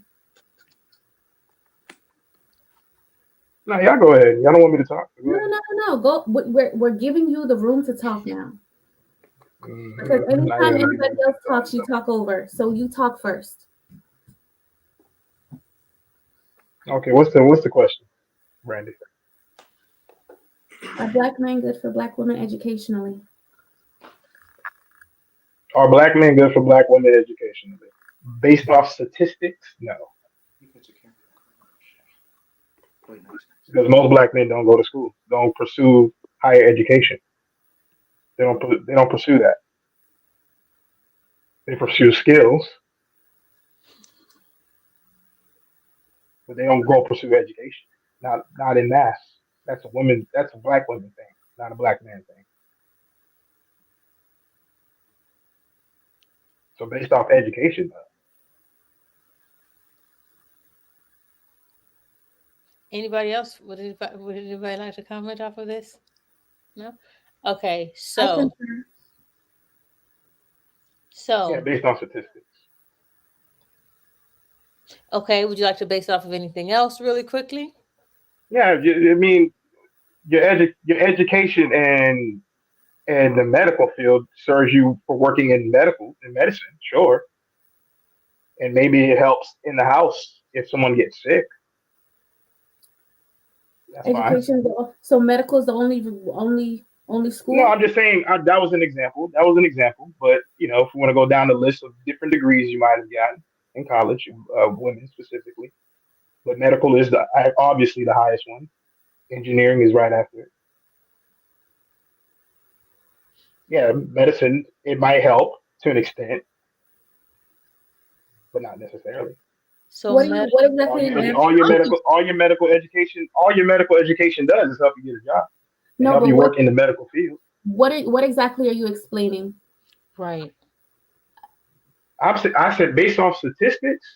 No, y'all go ahead. Y'all don't want me to talk. Go No, no, ahead. no, no, no. Go. We're giving you the room to talk now. Because Not anytime yet. I give anybody me else the talks, you talk over. So you talk first. Okay, what's the question, Randy? Are black men good for black women educationally? Are black men good for black women educationally? Based off statistics, no, because most black men don't go to school, don't pursue higher education. They don't pursue that. They pursue skills, but they don't go pursue education. Not in mass. That's a women. That's a black women thing, not a black man thing. So based off education, Anybody else? Would anybody like to comment off of this? No? Okay, I can. yeah, so based on statistics. okay, would you like to base it off of anything else really quickly? Yeah, I mean your education and the medical field serves you for working in medicine, sure, and maybe it helps in the house if someone gets sick. That's fine. Education. So medical is the only No, school. I'm just saying that was an example. That was an example. But if you want to go down the list of different degrees you might have gotten in college, women specifically, but medical is obviously the highest one. Engineering is right after it. Yeah, medicine it might help to an extent, but not necessarily. So med What exactly are you answering? All your medical education does is help you get a job and No, help but you work in the medical field. what exactly are you explaining? right. I said based off statistics,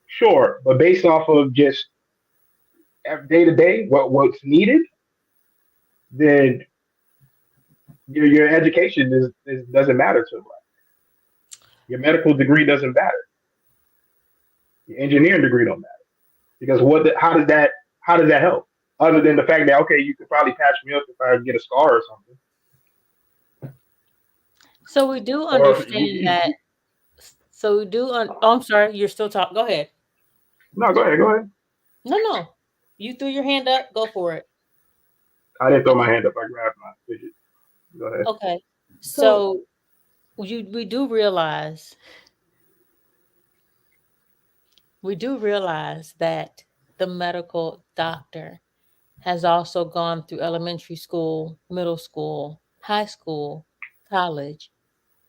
sure, but based off of just day to day, what's needed, then your education doesn't matter to black. Your medical degree doesn't matter. Your engineering degree don't matter because how does that help? Other than the fact that okay, you could probably patch me up if I get a scar or something, So we do or if understand that. So we do. Oh, I'm sorry. You're still talking. Go ahead. no, go ahead. No, no. You threw your hand up. Go for it. I didn't throw my Okay. hand up. I grabbed my fidget. Go ahead. Okay. So So we do realize that the medical doctor has also gone through elementary school, middle school, high school, college,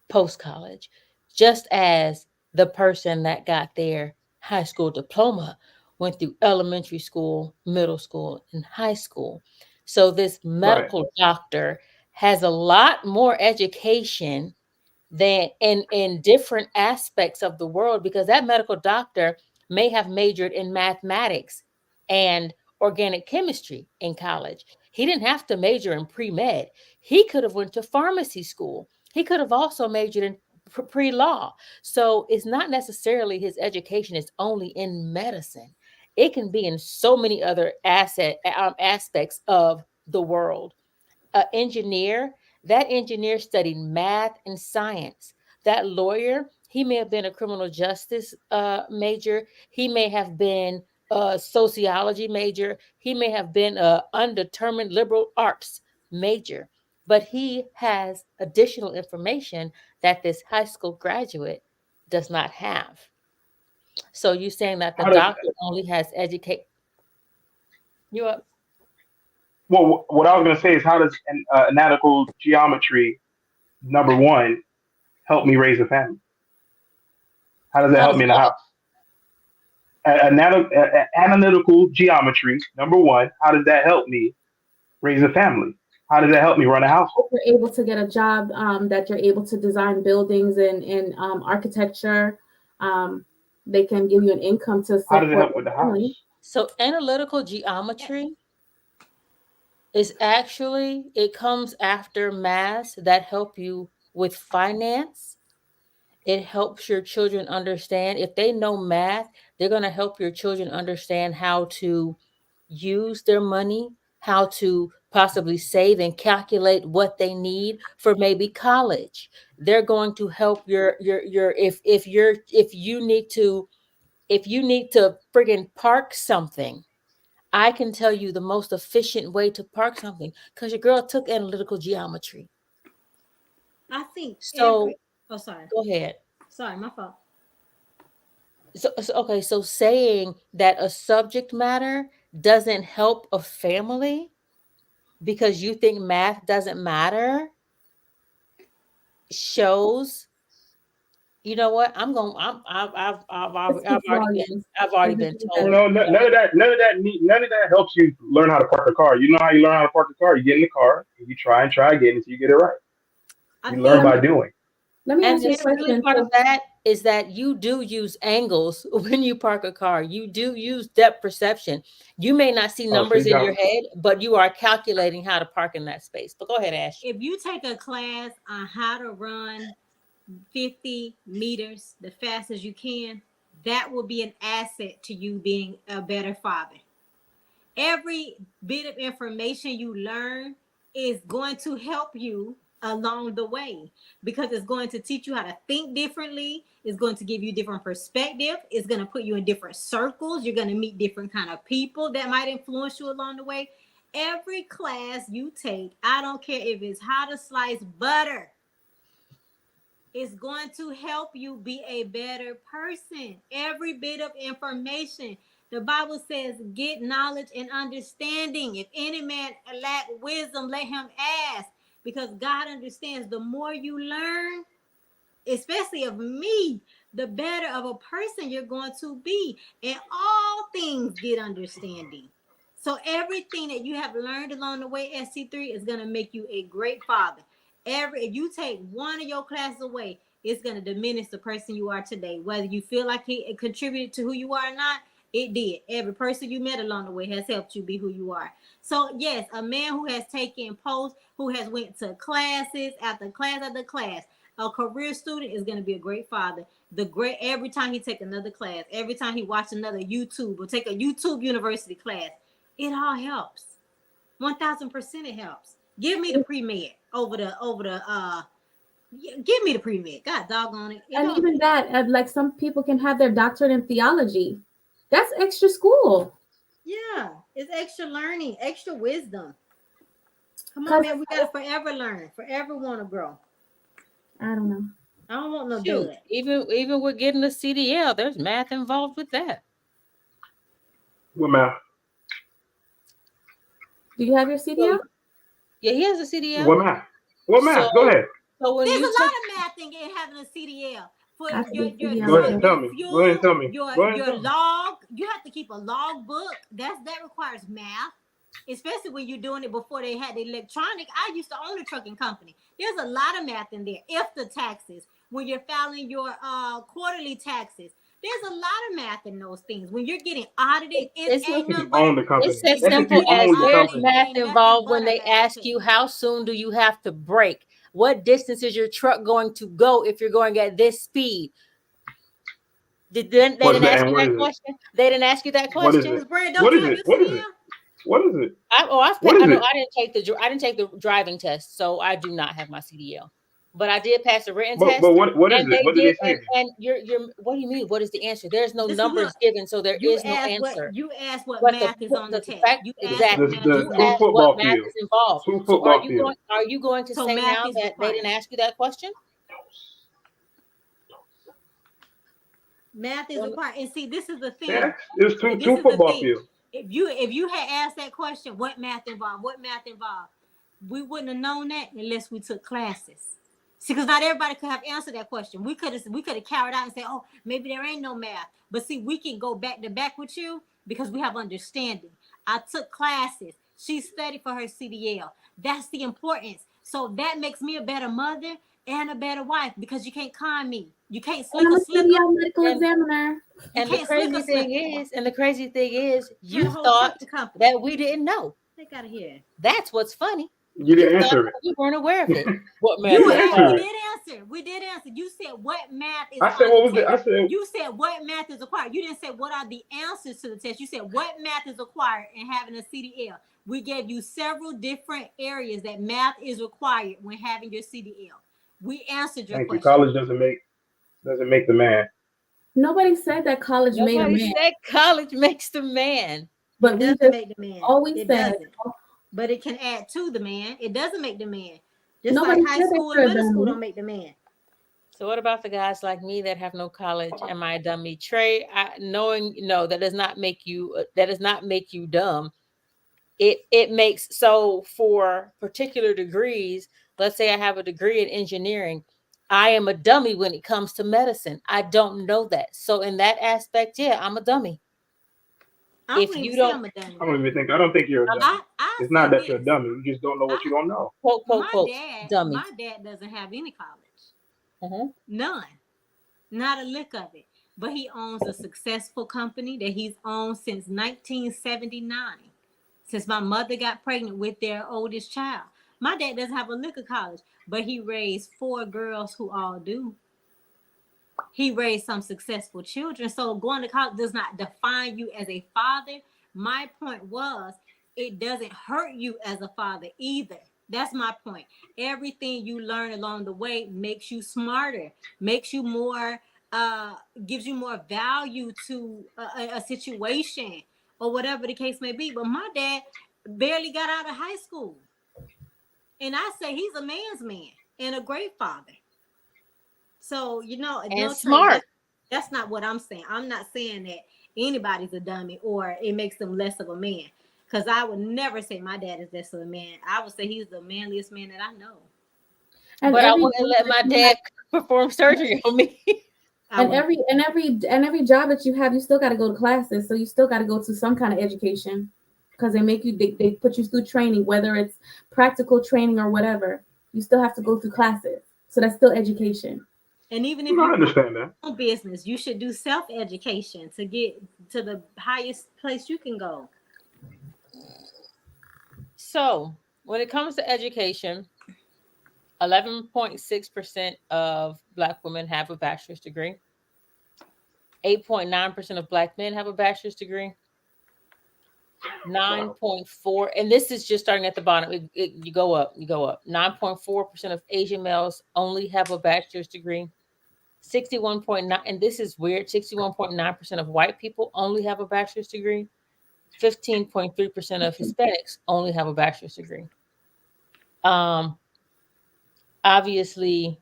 post college, just as the person that got their high school diploma went through elementary school, middle school, and high school. So this Right, medical doctor has a lot more education than in different aspects of the world, because that medical doctor may have majored in mathematics and organic chemistry in college. He didn't have to major in pre-med. He could have went to pharmacy school. He could have also majored in pre-law. So it's not necessarily his education is only in medicine. It can be in so many other aspects of the world. An engineer, that engineer studied math and science. That lawyer, he may have been a criminal justice major. He may have been a sociology major. He may have been a undetermined liberal arts major. But he has additional information that this high school graduate does not have. So you're saying that the How does doctor only has educate you up? well, what I was going to say is how does analytical geometry number one help me raise a family? How does it How help does me in the what? house? Analytical geometry number one. How does that help me raise a family? How does that help me run a household? If you're able to get a job, that you're able to design buildings and architecture, um, they can give you an income to How does it support help your with the family. house? So analytical geometry is actually it comes after math that help you with finance. It helps your children understand. If they know math, they're going to help your children understand how to use their money, how to possibly save and calculate what they need for maybe college. They're going to help your if you need to friggin' park something. I can tell you the most efficient way to park something because your girl took analytical geometry. I think So every. Oh, sorry. go ahead. Sorry, my fault. So okay, so saying that a subject matter doesn't help a family because you think math doesn't matter shows, you know what? It speaks volumes. I've already been Everything that told. No, none of that. None of that helps you learn how to park a car. You know how you learn how to park a car? You get in the car and you try again until you get it right. I You So learn think let by me doing. let me And ask the you a silly question. part of So that is that you do use angles when you park a car. You do use depth perception. You may not see Oh, numbers see, in your John. head, but you are calculating how to park in that space. But go ahead, Ash. if you take a class on how to run 50 meters the fastest you can, that will be an asset to you being a better father. Every bit of information you learn is going to help you along the way because it's going to teach you how to think differently. It's going to give you different perspective. It's going to put you in different circles. You're going to meet different kind of people that might influence you along the way. Every class you take, I don't care if it's how to slice butter, is going to help you be a better person. Every bit of information. The Bible says, get knowledge and understanding. If any man lack wisdom, let him ask. Because God understands the more you learn, especially of me, the better of a person you're going to be. And all things get understanding. So everything that you have learned along the way, SC3, is going to make you a great father. If you take one of your classes away, it's going to diminish the person you are today. Whether you feel like it contributed to who you are or not, it did. Every person you met along the way has helped you be who you are. So yes, a man who has taken posts, who has went to classes after class after class, a career student is going to be a great father. The great every time he take another class, every time he watch another YouTube or take a YouTube university class, it all helps. 1000% it helps. Give me the pre-med over the give me the pre-med. God doggone it. It and don't. even that, like some people can have their doctorate in theology. That's extra school. Yeah, it's extra learning, extra wisdom. Come on, Cause man. We gotta forever learn, forever want to grow. I don't know. I don't want no Shoot, dud. even with getting a CDL, there's math involved with that. What math? Do you have your So CDL? yeah, he has a CDL. What math? What So math? Go ahead. so when There's a you lot took of math in having a CDL for I have your a your Go CDL ahead your and too. tell your me. Go ahead and fuel, tell me. Go ahead and your tell me. log. You have to keep a log book. That requires math, especially when you're doing it before they had the electronic. I used to own a trucking company. There's a lot of math in there. If the taxes, when you're filing your quarterly taxes, there's a lot of math in those things. When you're getting audited, it it's ain't That's if nothing you but own the it's company. as That's if simple you when you as own the there's audited, company. math ain't nothing involved but when a they math ask test. you how soon do you have to brake? What distance is your truck going to go if you're going at this speed? They What's didn't that? ask And you what that is it? question? They didn't ask you that What is question? it? Miss Brand, don't What you is have it? your What is it? CDL? What is it? I've What is I know it? I didn't take the driving test, so I do not have my CDL. But I did pass the written But test, what is and it? they What did did. they say? And you're what do you mean? What is the answer? There's no This is numbers look. given, so there You is no asked what answer. you asked what But math is on the the test. fact You The asked what exactly math is the you on the two asked test. what football math fields. is involved. Two So football fields. are you going to So say math now is that they required. didn't ask you that question? Math is required. And see, this is the thing. Yeah, there's two This is the football thing. fields. If you had asked that question, what math involved? What math involved? We wouldn't have known that unless we took classes. See, because not everybody could have answered that question. We could have carried out and say, oh, maybe there ain't no math. But see, we can go back to back with you because we have understanding. I took classes. She studied for her CDL. That's the importance. So that makes me a better mother and a better wife because you can't con me. You can't And I'm slicker a slicker. CDL medical examiner. And the can't crazy slicker thing is, you whole thought trucking company. that we didn't know. Take out of here. That's what's funny. You didn't thought answer it. we weren't aware of it. What math? You is answered required. it. We did answer. You said what math is I said, on what the was it? test. I said, You said what math is required. You didn't say what are the answers to the test. You said what math is required in having a CDL. We gave you several different areas that math is required when having your CDL. We answered your thank you. question. College doesn't make the man. Nobody said that college made a Nobody man, said college makes the man. but It we doesn't just make the man. always It said doesn't. But it can add to the man. It doesn't make the man. Just nobody like high said that school you're and a middle school dummy. don't make the man. So what about the guys like me that have no college? Am I a dummy? Trey, no, that does not make you dumb. It makes, so for particular degrees, let's say I have a degree in engineering, I am a dummy when it comes to medicine. I don't know that. So in that aspect, yeah, I'm a dummy. I If don't you even say don't I'm a dummy. I don't think you're a dummy. I It's say not that this. you're a dummy. You just don't know what you don't know. quote dummy. My dad doesn't have any college. Mm-hmm. None. Not a lick of it. But he owns a successful company that he's owned since 1979. Since my mother got pregnant with their oldest child. My dad doesn't have a lick of college, but he raised 4 girls who all do. He raised some successful children. So going to college does not define you as a father. My point was, it doesn't hurt you as a father either. That's my point. Everything you learn along the way makes you smarter, makes you more, gives you more value to a situation or whatever the case may be. But my dad barely got out of high school. And I say he's a man's man and a great father. So, And smart. That's not what I'm saying. I'm not saying that anybody's a dummy or it makes them less of a man. Because I would never say my dad is less of a man. I would say he's the manliest man that I know. And But I every wouldn't let my dad perform surgery on me. every job that you have, you still got to go to classes. So you still got to go to some kind of education because they put you through training, whether it's practical training or whatever. You still have to go through classes. So that's still education. And even if I you understand that. own business, you should do self-education to get to the highest place you can go. So when it comes to education, 11.6% of Black women have a bachelor's degree. 8.9% of Black men have a bachelor's degree. 9.4, and this is just starting at the bottom. You go up. 9.4% of Asian males only have a bachelor's degree. 61.9, and this is weird, 61.9% of white people only have a bachelor's degree. 15.3% of Hispanics only have a bachelor's degree. Obviously,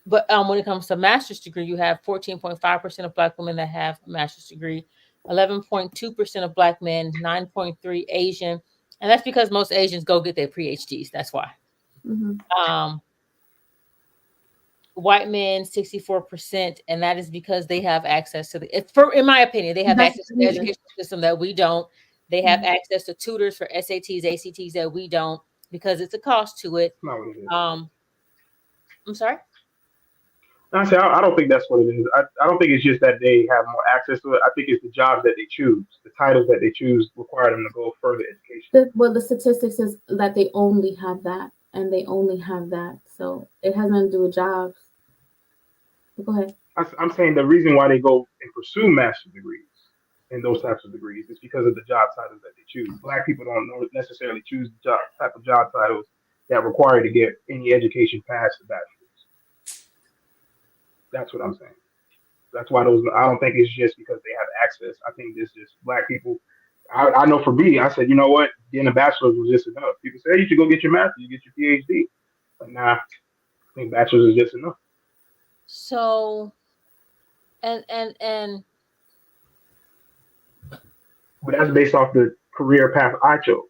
but when it comes to master's degree, you have 14.5% of Black women that have a master's degree, 11.2% of Black men, 9.3% Asian, and that's because most Asians go get their PhDs. That's why. Mm-hmm. White men 64%, and that is because they have access to in my opinion, they have access to the education system that we don't. They have access to tutors for SATs, ACTs that we don't, because it's a cost to it. I'm sorry. I don't think that's what it is. I don't think it's just that they have more access to it. I think it's the jobs that they choose, the titles that they choose require them to go further education. The statistics is that they only have that, and they only have that. So it has nothing to do with jobs. Go ahead. I'm saying the reason why they go and pursue master's degrees and those types of degrees is because of the job titles that they choose. Black people don't necessarily choose the type of job titles that require to get any education past the bachelor's. That's what I'm saying. That's why I don't think it's just because they have access. I think it's just Black people. I know for me, I said, you know what, getting a bachelor's was just enough. People say, hey, you should go get your master's, you get your PhD. But nah, I think bachelor's is just enough. So and But that's based off the career path I chose.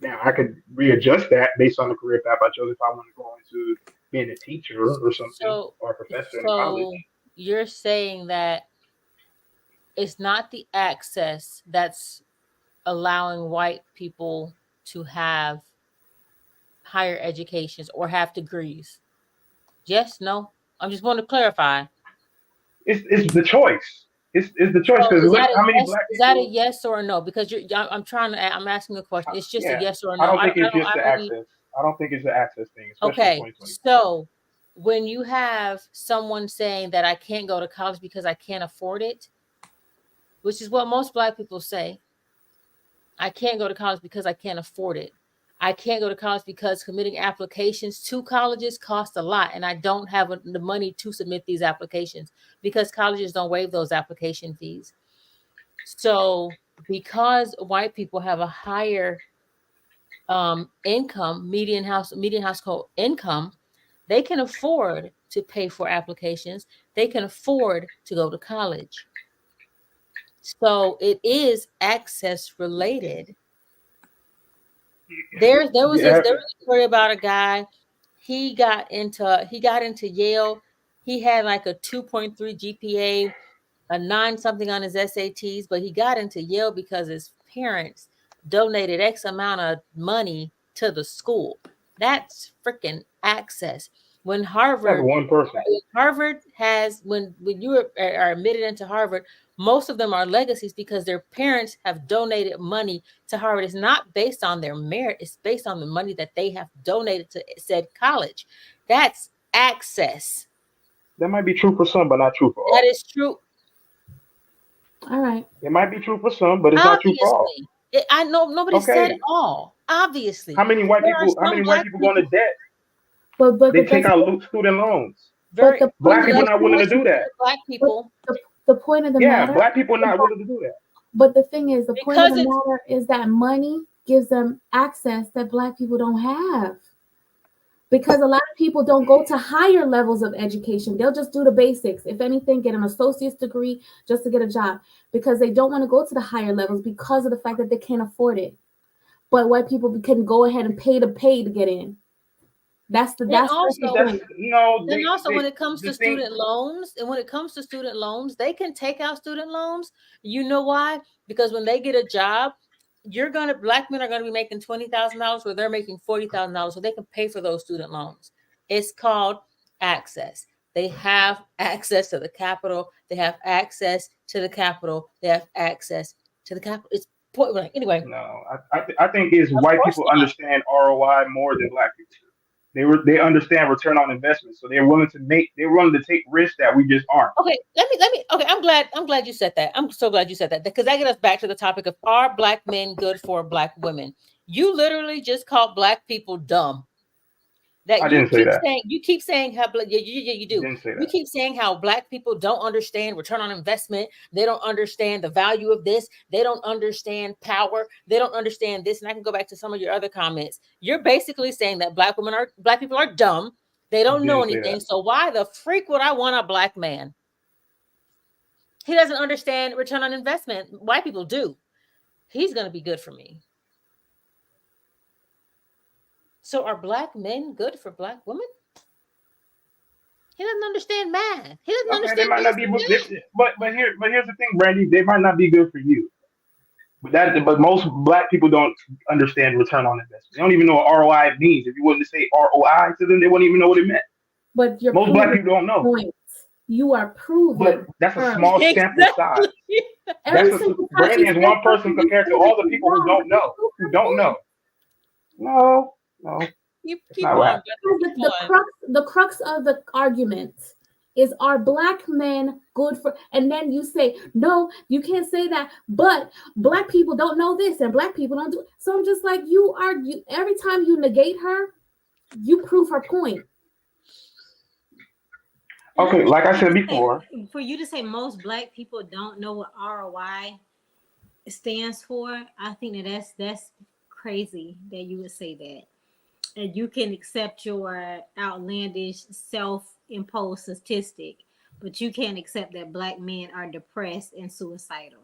Now I could readjust that based on the career path I chose if I want to go into being a teacher or something so or a professor in a college. so you're saying that it's not the access that's allowing white people to have higher educations or have degrees. Yes, no. I'm just want to clarify. It's the choice. It's the choice So because is look that a how many yes? black Is that a people. yes or a no? Because I'm trying to. I'm asking a question. It's just a Yeah, yes or a I no. don't think it's I just the don't need. access. I don't think it's the access thing, especially in Okay, 2025. so when you have someone saying that I can't go to college because I can't afford it, which is what most black people say, I can't go to college because I can't afford it. I can't go to college because submitting applications to colleges cost a lot, and I don't have the money to submit these applications because colleges don't waive those application fees. So, because white people have a higher income, median household income, they can afford to pay for applications. They can afford to go to college. So it is access related. Yeah, There was a story about a guy. He got into Yale. He had like a 2.3 GPA, a 9 something on his SATs, but he got into Yale because his parents donated X amount of money to the school. That's freaking access. When that's one person. Harvard has when you are admitted into Harvard, most of them are legacies because their parents have donated money to Harvard. It's not based on their merit, it's based on the money that they have donated to said college. That's access. That might be true for some, but not true for That all. is true. All right. It might be true for some, but it's not true for all. Obviously. I know nobody said Okay, all. Obviously. how many white There are people? How some many white black people go into people debt? But They take that's out student loans. but very the point Black of people the not willing to disproportionate do that. black but people the point of the Yeah, matter black people is not that, willing to do that. but the thing is, the point of because the it's matter is that money gives them access that black people don't have. Because a lot of people don't go to higher levels of education. They'll just do the basics. If anything, get an associate's degree just to get a job because they don't want to go to the higher levels because of the fact that they can't afford it. But white people can go ahead and pay to get in. and That's the also That's point. no. then also when They it comes to the thing. student loans, and when it comes to student loans, they can take out student loans. You know why? Because when they get a job, black men are gonna be making $20,000 where they're making $40,000, so they can pay for those student loans. It's called access. They have access to the capital. They have access to the capital. They have access to the capital. It's point blank. Anyway, No, I think is of white course people not. understand ROI more than black people do. They understand return on investment, so they're willing to take risks that we just aren't. Okay, let me. Okay, I'm glad you said that. I'm so glad you said that because that gets us back to the topic of are black men good for black women? You literally just called black people dumb. That I didn't say that. you keep saying how you I do. didn't say You that. keep saying how black people don't understand return on investment. They don't understand the value of this. They don't understand power. They don't understand this. And I can go back to some of your other comments. You're basically saying that black people are dumb. They don't know Didn't say anything. that. So why the freak would I want a black man? He doesn't understand return on investment. White people do. He's going to be good for me. So are black men good for black women? He doesn't understand math. He doesn't Okay, they understand might not be, basic math. but here's the thing, Brandy. They might not be good for you. But most black people don't understand return on investment. They don't even know what ROI means. If you wouldn't say ROI to them, they wouldn't even know what it meant. But you're Most black proving people don't a know. point. You are But proving that's a her small sample size. Exactly. every single time Brandy she is says one person something, you compared to say that all the she's people who wrong. don't know. Who don't know. No, no, Keep that's keep not what on, happened. brother. Keep on. The crux of the argument is are black men good for, and then you say no, you can't say that, but black people don't know this and black people don't do, so I'm just like, you every time you negate her, you prove her point. And I Okay, think like I said before, for you to say most black people don't know what ROI stands for, I think that's crazy that you would say that. And you can accept your outlandish self-imposed statistic, but you can't accept that black men are depressed and suicidal.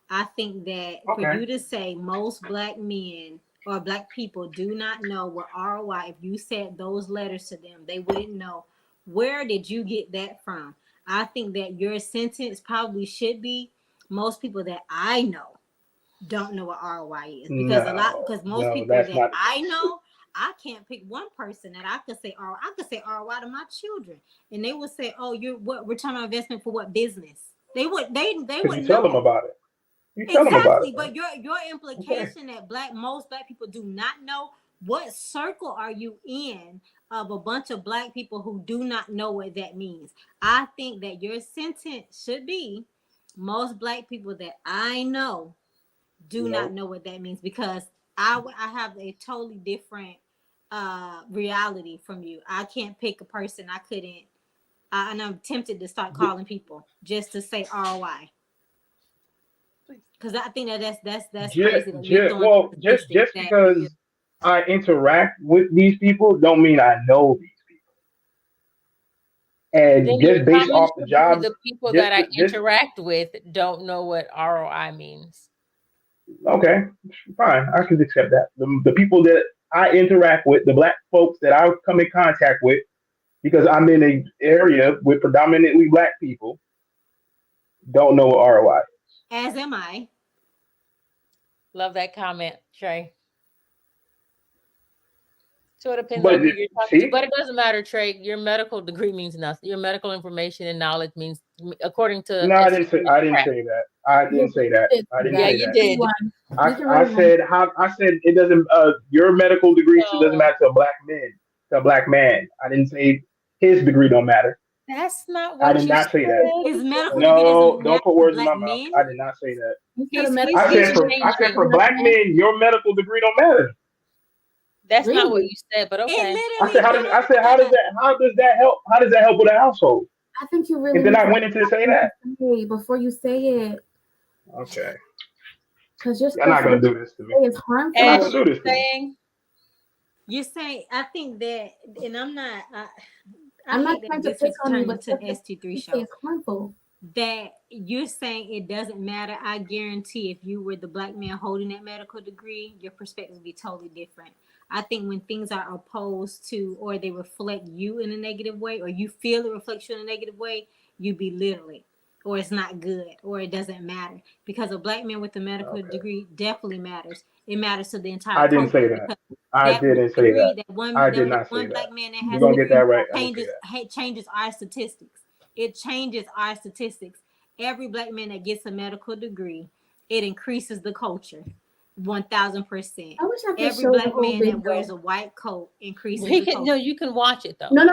I think that for Okay. you to say most black men or black people do not know what ROI, if you said those letters to them, they wouldn't know. Where did you get that from? I think that your sentence probably should be most people that I know don't know what ROI is, because most No, people that's that not the I case. know, I can't pick one person that I could say ROI. I could say ROI to my children, and they would say, "Oh, you're what return on investment for what business?" They Because you would tell them know. about it. You tell them about it, Exactly, man. but your Okay. implication that most black people do not know, what circle are you in of a bunch of black people who do not know what that means? I think that your sentence should be most black people that I know do not No. know what that means, because I have a totally different reality from you. I can't pick a person I couldn't and I'm tempted to start J- calling people just to say ROI, because I think that that's crazy that you're throwing well, statistics just that you, because I interact with these people, don't mean I know these people. And Then your just based comment off the should be jobs, the people just that I just interact with don't know what ROI means. okay, fine, I can accept that. The people that I interact with, the black folks that I come in contact with, because I'm in an area with predominantly black people, don't know what ROI. as am I. Love that comment, Trey. So it depends But on who you're talking to. see, But it doesn't matter, Trey. Your medical degree means nothing. Your medical information and knowledge means, according to no, ST3, I didn't crap. say that. I Yeah, didn't say you that. did I say didn't Yeah, that. say you that. did. We can rewind. I said it doesn't your medical degree doesn't So matter to a black man, to a black man. I didn't say his degree don't matter. that's not I what did you not say that. said. His medical degree No, doesn't don't matter put to words in my black mouth. men. I did not say that. You said a He's medical He's degree I said changing. for black black man? men, your medical degree don't matter. That's not what Really? you said, but It okay. literally I said does. how does that help? How does that help with a household? I think you really And then need I to went into to say that. say before you say it, Okay, because your you're not stuff you gonna do this to me. say is You're not As gonna harmful. you do this were to me. saying, You say, I think that, and I'm not. I I'm not hate that trying to this pick is on you, turned but into stuff an that ST3 you say show. is harmful. That you're saying it doesn't matter. I guarantee if you were the black man holding that medical degree, your perspective would be totally different. I think when things are opposed to, or they reflect you in a negative way, or you feel it reflects you in a negative way, you belittle it, or it's not good, or it doesn't matter. Because a black man with a medical Okay, degree definitely matters. It matters to the entire I didn't culture, say that. because I that one didn't say degree, that. I did that not say one that. black man that We're has a gonna get degree that right. I didn't say changes that. changes our statistics. It changes our statistics. Every black man that gets a medical degree, it increases the culture 1000%. I wish I could Every show the black whole man that wears video. a white coat increases he the can no, culture you can watch it though. No.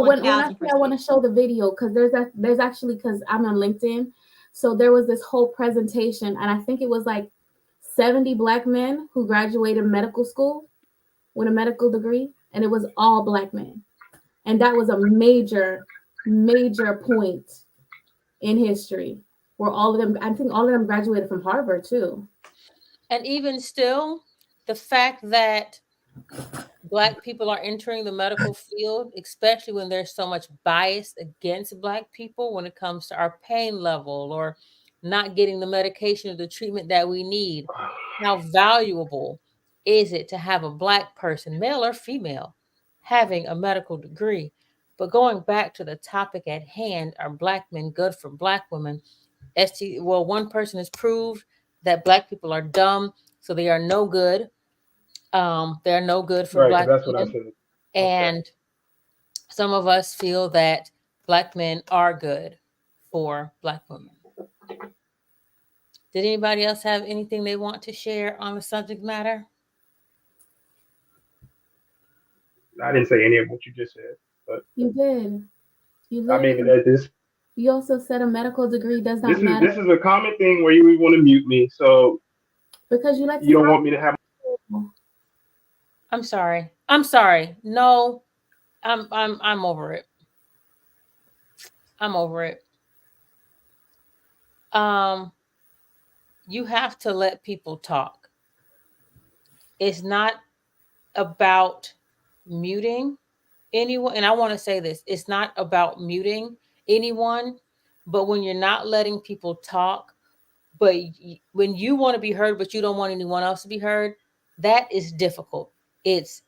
When I say I want 1000%. to show the video, because there's actually, because I'm on LinkedIn, so there was this whole presentation, and I think it was like 70 black men who graduated medical school with a medical degree, and it was all black men, and that was a major point in history where all of them, I think all of them graduated from Harvard too. And even still, the fact that Black people are entering the medical field, especially when there's so much bias against Black people when it comes to our pain level or not getting the medication or the treatment that we need. How valuable is it to have a Black person, male or female, having a medical degree? But going back to the topic at hand, are Black men good for Black women? Well, one person has proved that Black people are dumb, so they are no good. They're no good for Right, because Black that's what I women. said. Okay. And some of us feel that Black men are good for Black women. Did anybody else have anything they want to share on the subject matter? I didn't say any of what you just said, but You did. You I mean literally. that You also said a medical degree does not matter this is a common thing where you want to mute me, so because you like to you don't stop want me to have. people. I'm sorry. I'm sorry. No, I'm over it. I'm over it. Um, you have to let people talk. It's not about muting anyone. And I want to say this, it's not about muting. anyone, but when you're not letting people talk, but when you want to be heard, but you don't want anyone else to be heard, that is difficult. It's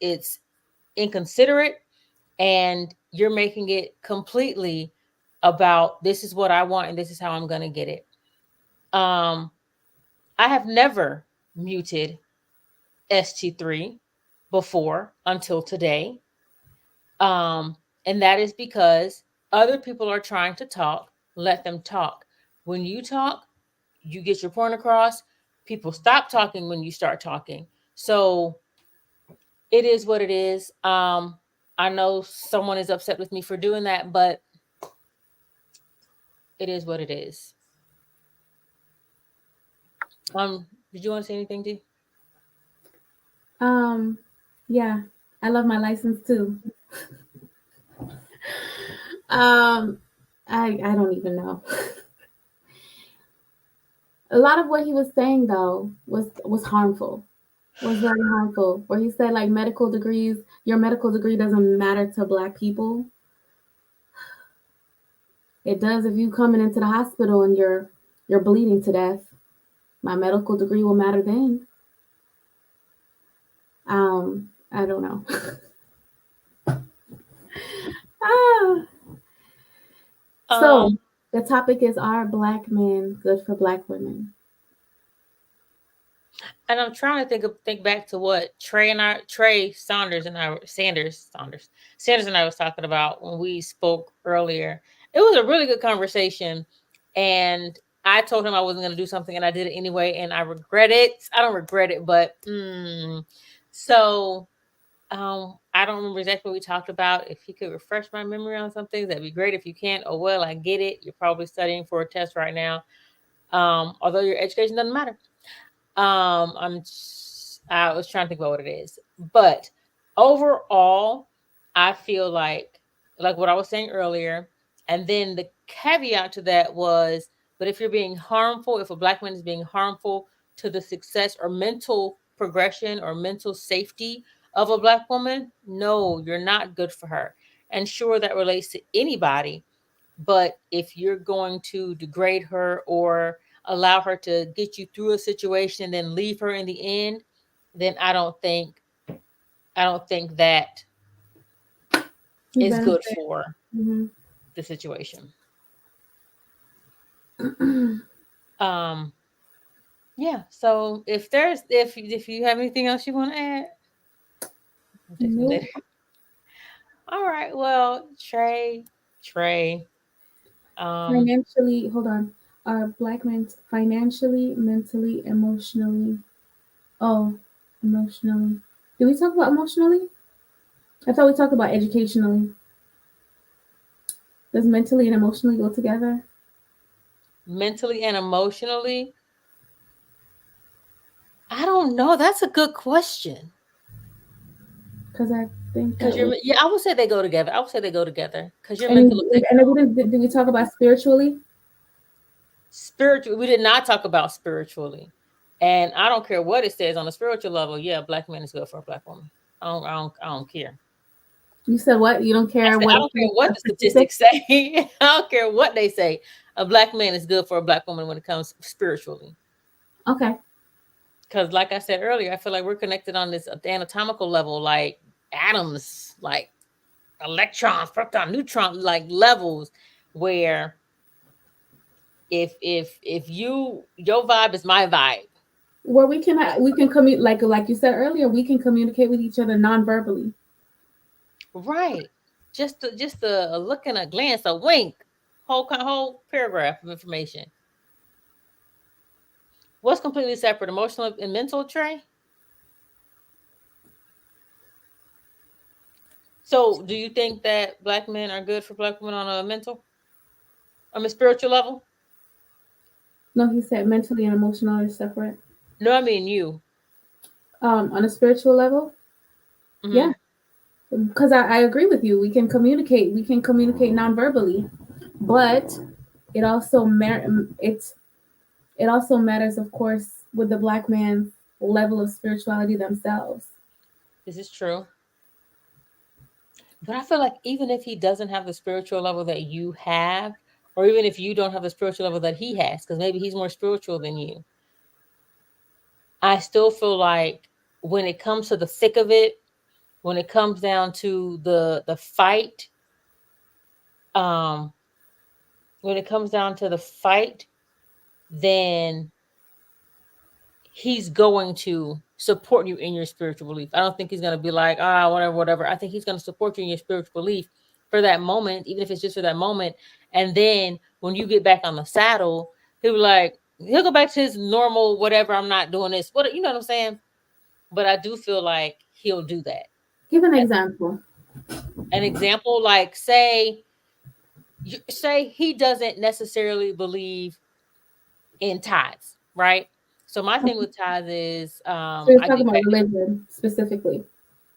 inconsiderate, and you're making it completely about this is what I want and this is how I'm going to get it. Um, I have never muted ST3 before until today. Um, and that is because other people are trying to talk, let them talk. When you talk, you get your point across. People stop talking when you start talking. So it is what it is. I know someone is upset with me for doing that, but it is what it is. Did you want to say anything, D? Um, yeah, I love my license too. Um, I don't even know. A lot of what he was saying though was harmful. Was very harmful. Where he said like medical degrees, your medical degree doesn't matter to black people. It does if you coming into the hospital and you're bleeding to death. My medical degree will matter then. I don't know. Ah. So Um, the topic is, are black men good for black women? and I'm trying to think back to what Trey Saunders and I Sanders and I was talking about when we spoke earlier. It was a really good conversation, and I told him I wasn't going to do something, and I did it anyway, and I regret it. I don't regret it, but so I don't remember exactly what we talked about. If he could refresh my memory on something, that'd be great. If you can't, oh well, I get it. You're probably studying for a test right now. Although your education doesn't matter. I was trying to think about what it is, but overall, I feel like what I was saying earlier, and then the caveat to that was, but if you're being harmful, if a black man is being harmful to the success or mental progression or mental safety of a black woman, no, you're not good for her. And sure, that relates to anybody, but if you're going to degrade her or allow her to get you through a situation and then leave her in the end, then I don't think that You is good benefit. for Mhm. the situation. Um yeah, so if you have anything else you want to add, I'll text me later. Nope. All right, well, Trey, um Financially, hold on. Are black men financially, mentally, emotionally? Oh, emotionally. Did we talk about emotionally? I thought we talked about educationally. Does mentally and emotionally go together? mentally and emotionally, I don't know. That's a good question. Because I think Because that was. yeah, I would say they go together. I would say they go together because your And mental will take and then did we talk about spiritually? spiritual. We did not talk about spiritually, and I don't care what it says on a spiritual level. Yeah, black man is good for a black woman. I don't care. You said what? You don't I care said what I it don't care says, what a the statistic? statistics say. I don't care what they say. A black man is good for a black woman when it comes spiritually. Okay. Because, like I said earlier, I feel like we're connected on this anatomical level, like atoms, like electrons, proton, neutron, like levels, where if your vibe is my vibe. Where we can communicate, like you said earlier, we can communicate with each other non-verbally. Right. Just a look and a glance, a wink, whole paragraph of information. What's completely separate, emotional and mental, Trey? So do you think that black men are good for black women on a mental, spiritual level? No, he said mentally and emotionally separate. No, I mean you. On a spiritual level, yeah, Hmm. because I agree with you. We can communicate non-verbally, but it also it also matters, of course, with the black man's level of spirituality themselves. This is true. But I feel like even if he doesn't have the spiritual level that you have, or even if you don't have the spiritual level that he has, because maybe he's more spiritual than you, I still feel like when it comes to the thick of it, when it comes down to the fight, um, when it comes down to the fight, then he's going to support you in your spiritual belief. I don't think he's going to be like, whatever, whatever. I think he's going to support you in your spiritual belief for that moment, even if it's just for that moment. And then when you get back on the saddle, he'll go back to his normal, whatever, I'm not doing this. What, you know what I'm saying? But I do feel like he'll do that. Give an example. An example, like say he doesn't necessarily believe in tithes, right? So my thing with tithes is So you're I talking get about paid. religion specifically.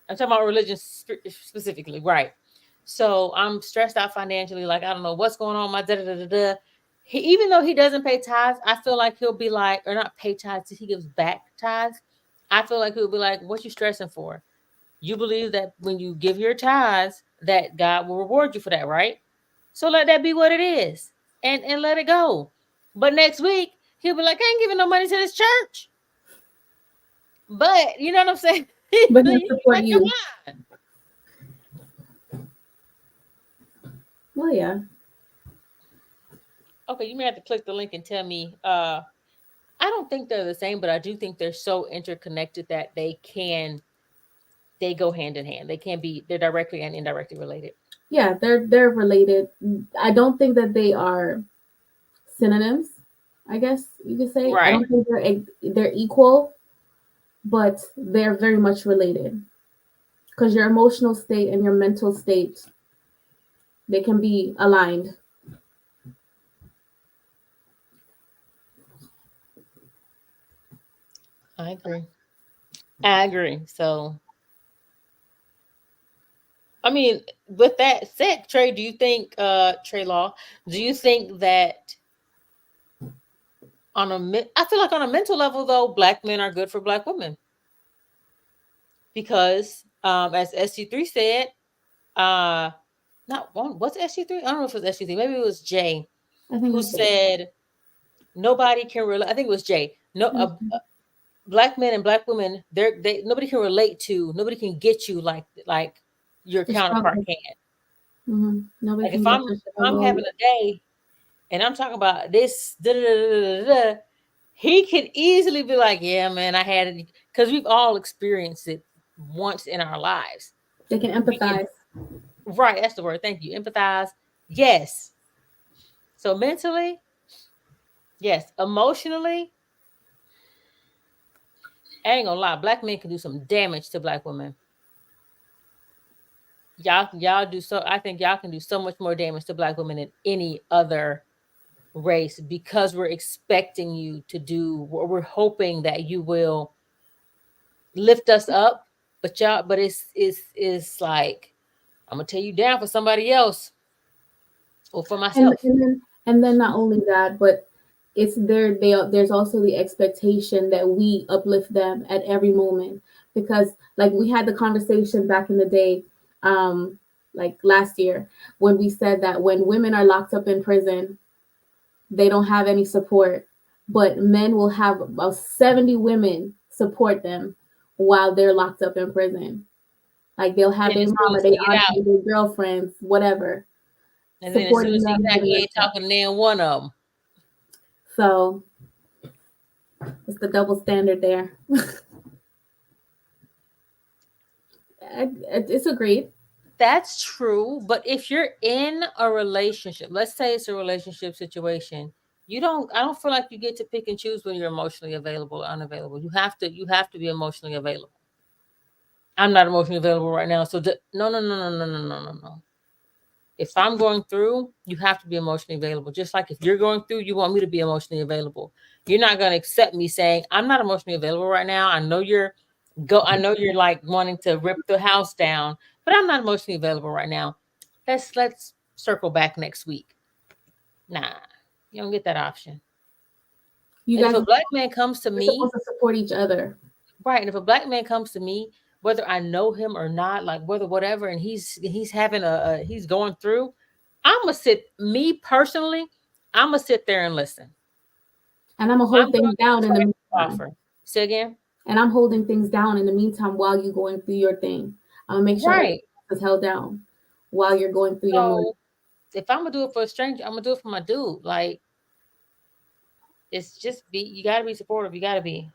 I'm talking about religion specifically, right? So I'm stressed out financially, like I don't know what's going on. My da da da da da. He, even though he doesn't pay tithes, I feel like he'll be like, or not pay tithes, he gives back tithes. I feel like he'll be like, "What you stressing for? You believe that when you give your tithes, that God will reward you for that, right? So let that be what it is, and let it go." But next week he'll be like, "I ain't giving no money to this church." But you know what I'm saying? But he'll support Like, come you. on. Well, yeah. Okay, you may have to click the link and tell me. I don't think they're the same, but I do think they're so interconnected that they go hand in hand. They're directly and indirectly related. Yeah, they're related. I don't think that they are synonyms, I guess you could say. I Right. don't think they're equal, but they're very much related because your emotional state and your mental state, they can be aligned. I agree. I agree. So, I mean, with that said, Trey, do you think, Trey Law, do you think that I feel like on a mental level, though, black men are good for black women because, as SG3 said, uh, not one, what's SG3? I don't know if it was SG3. Maybe it was Jay I think who it's big. said, nobody can relate. I think it was Jay. No, Mhm. black men and black women, nobody can relate to, nobody can get you like your The counterpart struggle. can. Nobody Like can get your if I'm struggle. having a day and I'm talking about this, da, da, da, da, da, da, he could easily be like, "Yeah, man, I had it," because we've all experienced it once in our lives. They can We can, empathize. right? That's the word. Thank you. Empathize. Yes. So mentally, yes. Emotionally, I ain't gonna lie. Black men can do some damage to black women. Y'all do so. I think y'all can do so much more damage to black women than any other race because we're expecting you to do, or we're hoping that you will lift us up, but it's like, I'm gonna tear you down for somebody else or for and myself. and then and then not only that, but it's there's also the expectation that we uplift them at every moment because like we had the conversation back in the day, like last year when we said that when women are locked up in prison, they don't have any support, but men will have about 70 women support them while they're locked up in prison. Like they'll have Then their as soon mama, as their he get out, auntie, their girlfriends, whatever, and then as soon supporting as he them, get out, giving he them ain't stuff. talking to then one of them. So it's the double standard there. It's agreed. That's true, but if you're in a relationship, let's say it's a relationship situation, I don't feel like you get to pick and choose when you're emotionally available or unavailable. You have to be emotionally available. I'm not emotionally available right now, so no, no, no, no, no, no, no, no, no. If I'm going through, you have to be emotionally available. Just like if you're going through, you want me to be emotionally available. You're not going to accept me saying I'm not emotionally available right now. I know you're like wanting to rip the house down, but I'm not emotionally available right now. Let's circle back next week. Nah, you don't get that option. You And if guys a are black man comes to you're supposed me, to support each other. right, and if a black man comes to me whether I know him or not, like whether whatever, and he's having he's going through, I'm gonna sit. Me personally, I'm gonna sit there and listen. And I'm gonna I'm hold things gonna down in the try to meantime. offer. Say again. And I'm holding things down in the meantime while you're going through your thing. I'm gonna make sure everything Right. is held down while you're going through your morning. So if I'm gonna do it for a stranger, I'm gonna do it for my dude. Like it's just be. You gotta be supportive. You gotta be.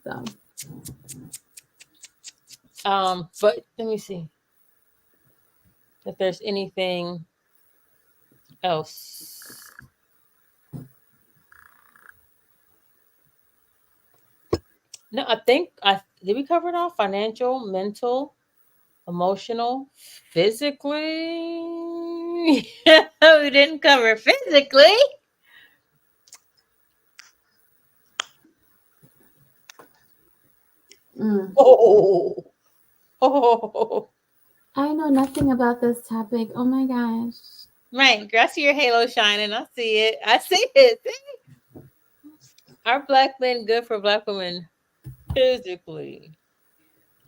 So But let me see if there's anything else. No, I think I did. We cover it all: financial, mental, emotional, physically. We didn't cover physically. mm. Oh, oh, I know nothing about this topic. Oh my gosh. right. Girl, I see your halo shining. I see it. I see it. Are black men good for black women physically?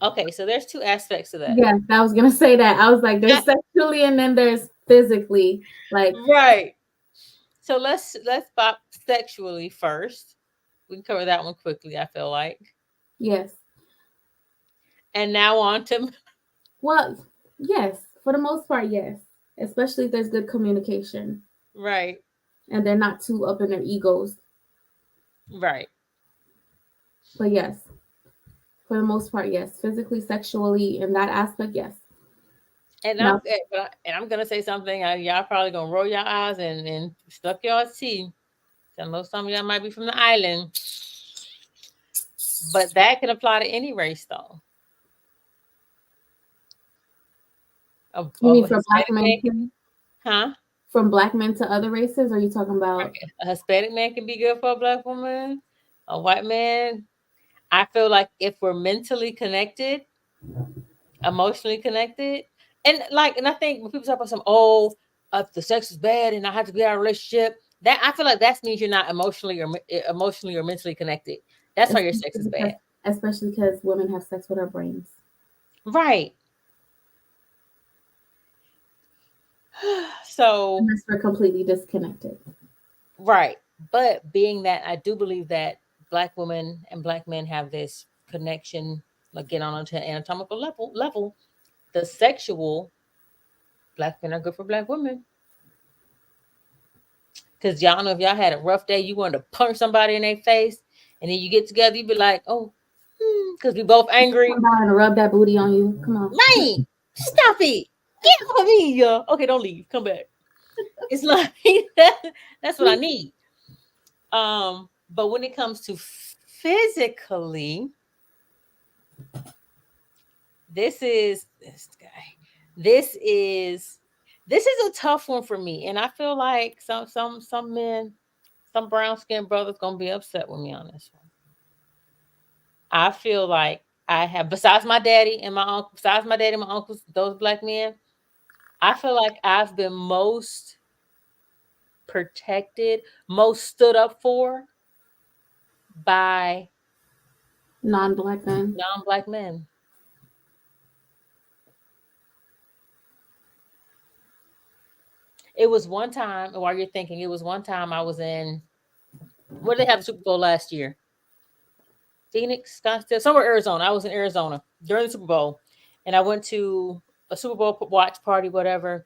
Okay, so there's two aspects to that. Yes, I was gonna say that. I was like, there's sexually and then there's physically. Like, Right. So let's pop sexually first. We can cover that one quickly, I feel like. yes. And now on to Well, yes. For the most part, yes. Especially if there's good communication right, and they're not too up in their egos. right. But yes, for the most part, yes. Physically, sexually, in that aspect, yes. And Now, I'm gonna say something. Y'all probably gonna roll your eyes and stuck your teeth. I know some of y'all might be from the island, but that can apply to any race, though. you Of mean a for black Hispanic men man, too? huh? From black men to other races? Or are you talking about A Hispanic man can be good for a black woman. A white man. I feel like if we're mentally connected, emotionally connected, and I think when people talk about some the sex is bad and I have to get out of a relationship, that I feel like that means you're not emotionally or mentally connected. That's why your sex is bad. especially because women have sex with our brains. Right. So Unless we're completely disconnected. right. But being that I do believe that black women and black men have this connection, again on an anatomical level, the sexual black men are good for black women. Cause y'all know if y'all had a rough day, you wanted to punch somebody in their face, and then you get together, you be like, oh, because we both angry. Come down and rub that booty on you. Come on. Man, stop it. Get off of me, y'all. Okay, don't leave. Come back. It's like that's what I need. But when it comes to physically, this guy. This is this is a tough one for me. And I feel like some men, some brown skinned brothers gonna be upset with me on this one. I feel like I have, besides my daddy and my uncle, besides my daddy and my uncles, those black men, I feel like I've been most protected, most stood up for by Non-black men. non-black men. It was one time, while you're thinking, it was one time I was in, where did they have the Super Bowl last year? Phoenix, Scottsdale, somewhere Arizona. I was in Arizona during the Super Bowl, and I went to a Super Bowl watch party, whatever.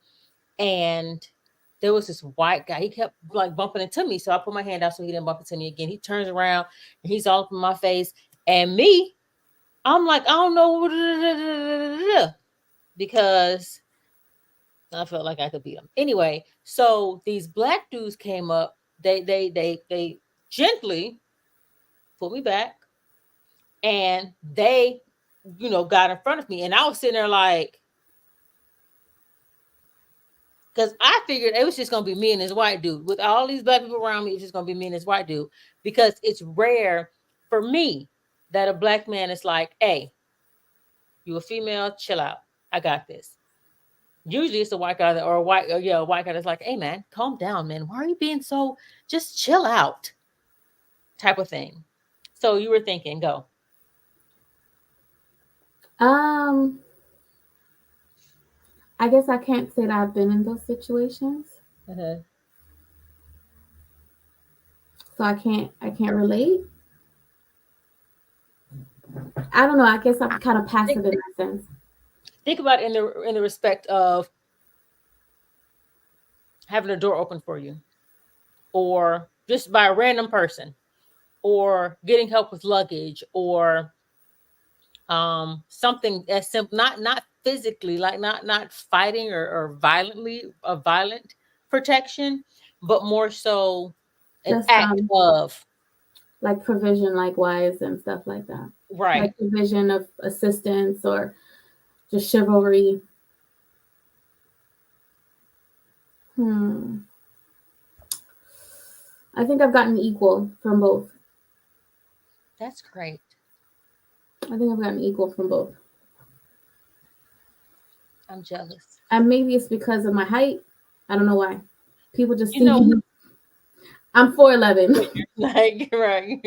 And there was this white guy. He kept like bumping into me, so I put my hand out so he didn't bump into me again. He turns around and he's all up in my face, and me, I'm like, I don't know, because I felt like I could beat him anyway. So these black dudes came up. They gently put me back, and they, got in front of me, and I was sitting there like, because I figured it was just gonna be me and this white dude. With all these black people around me, it's just gonna be me and this white dude. Because it's rare for me that a black man is like, hey, you a female, chill out. I got this. Usually it's a white guy or a white guy that's like, hey man, calm down, man. Why are you being so just chill out? Type of thing. So you were thinking, go. Um, I guess I can't say that I've been in those situations, Uh-huh. so I can't relate. I don't know. I guess I'm kind of Think, passive in that sense. think about it in the respect of having a door open for you, or just by a random person, or getting help with luggage, or something as simple, not physically, like not fighting or violently a violent protection, but more so an Just act of like provision, like wise and stuff like that. right. Like provision of assistance or just chivalry. Hmm. I think I've gotten equal from both. That's great. I think I've gotten equal from both. I'm jealous. And maybe it's because of my height. I don't know why. People just You see know, me. I'm 4'11". like right.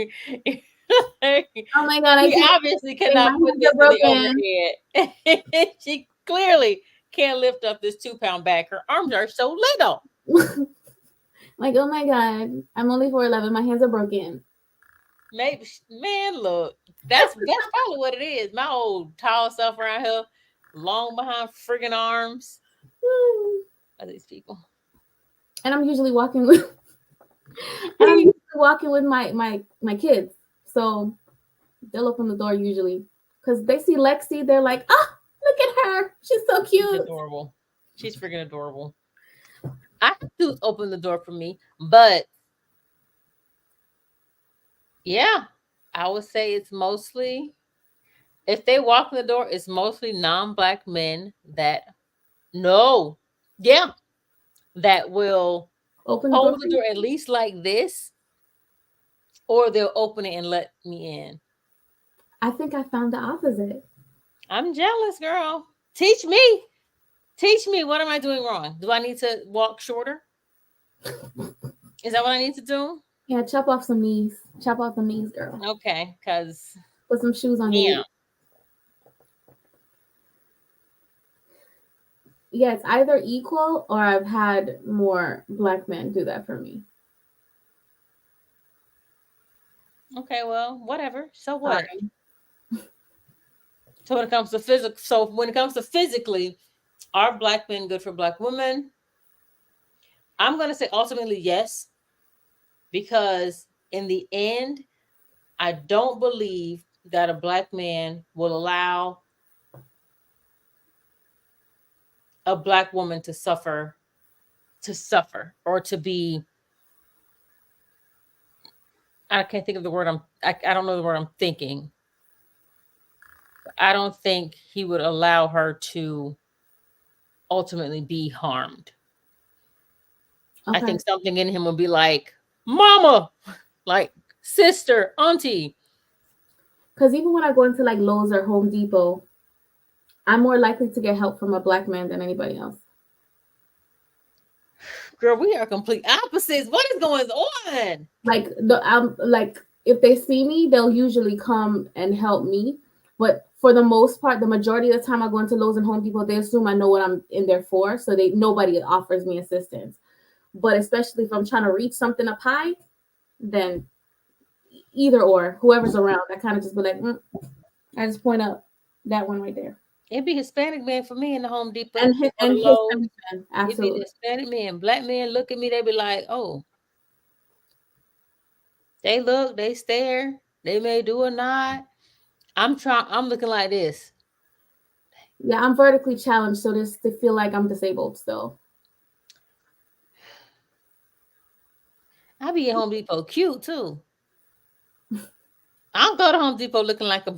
Oh my god, I She can't. obviously My cannot put hands this are in the broken. overhead. She clearly can't lift up this 2 pound bag. Her arms are so little. Like, oh my god, I'm only 4'11". My hands are broken. Maybe, man, look, that's probably what it is. My old tall stuff around here, long behind friggin' arms. Are these people? And I'm usually walking with, and I'm usually walking with my kids. So they'll open the door usually because they see Lexi. They're like, ah, look at her. She's so She's cute. adorable. She's freaking adorable. I have to open the door for me, but yeah, I would say it's mostly if they walk in the door, it's mostly non-black men that no, yeah, that will Open the door hold for the you. door at least like this, or they'll open it and let me in. I think I found the opposite. I'm jealous, girl. Teach me. Teach me. What am I doing wrong? Do I need to walk shorter? Is that what I need to do? Yeah, chop off some knees. Chop off some knees, girl. Okay, because Put some shoes on your yeah. feet. Yeah, it's either equal or I've had more black men do that for me. Okay, well, whatever. So what? Sorry. So when it comes to physical, so when it comes to physically, are black men good for black women? I'm gonna say ultimately yes, because in the end, I don't believe that a black man will allow a black woman to suffer or to be I can't think of the word I don't know the word I'm thinking. I don't think he would allow her to ultimately be harmed. I Okay. think something in him would be like, mama, like sister, auntie. Because even when I go into like Lowe's or Home Depot, I'm more likely to get help from a black man than anybody else. Girl, we are complete opposites. What is going on? Like like if they see me, they'll usually come and help me. But for the most part, the majority of the time I go into Lowe's and Home Depot, they assume I know what I'm in there for, so nobody offers me assistance. But especially if I'm trying to reach something up high, then either or, whoever's around, I kind of just be like, I just point up that one right there. It'd be Hispanic man for me in the Home Depot And his, or the and Lowe's. Hispanic men, It'd be the absolutely. Hispanic men. Black men look at me, they be like, oh, they look, they stare, they may do or not. I'm looking like this. Yeah, I'm vertically challenged, so this to feel like I'm disabled still. I be at Home Depot cute too. I don't go to Home Depot looking like a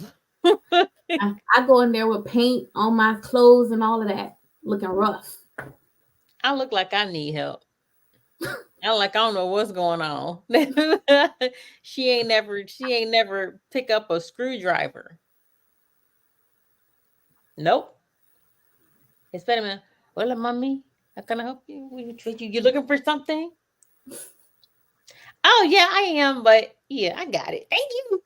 I go in there with paint on my clothes and all of that, looking rough. I look like I need help. I don't know what's going on. She ain't never pick up a screwdriver. Nope. It's better man. Hola mommy. How can I help you? You looking for something? Oh yeah, I am, but yeah, I got it. Thank you.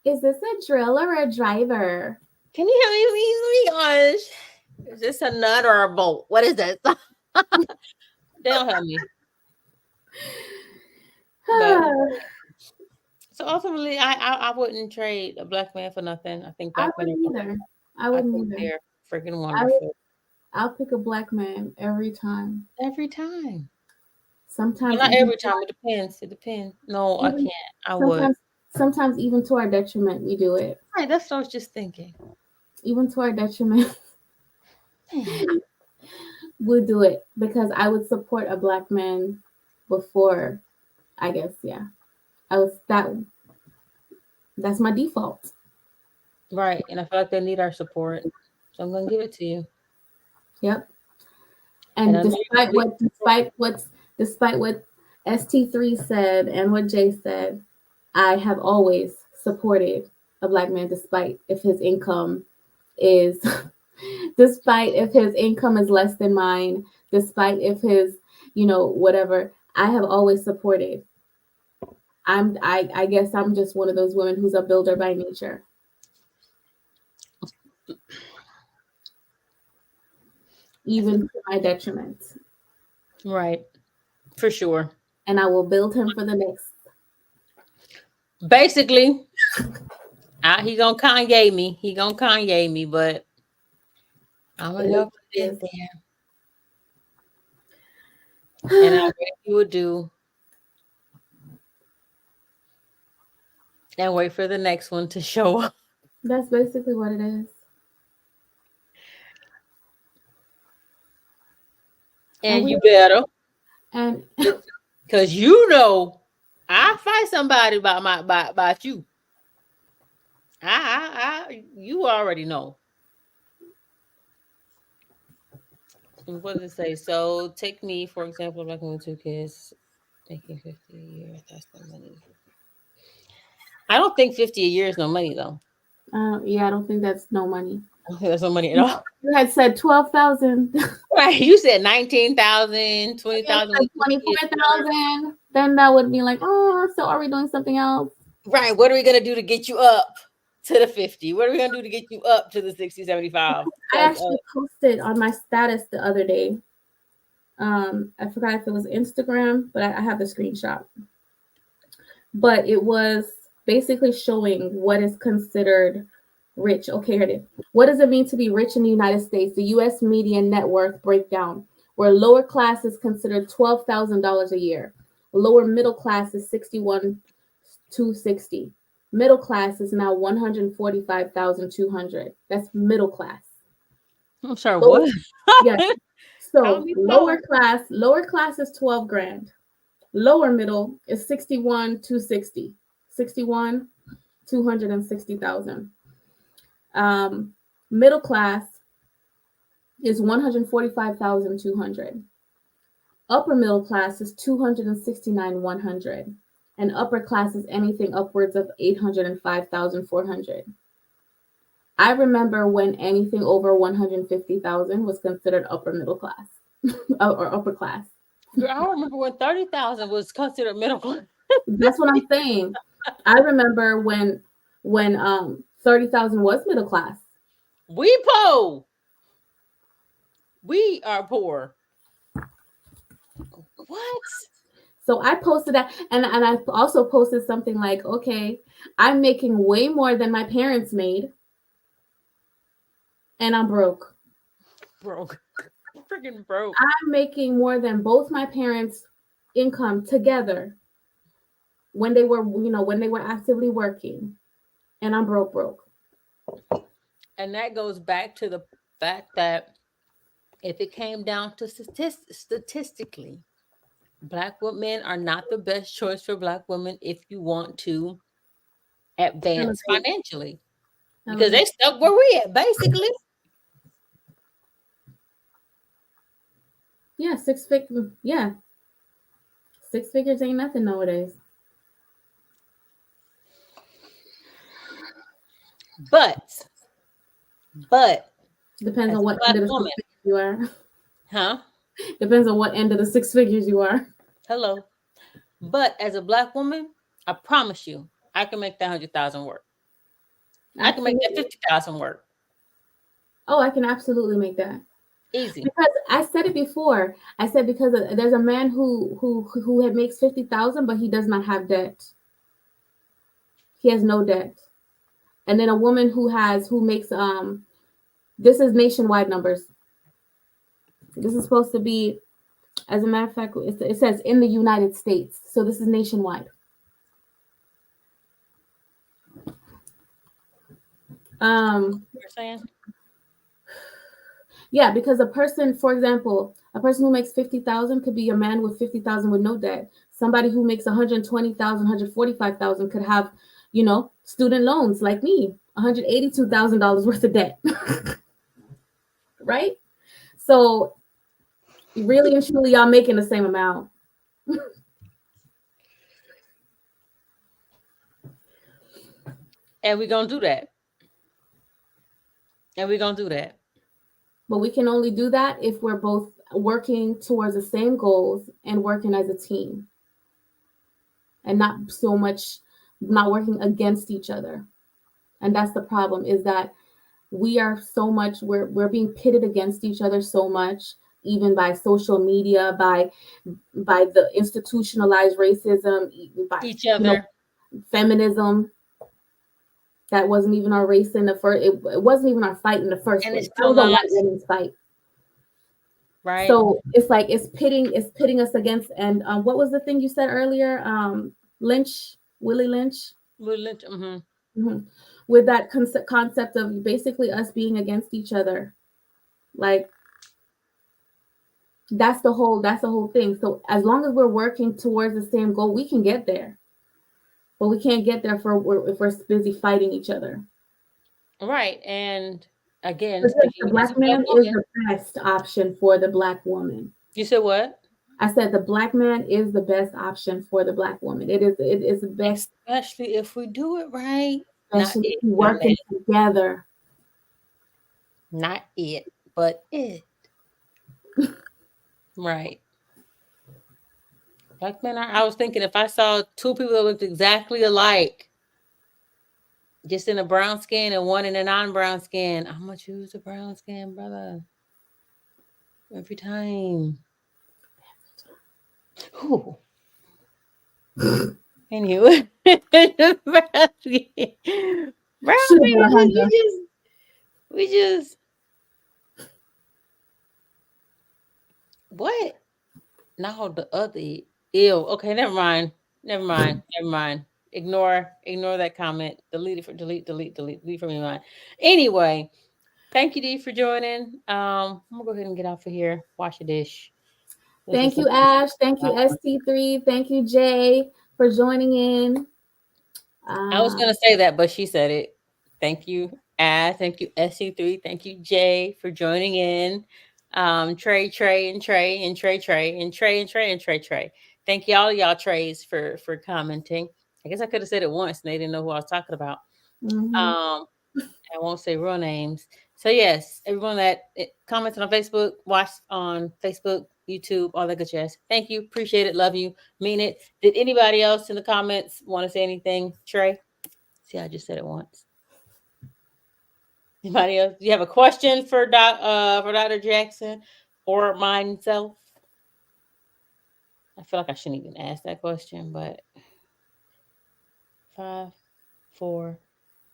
Is this a drill or a driver? Can you help me, please? Gosh, is this a nut or a bolt? What is this? They'll help me. But so ultimately, I wouldn't trade a black man for nothing. I think I black men are wouldn't wonderful. either. I I wouldn't think either. they're freaking I would, wonderful I'll pick a black man every time. every time. Well, Sometimes not even every time. It depends. It depends. No, I even can't. I would. sometimes sometimes even to our detriment we do it. Right, that's what I was just thinking. Even to our detriment Man, we'll do it because I would support a black man before, I guess, yeah. I was that's my default. right, and I feel like they need our support, so I'm gonna give it to you. Yep. And And I know you're gonna be. despite what ST3 said and what Jay said, I have always supported a black man despite if his income is despite if his income is less than mine, despite if his, whatever, I have always supported. I guess I'm just one of those women who's a builder by nature, even to my detriment. Right, for sure. And I will build him for the next. Basically, he gonna Kanye me. He gonna Kanye me, but I'm gonna help him get there. And I bet he would do. And wait for the next one to show up. That's basically what it is. And you better, And because I fight somebody about you. You already know. What does it say? So take me, for example, if I can with 2 kids, making 50 a year. That's no money. I don't think 50 a year is no money though. yeah, I don't think that's no money. I don't think that's no money at all. You had said 12,000. Right. You said 19,000, 20,000 with 24,000. Then that would be like, oh, so are we doing something else? Right. What are we gonna do to get you up to the 50? What are we gonna do to get you up to the 60, 75? I actually posted on my status the other day. I forgot if it was Instagram, but I have the screenshot. But it was basically showing what is considered rich. Okay, here it is. What does it mean to be rich in the United States? The U.S. median net worth breakdown, where lower class is considered $12,000 a year. Lower middle class is $61,260. Middle class is now $145,200. That's middle class. I'm sorry, what? Yes. So lower class is 12 grand. Lower middle is 61,260. 61,260,000. Middle class is 145,200. Upper middle class is 269,100. And upper class is anything upwards of 805,400. I remember when anything over 150,000 was considered upper middle class or upper class. Girl, I remember when 30,000 was considered middle class. That's what I'm saying. I remember when 30,000 was middle class. We poor. We are poor. What? So I posted that, and I also posted something like, okay, I'm making way more than my parents made, and I'm broke. Broke. Freaking broke. I'm making more than both my parents' income together when they were actively working, and I'm broke. And that goes back to the fact that if it came down to statistically, Black women are not the best choice for Black women if you want to advance financially, because they stuck where we at, basically. Yeah, six figures ain't nothing nowadays. But depends on what end of the 6 figures you are. Huh? Depends on what end of the 6 figures you are. Hello. But as a Black woman, I promise you, I can make that 100,000 work. I can make that Absolutely. 50,000 work. Oh, I can absolutely make that. Easy. Because I said it before. I said because there's a man who had makes 50,000, but he does not have debt. He has no debt. And then a woman who makes this is nationwide numbers. This is supposed to be, as a matter of fact, it says in the United States. So this is nationwide. You're saying? Yeah, because a person, for example, a person who makes 50,000 could be a man with 50,000 with no debt. Somebody who makes 120,000, 145,000 could have, student loans like me, $182,000 worth of debt. Right? So really and truly, y'all making the same amount. And we're gonna do that. And we're gonna do that. But we can only do that if we're both working towards the same goals and working as a team, and not working against each other. And that's the problem, is that we're being pitted against each other so much, even by social media, by the institutionalized racism, by Each other. feminism. That wasn't even our race in the first. It wasn't even our fight in the first And place. it's That still was a not, white woman's fight. right? So it's like it's pitting us against. And what was the thing you said earlier? Willie Lynch. Mm-hmm. Hmm. With that concept of basically us being against each other, like that's the whole thing. So as long as we're working towards the same goal, we can get there, but we can't get there if we're busy fighting each other. Right. And again, But yes, the speaking as a black black man is woman, the best option for the black woman. you said what? I said the black man is the best option for the black woman. It is the best, Especially if we do it right. Not especially it, young man. working together. Not it, but it. Right. Black men are, I was thinking if I saw two people that looked exactly alike, just in a brown skin and one in a non-brown skin, I'm gonna choose the brown skin, brother. Every time. Whew. Anyway. Brown skin. Brown Should have been a people, Honda. we just what? No, the other ew. Okay, never mind. Never mind. Never mind. Ignore that comment. Delete it for delete from your mind. Anyway, thank you, D, for joining. I'm gonna go ahead and get off of here. Wash a dish. This was Thank some you, Ash. Thank you, ST3. Thank you, Jay, for joining in. I was gonna say that, but she said it. Thank you, Ash. Thank you, SC3. Thank you, Jay, for joining in. Trey, and Trey, and Trey, and Trey, and Trey, and Trey. Thank you, all of y'all Treys for commenting. I guess I could have said it once and they didn't know who I was talking about. Mhm. I won't say real names. So yes, everyone that commented on Facebook, watched on Facebook, YouTube, all that good jazz. Thank you, appreciate it, love you, mean it. Did anybody else in the comments want to say anything, Trey? See, I just said it once. Anybody else? Do you have a question for Dr. Jackson or myself? I feel like I shouldn't even ask that question, but 5, 4,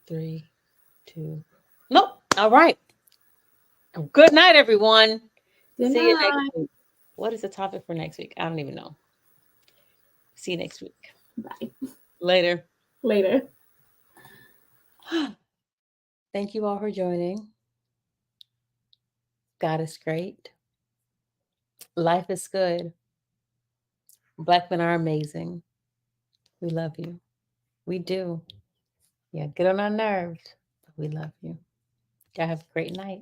3, 2. Nope. All right. Good night, everyone. Good See you next night. week. What is the topic for next week? I don't even know. See you next week. Bye. Later. Later. Thank you all for joining. God is great. Life is good. Black men are amazing. We love you. We do. Yeah, get on our nerves, but we love you. Y'all have a great night.